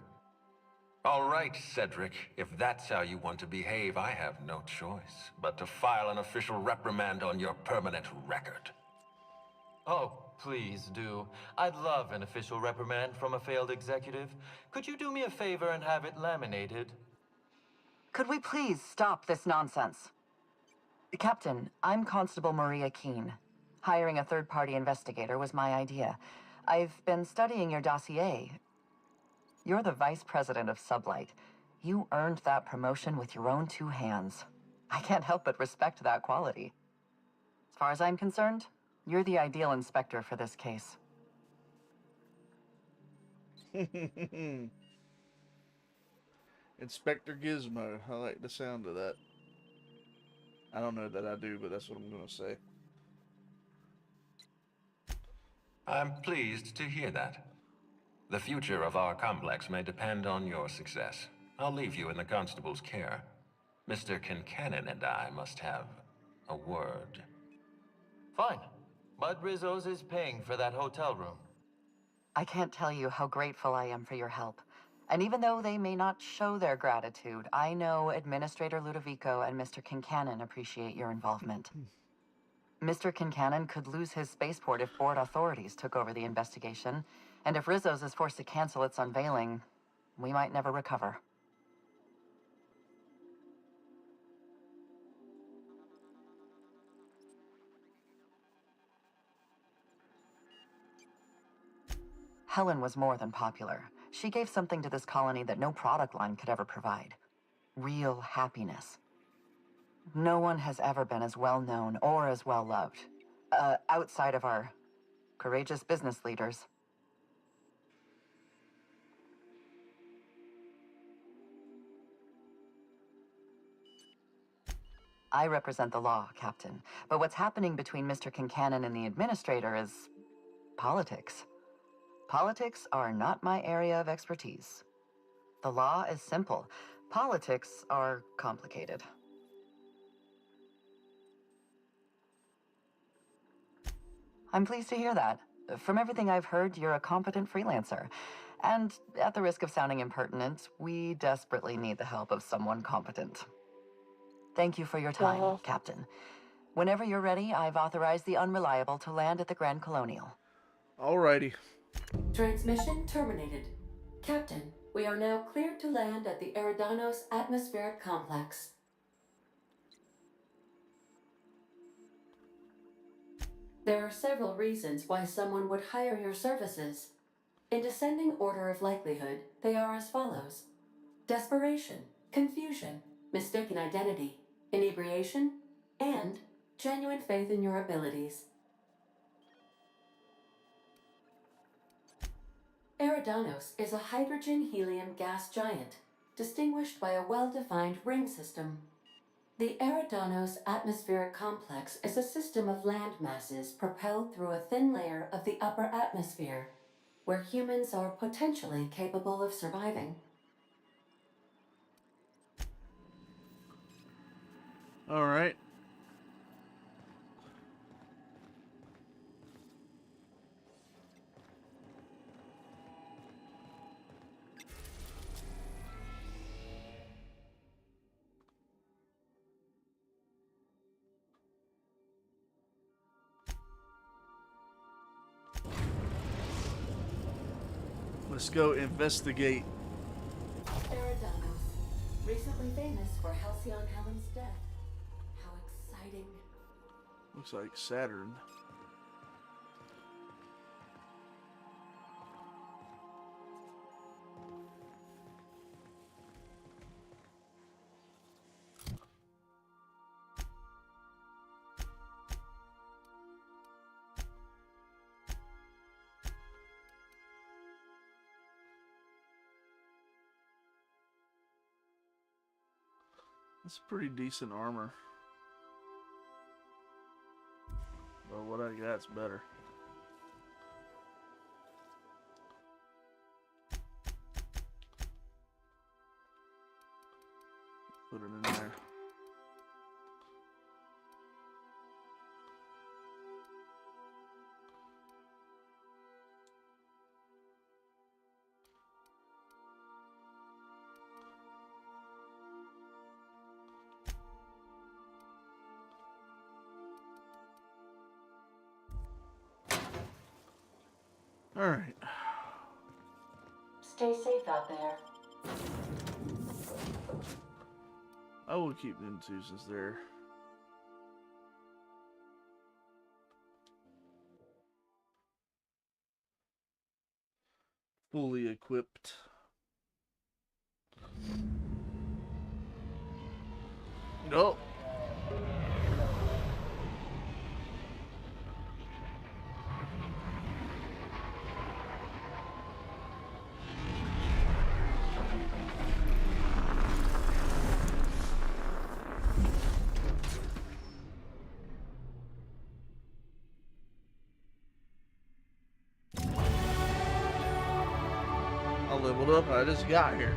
All right, Cedric. If that's how you want to behave, I have no choice but to file an official reprimand on your permanent record. Oh, please do. I'd love an official reprimand from a failed executive. Could you do me a favor and have it laminated? Could we please stop this nonsense? Captain, I'm Constable Maria Keene. Hiring a third-party investigator was my idea. I've been studying your dossier. You're the vice president of Sublight. You earned that promotion with your own two hands. I can't help but respect that quality. As far as I'm concerned, you're the ideal inspector for this case. Inspector Gizmo. I like the sound of that. I don't know that I do, but that's what I'm going to say. I'm pleased to hear that. The future of our complex may depend on your success. I'll leave you in the constable's care. Mr. Kincannon and I must have a word. Fine. Bud Rizzo's is paying for that hotel room. I can't tell you how grateful I am for your help. And even though they may not show their gratitude, I know Administrator Ludovico and Mr. Kincannon appreciate your involvement. Mr. Kincannon could lose his spaceport if board authorities took over the investigation, and if Rizzo's is forced to cancel its unveiling, we might never recover. Helen was more than popular. She gave something to this colony that no product line could ever provide. Real happiness. No one has ever been as well known or as well loved. Outside of our courageous business leaders. I represent the law, Captain. But what's happening between Mr. Kincannon and the Administrator is politics. Politics are not my area of expertise. The law is simple. Politics are complicated. I'm pleased to hear that. From everything I've heard, you're a competent freelancer. And at the risk of sounding impertinent, we desperately need the help of someone competent. Thank you for your time, Captain. Whenever you're ready, I've authorized the Unreliable to land at the Grand Colonial. Alrighty. Transmission terminated. Captain, we are now cleared to land at the Eridanos Atmospheric Complex. There are several reasons why someone would hire your services. In descending order of likelihood, they are as follows: desperation, confusion, mistaken identity, inebriation, and genuine faith in your abilities. Eridanos is a hydrogen-helium gas giant, distinguished by a well-defined ring system. The Eridanos Atmospheric Complex is a system of land masses propelled through a thin layer of the upper atmosphere. where humans are potentially capable of surviving. All right. Let's go investigate. Eridanos, recently famous for Halcyon Helen's death. How exciting. Looks like Saturn. That's pretty decent armor. But what I got's better. Put it in there. All right. Stay safe out there. I will keep them two since they're fully equipped. Nope. I leveled up. I just got here.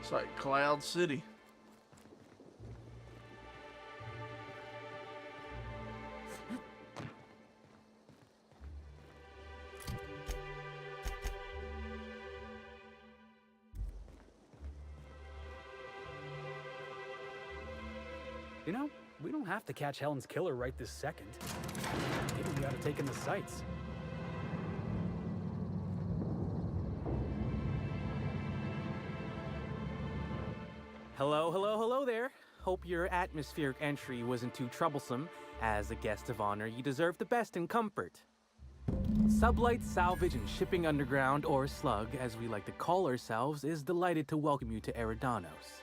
It's like Cloud City. You know, we don't have to catch Helen's killer right this second. Maybe we ought to take in the sights. Hello, hello, hello there. Hope your atmospheric entry wasn't too troublesome. As a guest of honor, you deserve the best in comfort. Sublight Salvage and Shipping Underground, or Slug, as we like to call ourselves, is delighted to welcome you to Eridanos.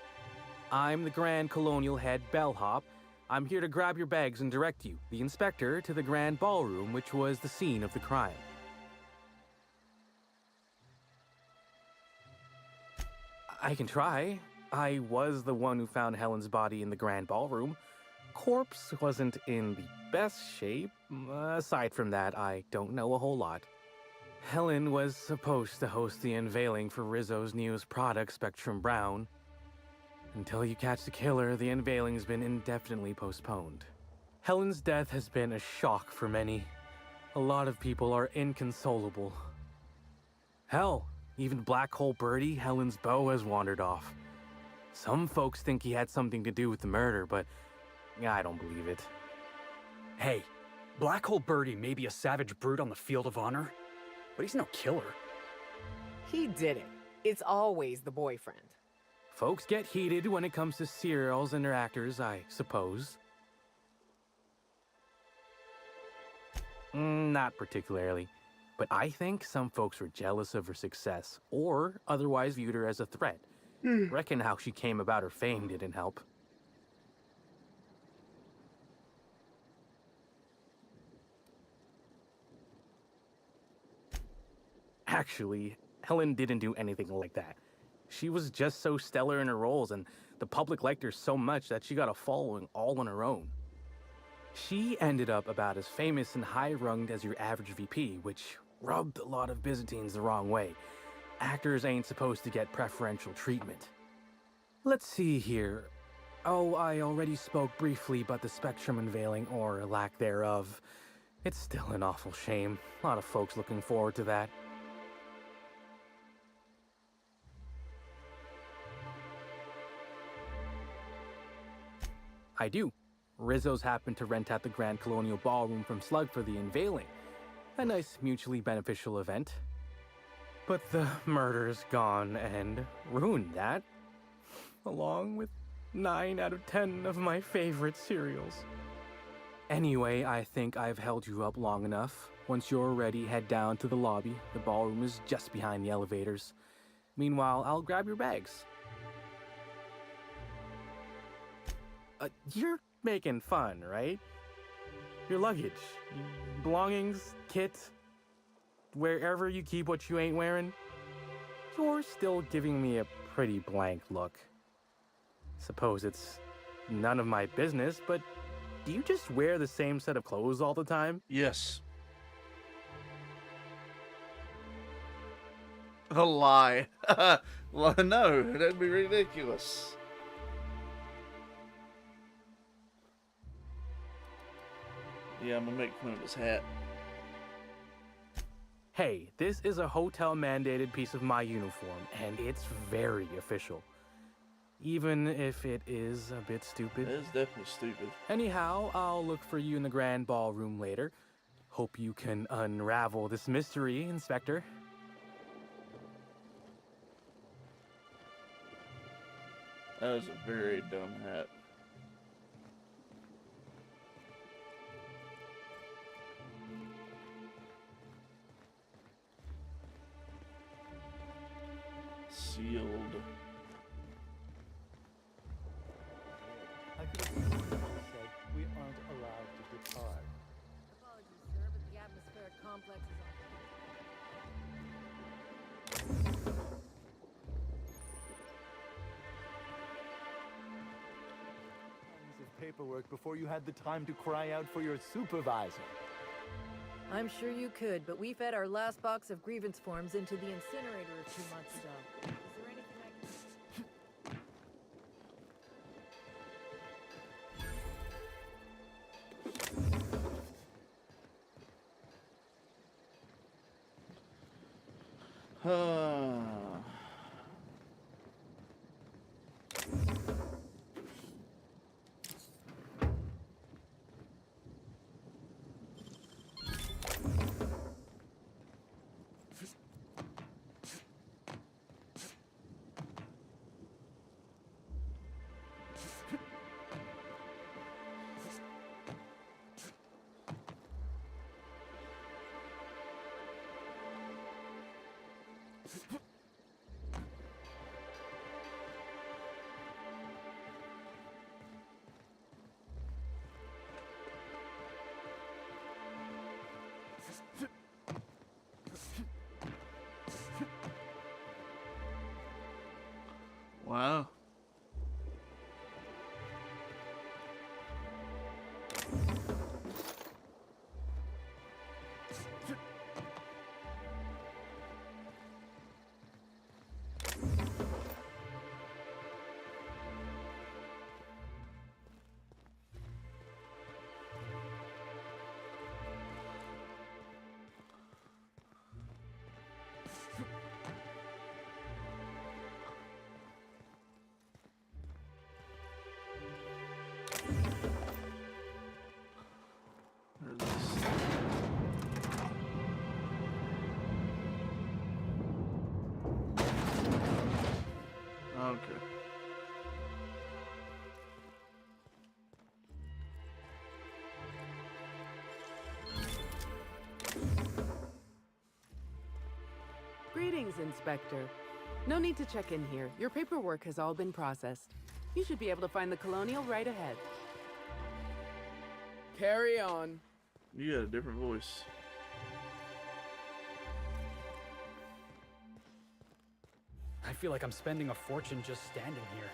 I'm the Grand Colonial Head Bellhop. I'm here to grab your bags and direct you, the inspector, to the Grand Ballroom, which was the scene of the crime. I can try. I was the one who found Helen's body in the Grand Ballroom. Corpse wasn't in the best shape. Aside from that, I don't know a whole lot. Helen was supposed to host the unveiling for Rizzo's newest product, Spectrum Brown. Until you catch the killer, the unveiling's been indefinitely postponed. Helen's death has been a shock for many. A lot of people are inconsolable. Hell, Even Black Hole Birdie, Helen's beau, has wandered off. Some folks think he had something to do with the murder, but I don't believe it. Hey, Black Hole Birdie may be a savage brute on the field of honor, but he's no killer. He did it. It's always the boyfriend. Folks get heated when it comes to serials and their actors, I suppose. Not particularly, but I think some folks were jealous of her success, or otherwise viewed her as a threat. Reckon how she came about her fame didn't help. Actually, Helen didn't do anything like that. She was just so stellar in her roles, and the public liked her so much that she got a following all on her own. She ended up about as famous and high-runged as your average VP, which rubbed a lot of Byzantines the wrong way. Actors ain't supposed to get preferential treatment. Let's see here. Oh, I already spoke briefly about the Spectrum unveiling, or lack thereof. It's still an awful shame. A lot of folks looking forward to that. I do. Rizzo's happened to rent out the Grand Colonial Ballroom from Slug for the unveiling. A nice mutually beneficial event. But the murder's gone and ruined that. Along with 9 out of 10 of my favorite serials. Anyway, I think I've held you up long enough. Once you're ready, head down to the lobby. The ballroom is just behind the elevators. Meanwhile, I'll grab your bags. You're making fun, right? Your luggage, belongings, kit, wherever you keep what you ain't wearing. You're still giving me a pretty blank look. Suppose it's none of my business, but do you just wear the same set of clothes all the time? Yes. A lie. Well, no, that'd be ridiculous. Yeah, I'm gonna make fun of his hat. Hey, this is a hotel-mandated piece of my uniform, and it's very official. Even if it is a bit stupid. It is definitely stupid. Anyhow, I'll look for you in the grand ballroom later. Hope you can unravel this mystery, Inspector. That was a very dumb hat. Sealed. I could have sworn you said we aren't allowed to depart. Apologies, sir, but the atmospheric complex is Tons of paperwork before you had the time to cry out for your supervisor. I'm sure you could, but we fed our last box of grievance forms into the incinerator a few months ago. Is there anything I can... Wow. Inspector. No need to check in here. Your paperwork has all been processed. You should be able to find the Colonial right ahead. Carry on. You got a different voice. I feel like I'm spending a fortune just standing here.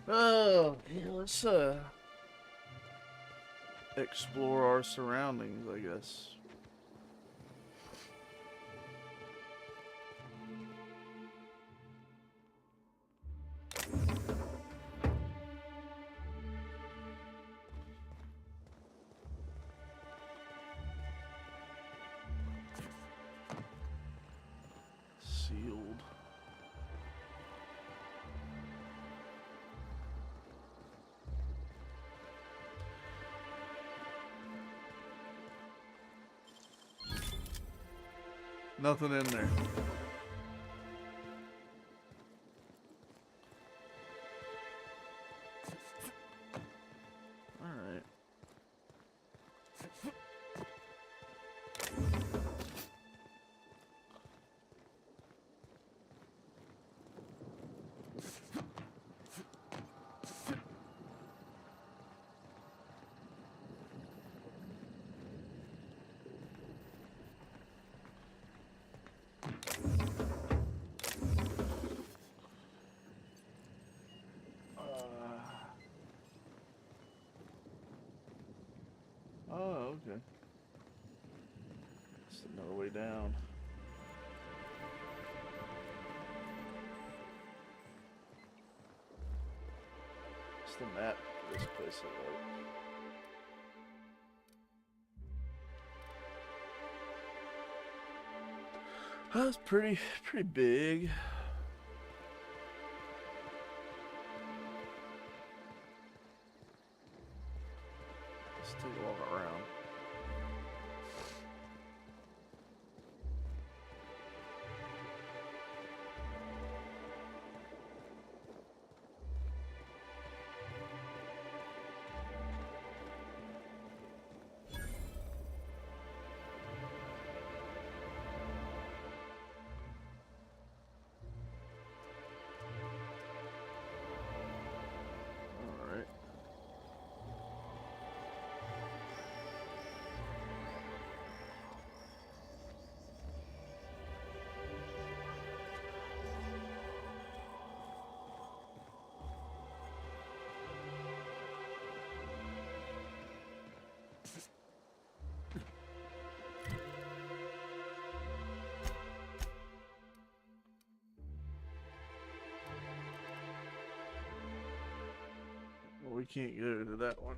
Oh, yeah, let's explore our surroundings, I guess. Sealed. Nothing in there. All right. Oh, okay. That's another way down. It's the map for this place, I like. That's pretty big. Let's take a walk around. All right. Well, we can't go to that one.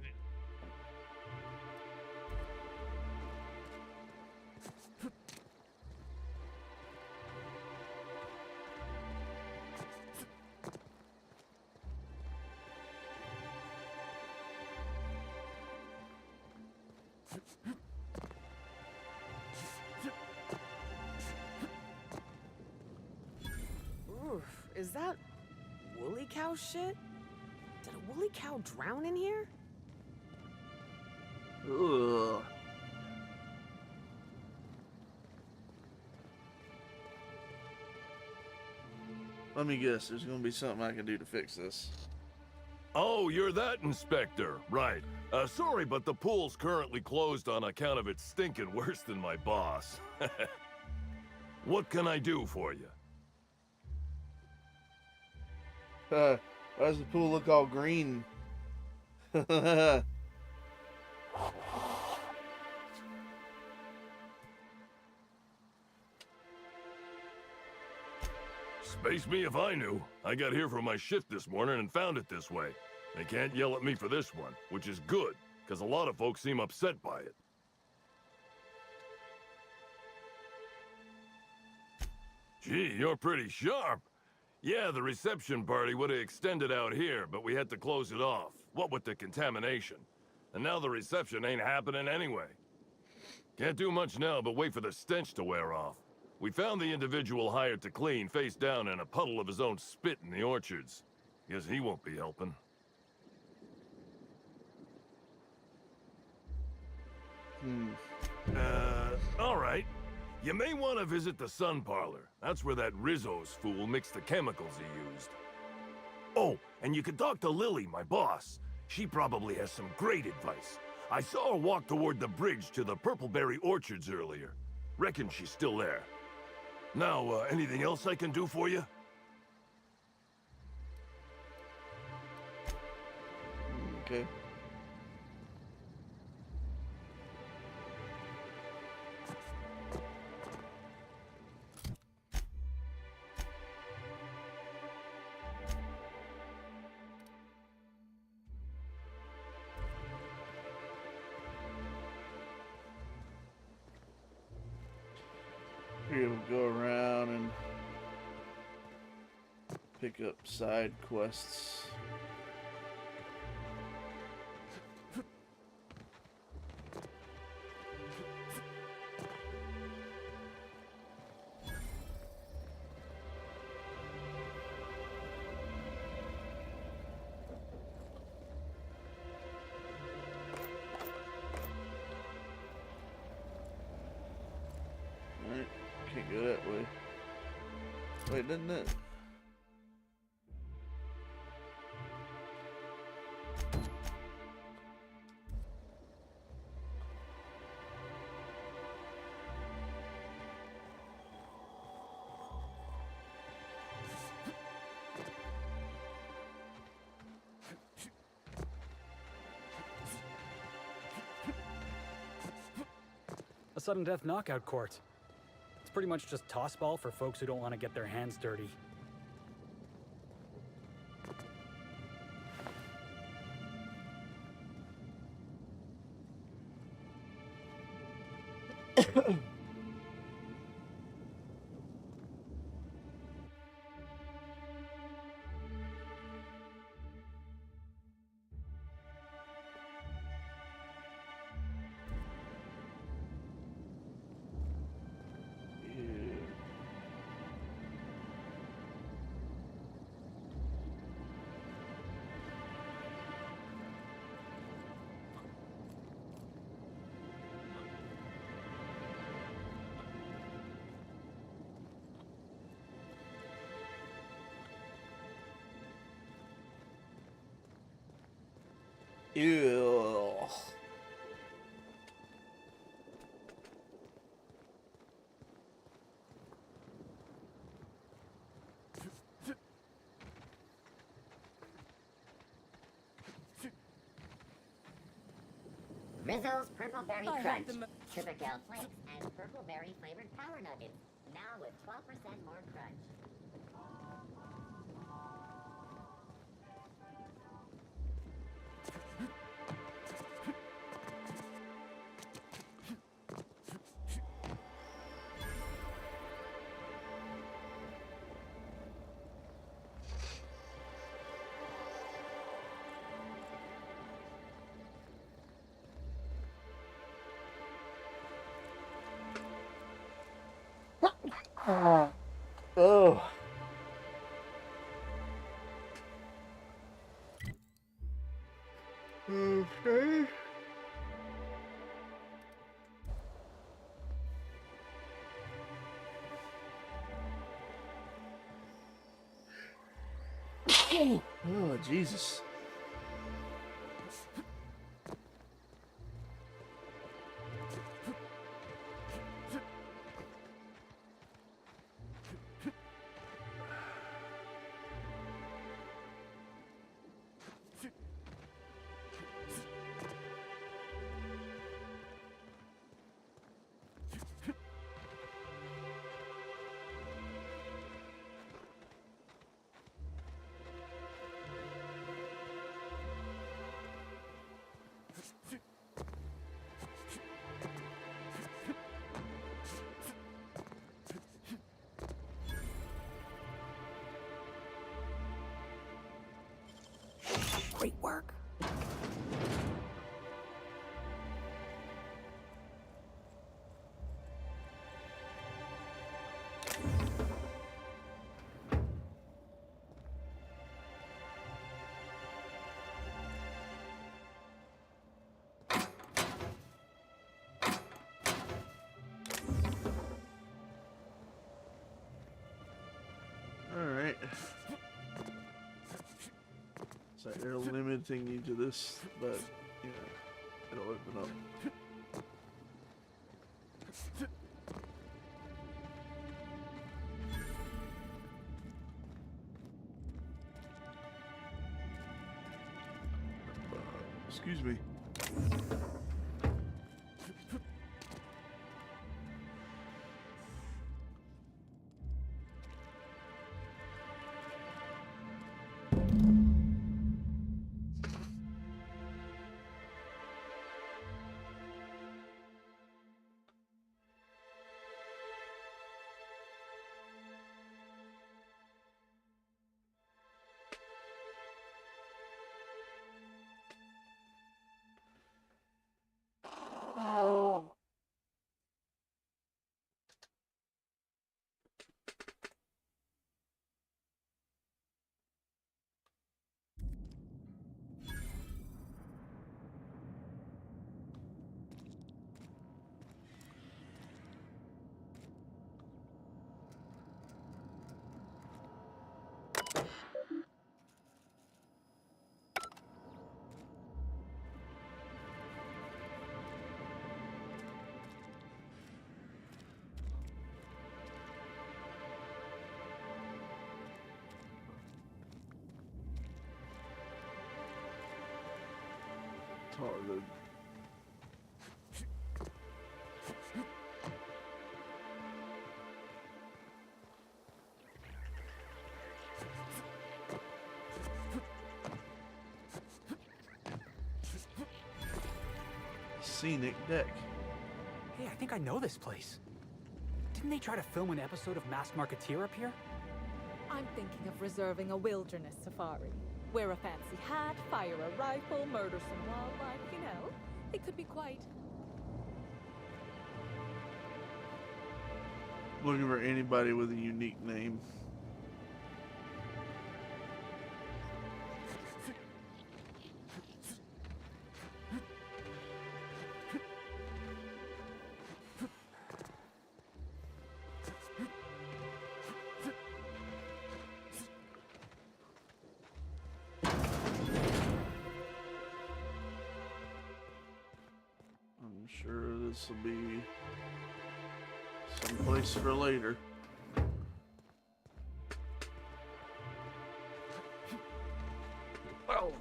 Oof, is that woolly cow shit? Did a woolly cow drown in here? Ugh. Let me guess, there's gonna be something I can do to fix this. Oh, you're that inspector. Right. Sorry, but the pool's currently closed on account of it stinking worse than my boss. What can I do for you? Why does the pool look all green? Space me if I knew. I got here for my shift this morning and found it this way. They can't yell at me for this one, which is good, because a lot of folks seem upset by it. Gee, you're pretty sharp. Yeah, the reception party would have extended out here, but we had to close it off. What with the contamination. And now the reception ain't happening anyway. Can't do much now but wait for the stench to wear off. We found the individual hired to clean face down in a puddle of his own spit in the orchards. Guess he won't be helping. All right. You may want to visit the Sun Parlor. That's where that Rizzo's fool mixed the chemicals he used. Oh, and you could talk to Lily, my boss. She probably has some great advice. I saw her walk toward the bridge to the Purpleberry Orchards earlier. Reckon she's still there. Now, anything else I can do for you? Okay. Here we'll go around and pick up side quests. Alright, can't go that way. Wait, didn't it? A sudden death knockout court. It's pretty much just tossball for folks who don't want to get their hands dirty. Ew. Rizzo's Purpleberry Crunch, Triple Flakes, and Purpleberry flavored Power Nuggets. Now with 12% more crunch. Oh. Okay. Oh, Jesus. Great work. Alright. So they're limiting you to this, but, you know, it'll open up. Excuse me. Oh. Targeted. Scenic deck. Hey, I think I know this place. Didn't they try to film an episode of Masked Marketeer up here? I'm thinking of reserving a wilderness safari. Wear a fancy hat, fire a rifle, murder some wildlife, you know. It could be quite... Looking for anybody with a unique name. I'm sure this will be someplace for later. Oh.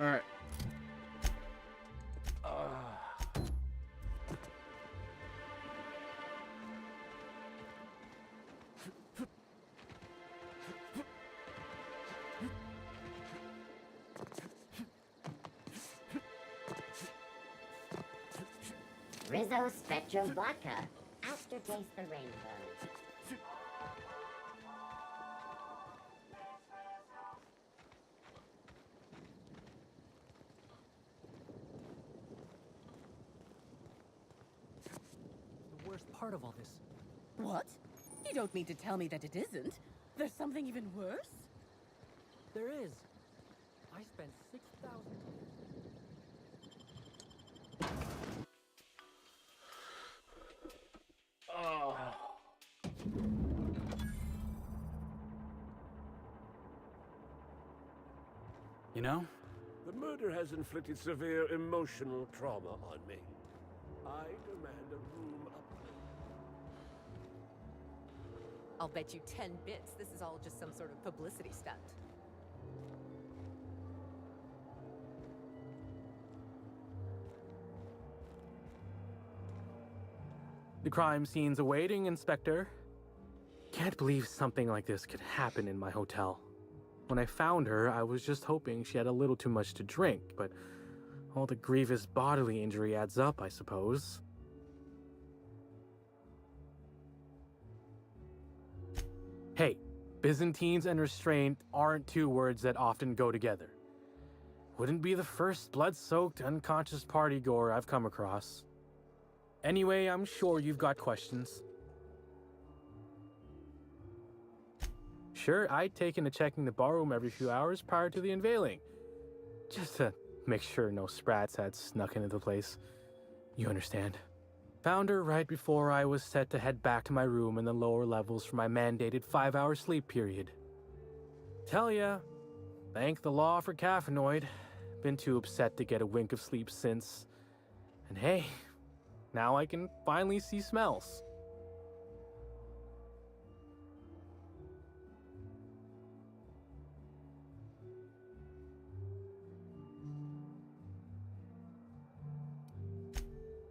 All right. Rizzo Spectrum Vodka. Aftertaste the rainbow. The worst part of all this. What? You don't mean to tell me that it isn't? There's something even worse? There is. I spent 6,000... Oh. You know? The murder has inflicted severe emotional trauma on me. I demand a room up. I'll bet you 10 bits this is all just some sort of publicity stunt. The crime scene's awaiting, Inspector. Can't believe something like this could happen in my hotel. When I found her, I was just hoping she had a little too much to drink, but all the grievous bodily injury adds up, I suppose. Hey, Byzantines and restraint aren't two words that often go together. Wouldn't be the first blood-soaked, unconscious party-goer I've come across. Anyway, I'm sure you've got questions. Sure, I'd taken to checking the ballroom every few hours prior to the unveiling, just to make sure no sprats had snuck into the place. You understand. Found her right before I was set to head back to my room in the lower levels for my mandated 5-hour sleep period. Tell ya, thank the law for caffeinoid. Been too upset to get a wink of sleep since. And hey, now I can finally see smells.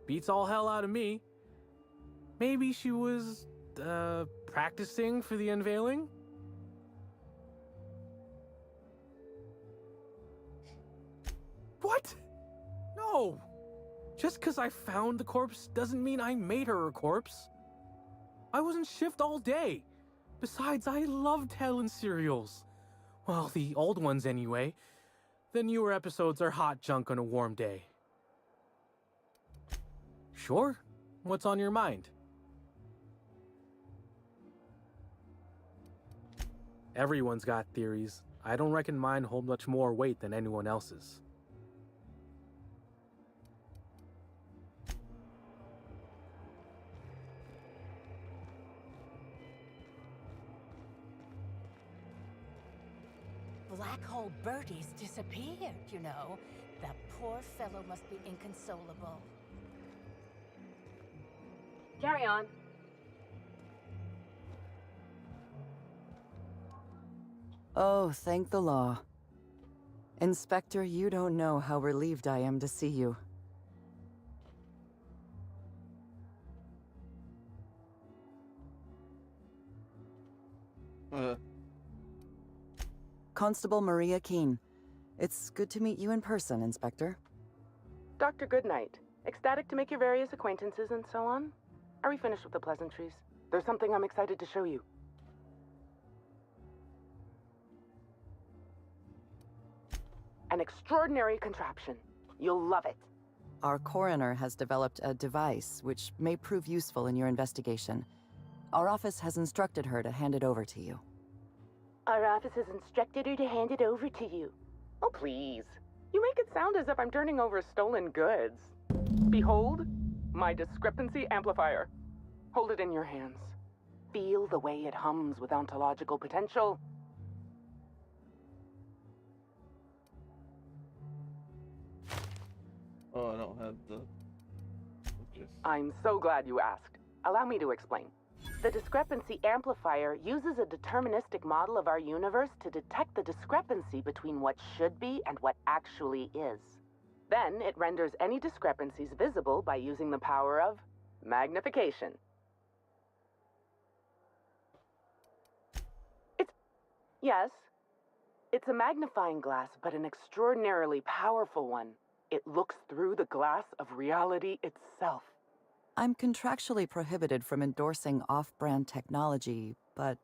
Beats all hell out of me. Maybe she was, practicing for the unveiling? What? No! Just because I found the corpse doesn't mean I made her a corpse. I was in shift all day. Besides, I loved Helen serials. Well, the old ones anyway. The newer episodes are hot junk on a warm day. Sure. What's on your mind? Everyone's got theories. I don't reckon mine hold much more weight than anyone else's. Black Hole Bertie's disappeared, you know. The poor fellow must be inconsolable. Carry on. Oh, thank the law. Inspector, you don't know how relieved I am to see you. Constable Maria Keene. It's good to meet you in person, Inspector. Dr. Goodnight. Ecstatic to make your various acquaintances and so on? Are we finished with the pleasantries? There's something I'm excited to show you. An extraordinary contraption. You'll love it. Our coroner has developed a device which may prove useful in your investigation. Our office has instructed her to hand it over to you. Our office has instructed her to hand it over to you. Oh, please. You make it sound as if I'm turning over stolen goods. Behold, my discrepancy amplifier. Hold it in your hands. Feel the way it hums with ontological potential. Oh, I don't have the... Okay. I'm so glad you asked. Allow me to explain. The discrepancy amplifier uses a deterministic model of our universe to detect the discrepancy between what should be and what actually is. Then it renders any discrepancies visible by using the power of magnification. Yes, it's a magnifying glass, but an extraordinarily powerful one. It looks through the glass of reality itself. I'm contractually prohibited from endorsing off-brand technology, but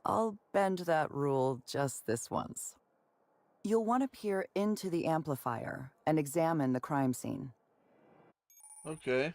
I'll bend that rule just this once. You'll want to peer into the amplifier and examine the crime scene. Okay.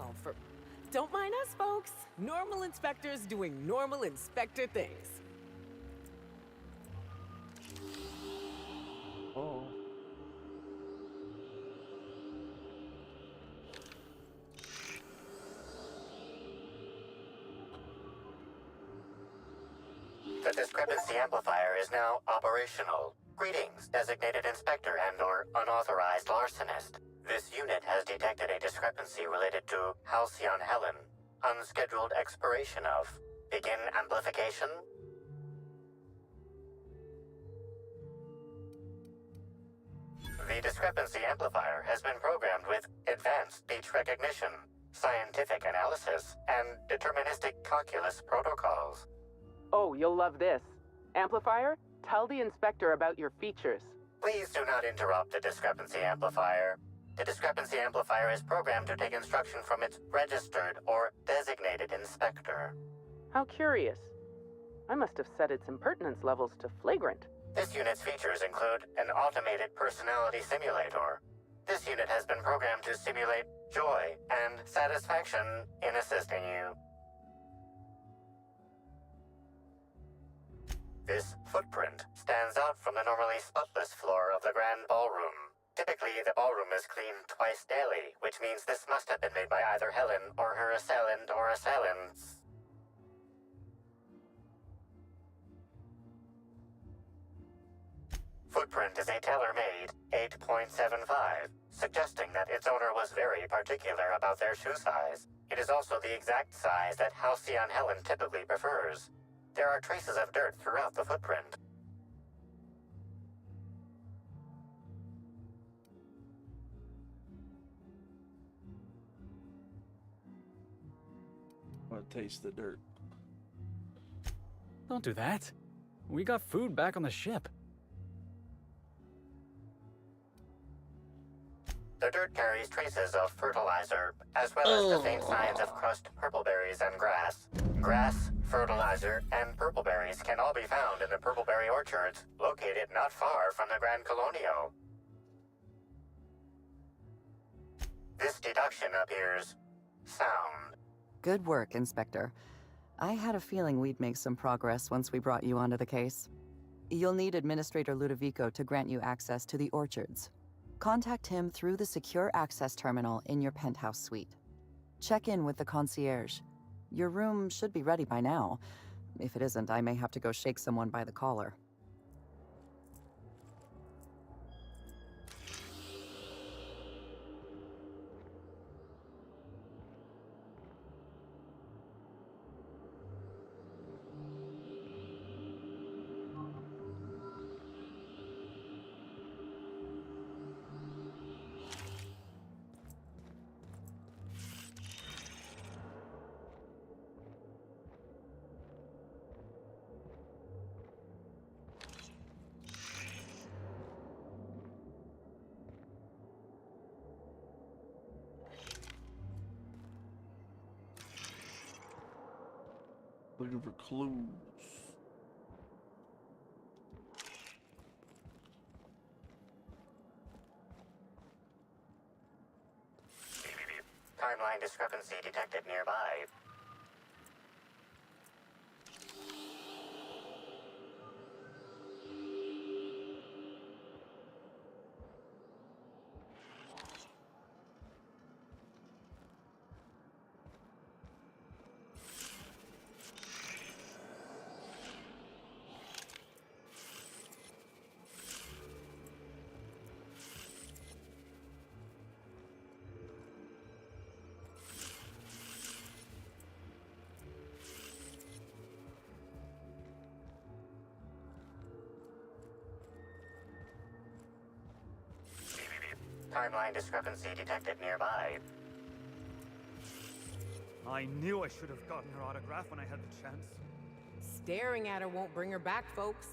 Oh, for... Don't mind us, folks. Normal inspectors doing normal inspector things. Oh. The discrepancy amplifier is now operational. Greetings, designated inspector and/or unauthorized larcenist. This unit has detected a discrepancy related to Halcyon Helen. Unscheduled expiration of. Begin amplification. The discrepancy amplifier has been programmed with advanced speech recognition, scientific analysis, and deterministic calculus protocols. Oh, you'll love this. Amplifier, tell the inspector about your features. Please do not interrupt the discrepancy amplifier. The discrepancy amplifier is programmed to take instruction from its registered or designated inspector. How curious. I must have set its impertinence levels to flagrant. This unit's features include an automated personality simulator. This unit has been programmed to simulate joy and satisfaction in assisting you. This footprint stands out from the normally spotless floor of the grand ballroom. Typically, the ballroom is cleaned twice daily, which means this must have been made by either Helen or her assailant or assailants. Footprint is a tailor-made 8.75, suggesting that its owner was very particular about their shoe size. It is also the exact size that Halcyon Helen typically prefers. There are traces of dirt throughout the footprint. I want to taste the dirt. Don't do that. We got food back on the ship. The dirt carries traces of fertilizer, as well as the faint signs of crushed purpleberries and grass. Grass, fertilizer, and purpleberries can all be found in the purpleberry orchards, located not far from the Grand Colonio. This deduction appears sound. Good work, Inspector. I had a feeling we'd make some progress once we brought you onto the case. You'll need Administrator Ludovico to grant you access to the orchards. Contact him through the secure access terminal in your penthouse suite. Check in with the concierge. Your room should be ready by now. If it isn't, I may have to go shake someone by the collar. Looking for clues. Timeline discrepancy detected nearby. Timeline discrepancy detected nearby. I knew I should have gotten her autograph when I had the chance. Staring at her won't bring her back, folks.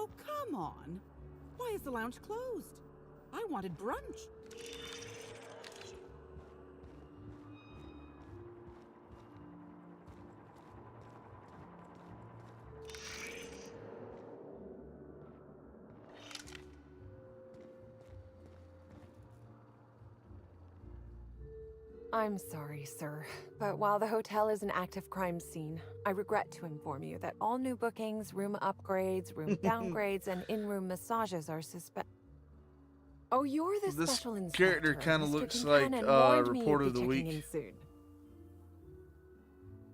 Oh, come on. Why is the lounge closed? I wanted brunch. I'm sorry, sir, but while the hotel is an active crime scene, I regret to inform you that all new bookings, room upgrades, room downgrades, and in-room massages are Oh, you're the This special inspector. character kind of Mr. looks Kincannon like warned me Report you'd of be the checking Week. in soon.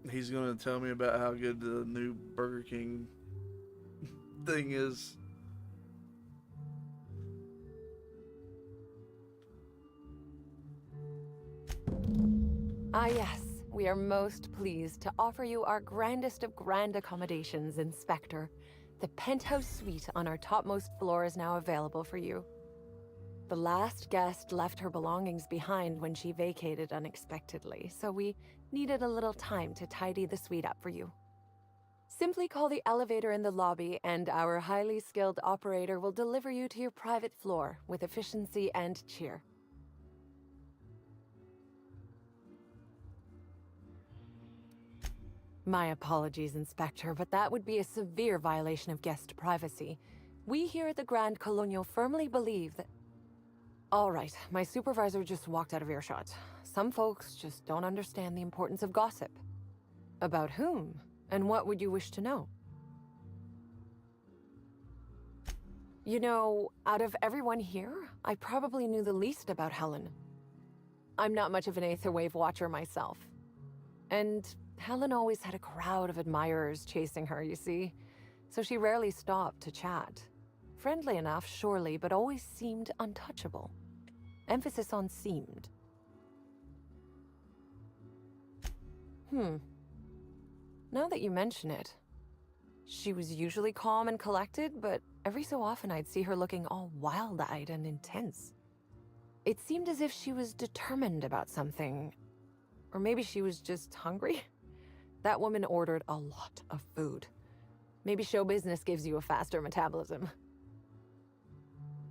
He's gonna tell me about how good the new Burger King thing is. Ah, yes. We are most pleased to offer you our grandest of grand accommodations, Inspector. The penthouse suite on our topmost floor is now available for you. The last guest left her belongings behind when she vacated unexpectedly, so we needed a little time to tidy the suite up for you. Simply call the elevator in the lobby, and our highly skilled operator will deliver you to your private floor with efficiency and cheer. My apologies, Inspector, but that would be a severe violation of guest privacy. We here at the Grand Colonial firmly believe that... All right, my supervisor just walked out of earshot. Some folks just don't understand the importance of gossip. About whom? And what would you wish to know? You know, out of everyone here, I probably knew the least about Helen. I'm not much of an Aetherwave watcher myself. And Helen always had a crowd of admirers chasing her, you see, so she rarely stopped to chat. Friendly enough, surely, but always seemed untouchable. Emphasis on seemed. Now that you mention it, she was usually calm and collected, but every so often I'd see her looking all wild-eyed and intense. It seemed as if she was determined about something. Or maybe she was just hungry? That woman ordered a lot of food. Maybe show business gives you a faster metabolism.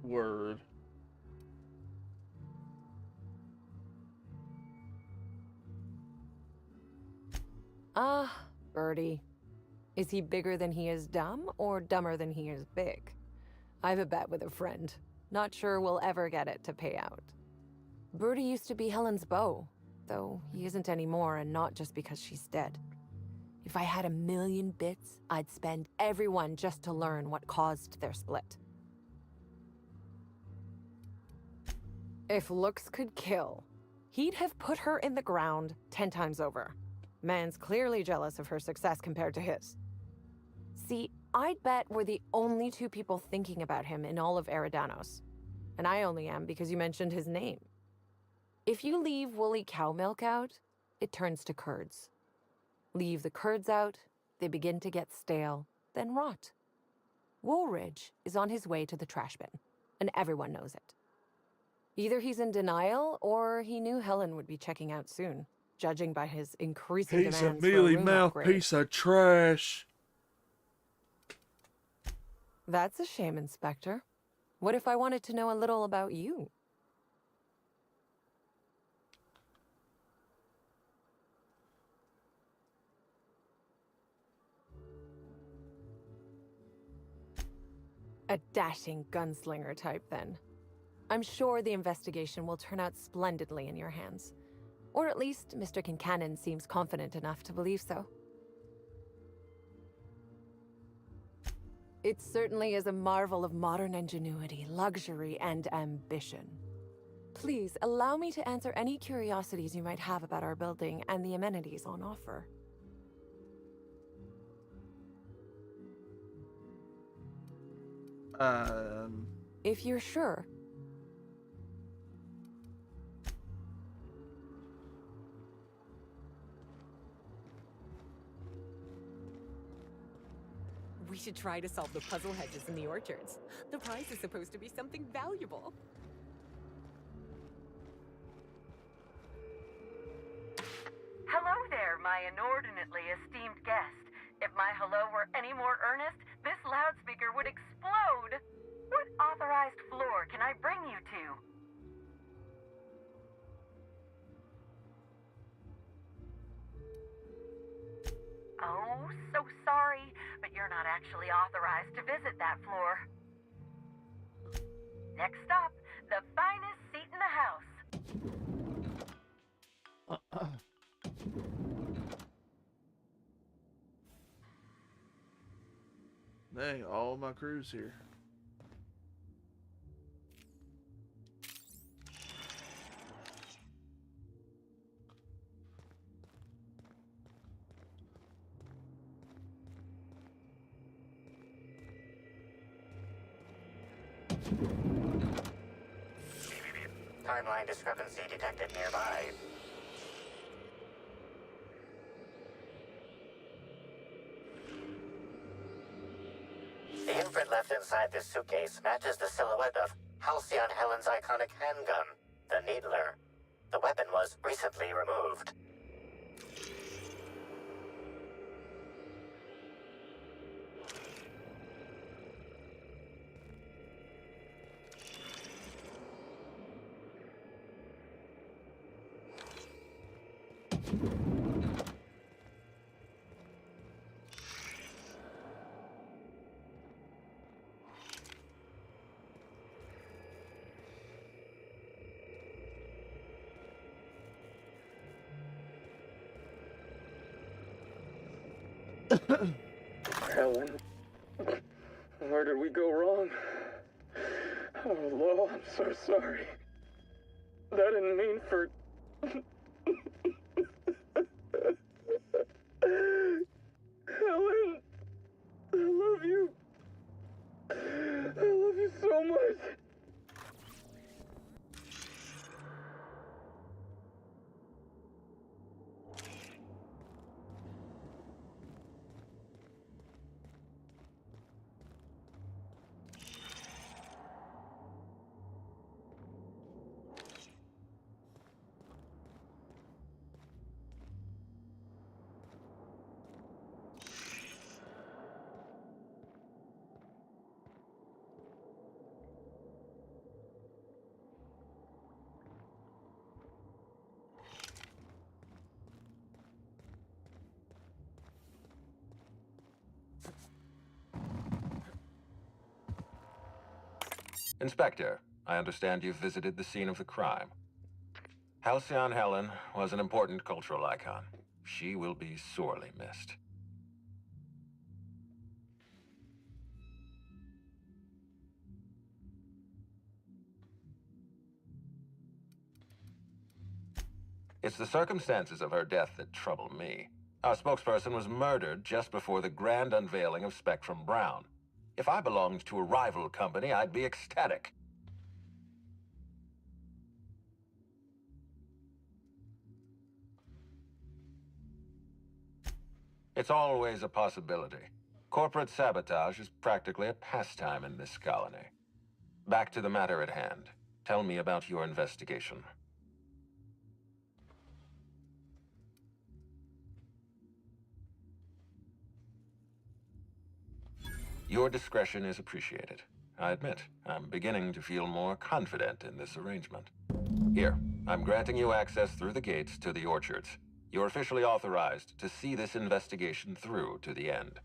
Word. Ah, Birdie. Is he bigger than he is dumb, or dumber than he is big? I've a bet with a friend. Not sure we'll ever get it to pay out. Birdie used to be Helen's beau, though he isn't anymore, and not just because she's dead. If I had 1,000,000 bits, I'd spend every one just to learn what caused their split. If looks could kill, he'd have put her in the ground 10 times over. Man's clearly jealous of her success compared to his. See, I'd bet we're the only two people thinking about him in all of Eridanos. And I only am because you mentioned his name. If you leave woolly cow milk out, it turns to curds. Leave the curds out, they begin to get stale, then rot. Woolridge is on his way to the trash bin, and everyone knows it. Either he's in denial, or he knew Helen would be checking out soon, judging by his increasing He's a demands for a mealy room mouth upgrade. piece of trash. That's a shame, Inspector. What if I wanted to know a little about you? A dashing gunslinger type, then. I'm sure the investigation will turn out splendidly in your hands. Or at least Mr. Kincannon seems confident enough to believe so. It certainly is a marvel of modern ingenuity, luxury, and ambition. Please, allow me to answer any curiosities you might have about our building and the amenities on offer. If you're sure. We should try to solve the puzzle hedges in the orchards. The prize is supposed to be something valuable. Hello there, my inordinately esteemed guest. If my hello were any more earnest, this loudspeaker would explode I bring you to? Oh, so sorry, but you're not actually authorized to visit that floor. Next stop, the finest seat in the house. Dang, all my crew's here. Timeline discrepancy detected nearby. The imprint left inside this suitcase matches the silhouette of Halcyon Helen's iconic handgun, the Needler. The weapon was recently removed. Helen, where did we go wrong? Oh, Lo, I'm so sorry. I didn't mean for... Helen, I love you. I love you so much. Inspector, I understand you've visited the scene of the crime. Halcyon Helen was an important cultural icon. She will be sorely missed. It's the circumstances of her death that trouble me. Our spokesperson was murdered just before the grand unveiling of Spectrum Brown. If I belonged to a rival company, I'd be ecstatic. It's always a possibility. Corporate sabotage is practically a pastime in this colony. Back to the matter at hand. Tell me about your investigation. Your discretion is appreciated. I admit, I'm beginning to feel more confident in this arrangement. Here, I'm granting you access through the gates to the orchards. You're officially authorized to see this investigation through to the end.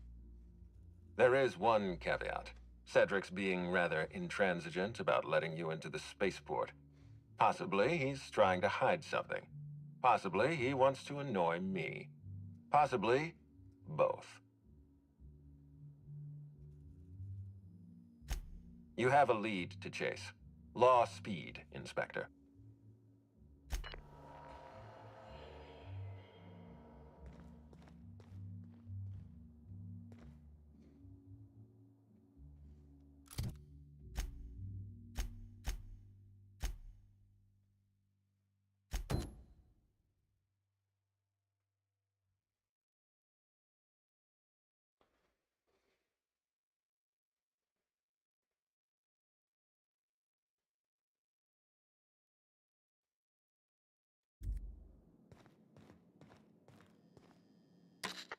There is one caveat. Cedric's being rather intransigent about letting you into the spaceport. Possibly he's trying to hide something. Possibly he wants to annoy me. Possibly both. You have a lead to chase. Law speed, Inspector.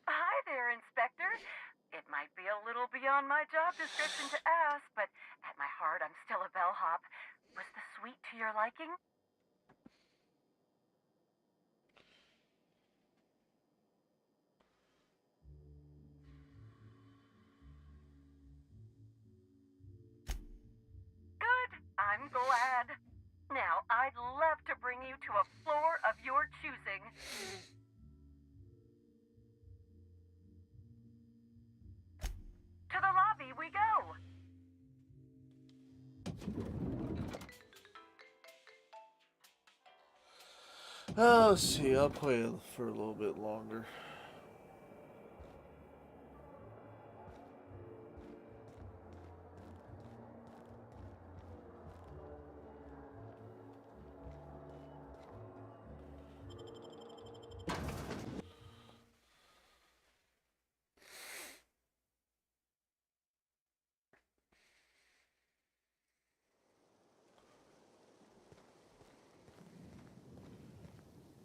Hi there, Inspector. It might be a little beyond my job description to ask, but at my heart, I'm still a bellhop. Was the suite to your liking? Good. I'm glad. Now, I'd love to bring you to a floor of your choosing. To the lobby we go. Oh, let's see. I'll play for a little bit longer.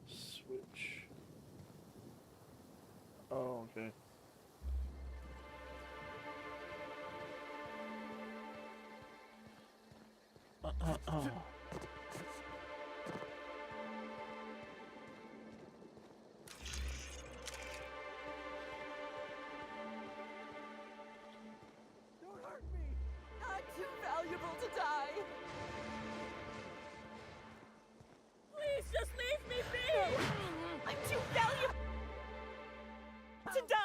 Switch. Oh, okay. Don't hurt me! I'm too valuable to die! Please just leave me be! I'm too valuable to die!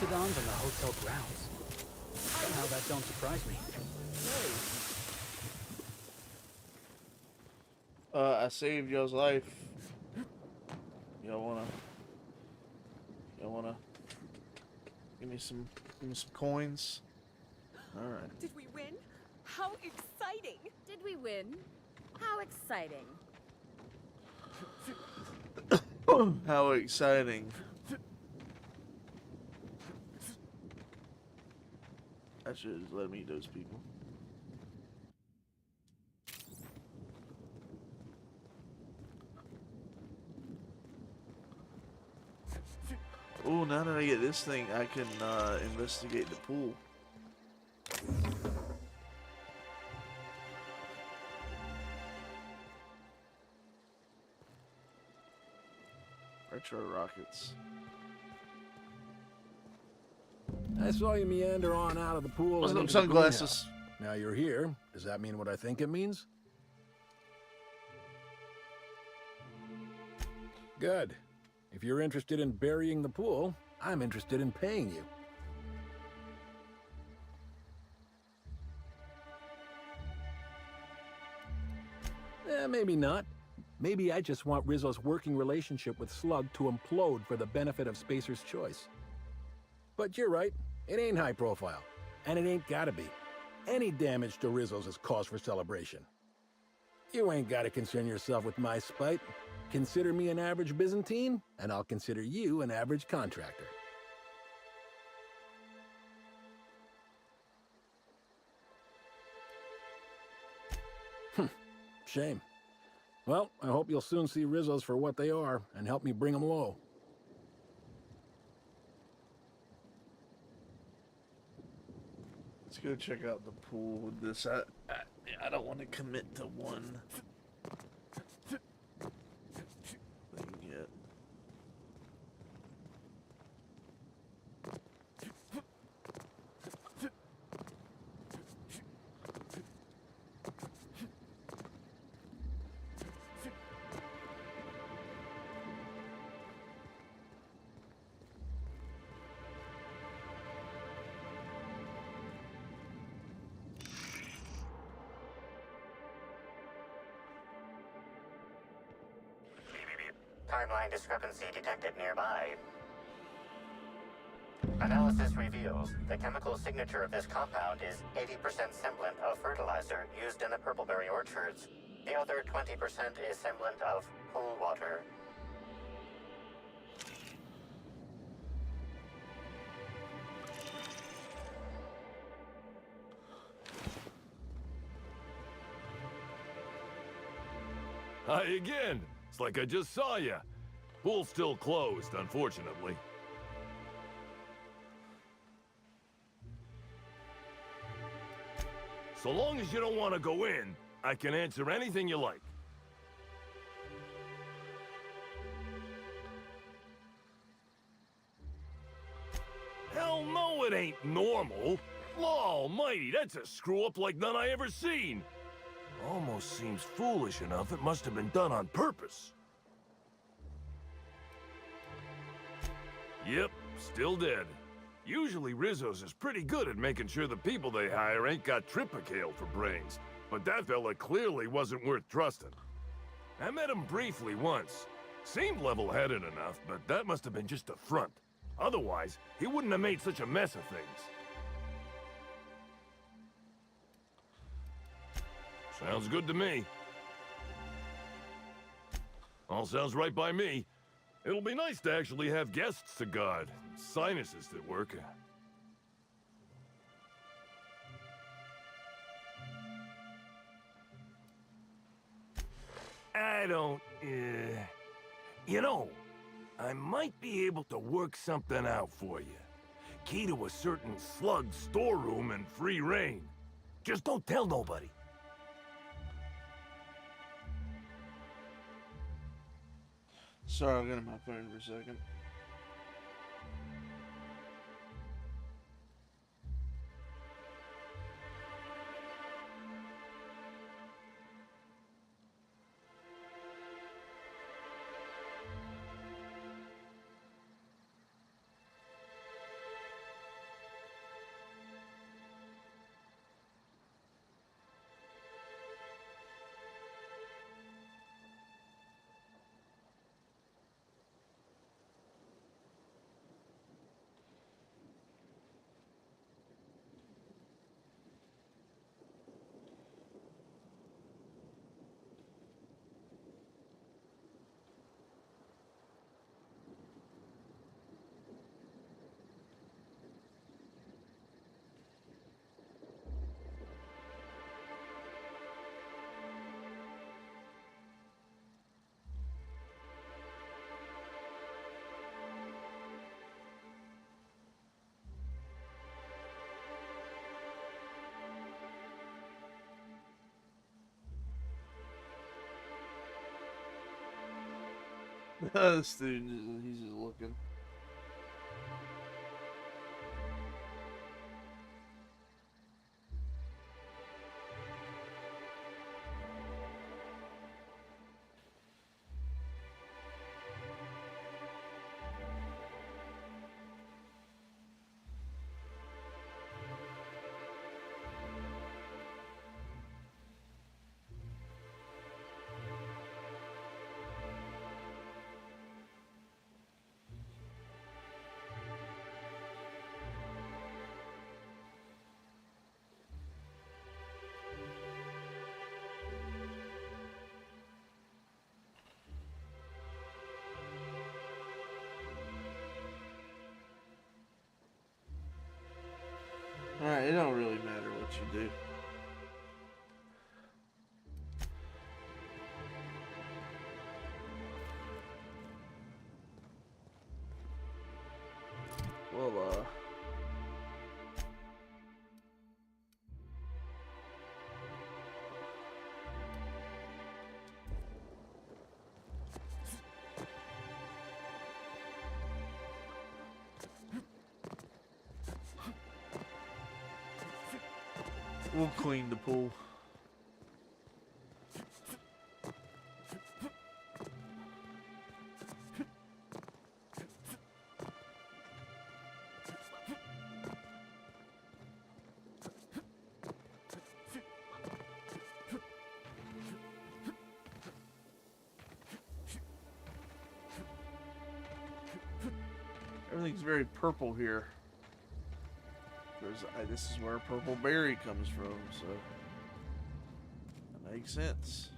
Octagons on the hotel grounds. Somehow that don't surprise me. I saved y'all's life. Y'all wanna give me some coins? Alright. Did we win? How exciting! Did we win? How exciting. How exciting. I should have let me eat those people. Oh, now that I get this thing, I can investigate the pool. Retro rockets. I saw you meander on out of the pool. Those and are into the sunglasses. greenhouse. Now you're here. Does that mean what I think it means? Good. If you're interested in burying the pool, I'm interested in paying you. Maybe not. Maybe I just want Rizzo's working relationship with Slug to implode for the benefit of Spacer's Choice. But you're right. It ain't high profile. And it ain't gotta be. Any damage to Rizzo's is cause for celebration. You ain't gotta concern yourself with my spite. Consider me an average Byzantine, and I'll consider you an average contractor. Shame. Well, I hope you'll soon see Rizzo's for what they are, and help me bring them low. Let's go check out the pool with this. I don't want to commit to one thing yet. Timeline discrepancy detected nearby. Analysis reveals the chemical signature of this compound is 80% semblant of fertilizer used in the purpleberry orchards. The other 20% is semblant of pool water. Hi again. It's like I just saw you. Pool's still closed, unfortunately. So long as you don't want to go in, I can answer anything you like. Hell no, it ain't normal. Law almighty, that's a screw-up like none I ever seen. Almost seems foolish enough it must have been done on purpose. Yep, still dead. Usually Rizzo's is pretty good at making sure the people they hire ain't got tripicale for brains, but that fella clearly wasn't worth trusting. I met him briefly once. Seemed level-headed enough, but that must have been just a front. Otherwise, he wouldn't have made such a mess of things. Sounds good to me. All sounds right by me. It'll be nice to actually have guests to guard. Sinuses that work. I don't, You know, I might be able to work something out for you. Key to a certain slug storeroom and free reign. Just don't tell nobody. Sorry, I'll get on my phone for a second. This dude, he's just looking. Alright, it don't really matter what you do. Well, we'll clean the pool. Everything's very purple here. This is where purple berry comes from, so that makes sense.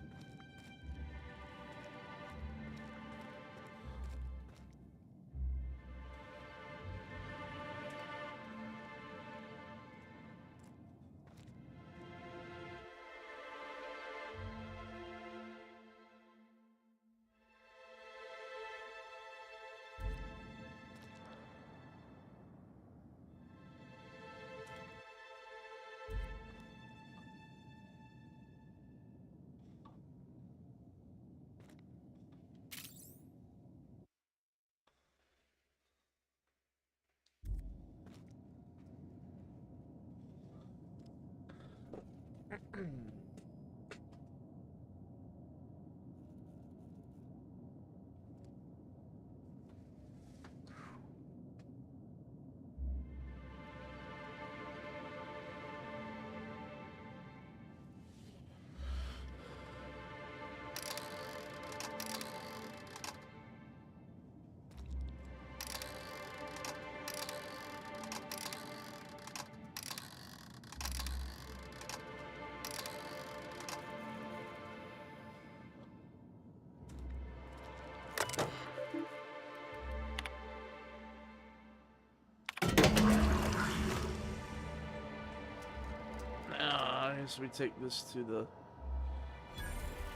I guess we take this to the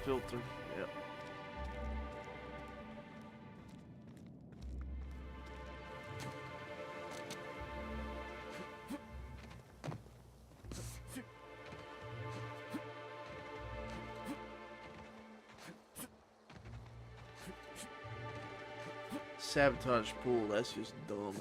filter. Yep. Sabotage pool, that's just dumb.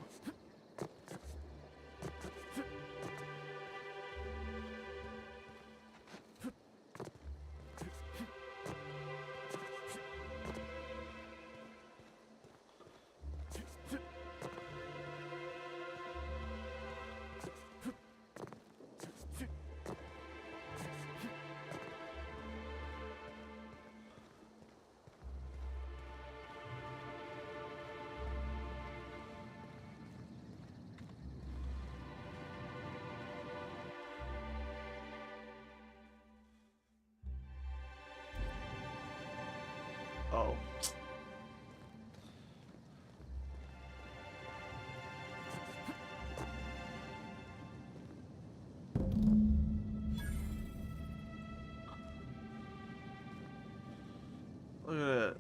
Oh. Look at that.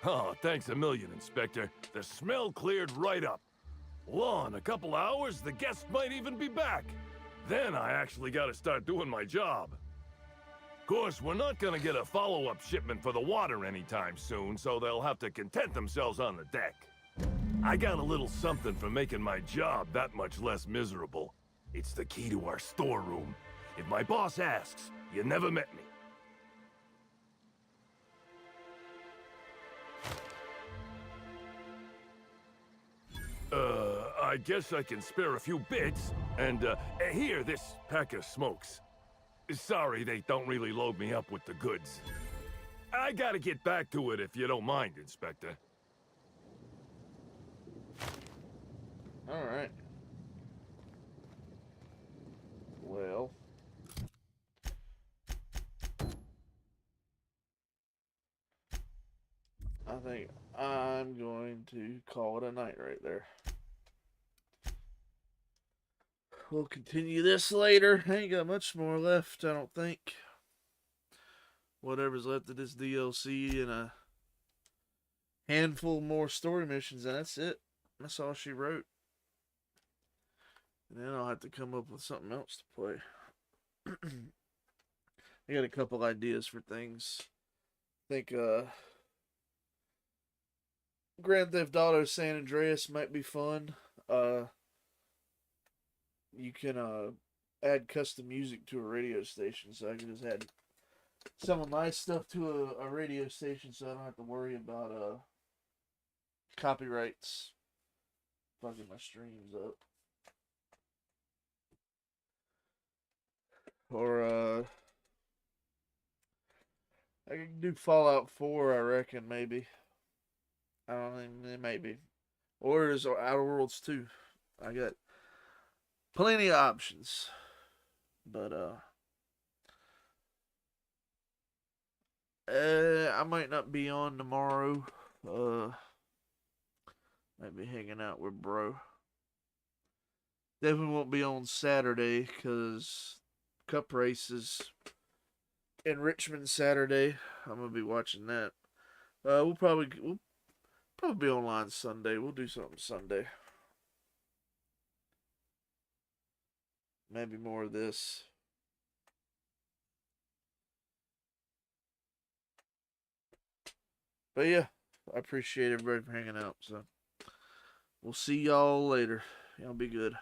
Oh, thanks a million, Inspector. The smell cleared right up. Well, in a couple hours, the guests might even be back. Then I actually gotta start doing my job. Of course, we're not gonna get a follow-up shipment for the water anytime soon, so they'll have to content themselves on the deck. I got a little something for making my job that much less miserable. It's the key to our storeroom. If my boss asks, you never met me. I guess I can spare a few bits. And, here, this pack of smokes. Sorry, they don't really load me up with the goods. I gotta get back to it if you don't mind, Inspector. Alright. Well. I think I'm going to call it a night right there. We'll continue this later. Ain't got much more left, I don't think. Whatever's left of this DLC and a handful more story missions, and that's it. That's all she wrote. And then I'll have to come up with something else to play. I got a couple ideas for things. I think Grand Theft Auto San Andreas might be fun. You can add custom music to a radio station, so I can just add some of my stuff to a radio station, so I don't have to worry about copyrights fucking my streams up. Or I can do Fallout 4, I reckon, maybe. I don't think, maybe. Or there's Outer Worlds 2. I got plenty of options. But, I might not be on tomorrow. Might be hanging out with bro. Definitely won't be on Saturday, because Cup races in Richmond Saturday. I'm going to be watching that. We'll probably be online Sunday. We'll do something Sunday. Maybe more of this. But yeah, I appreciate everybody for hanging out. So We'll see y'all later. Y'all be good.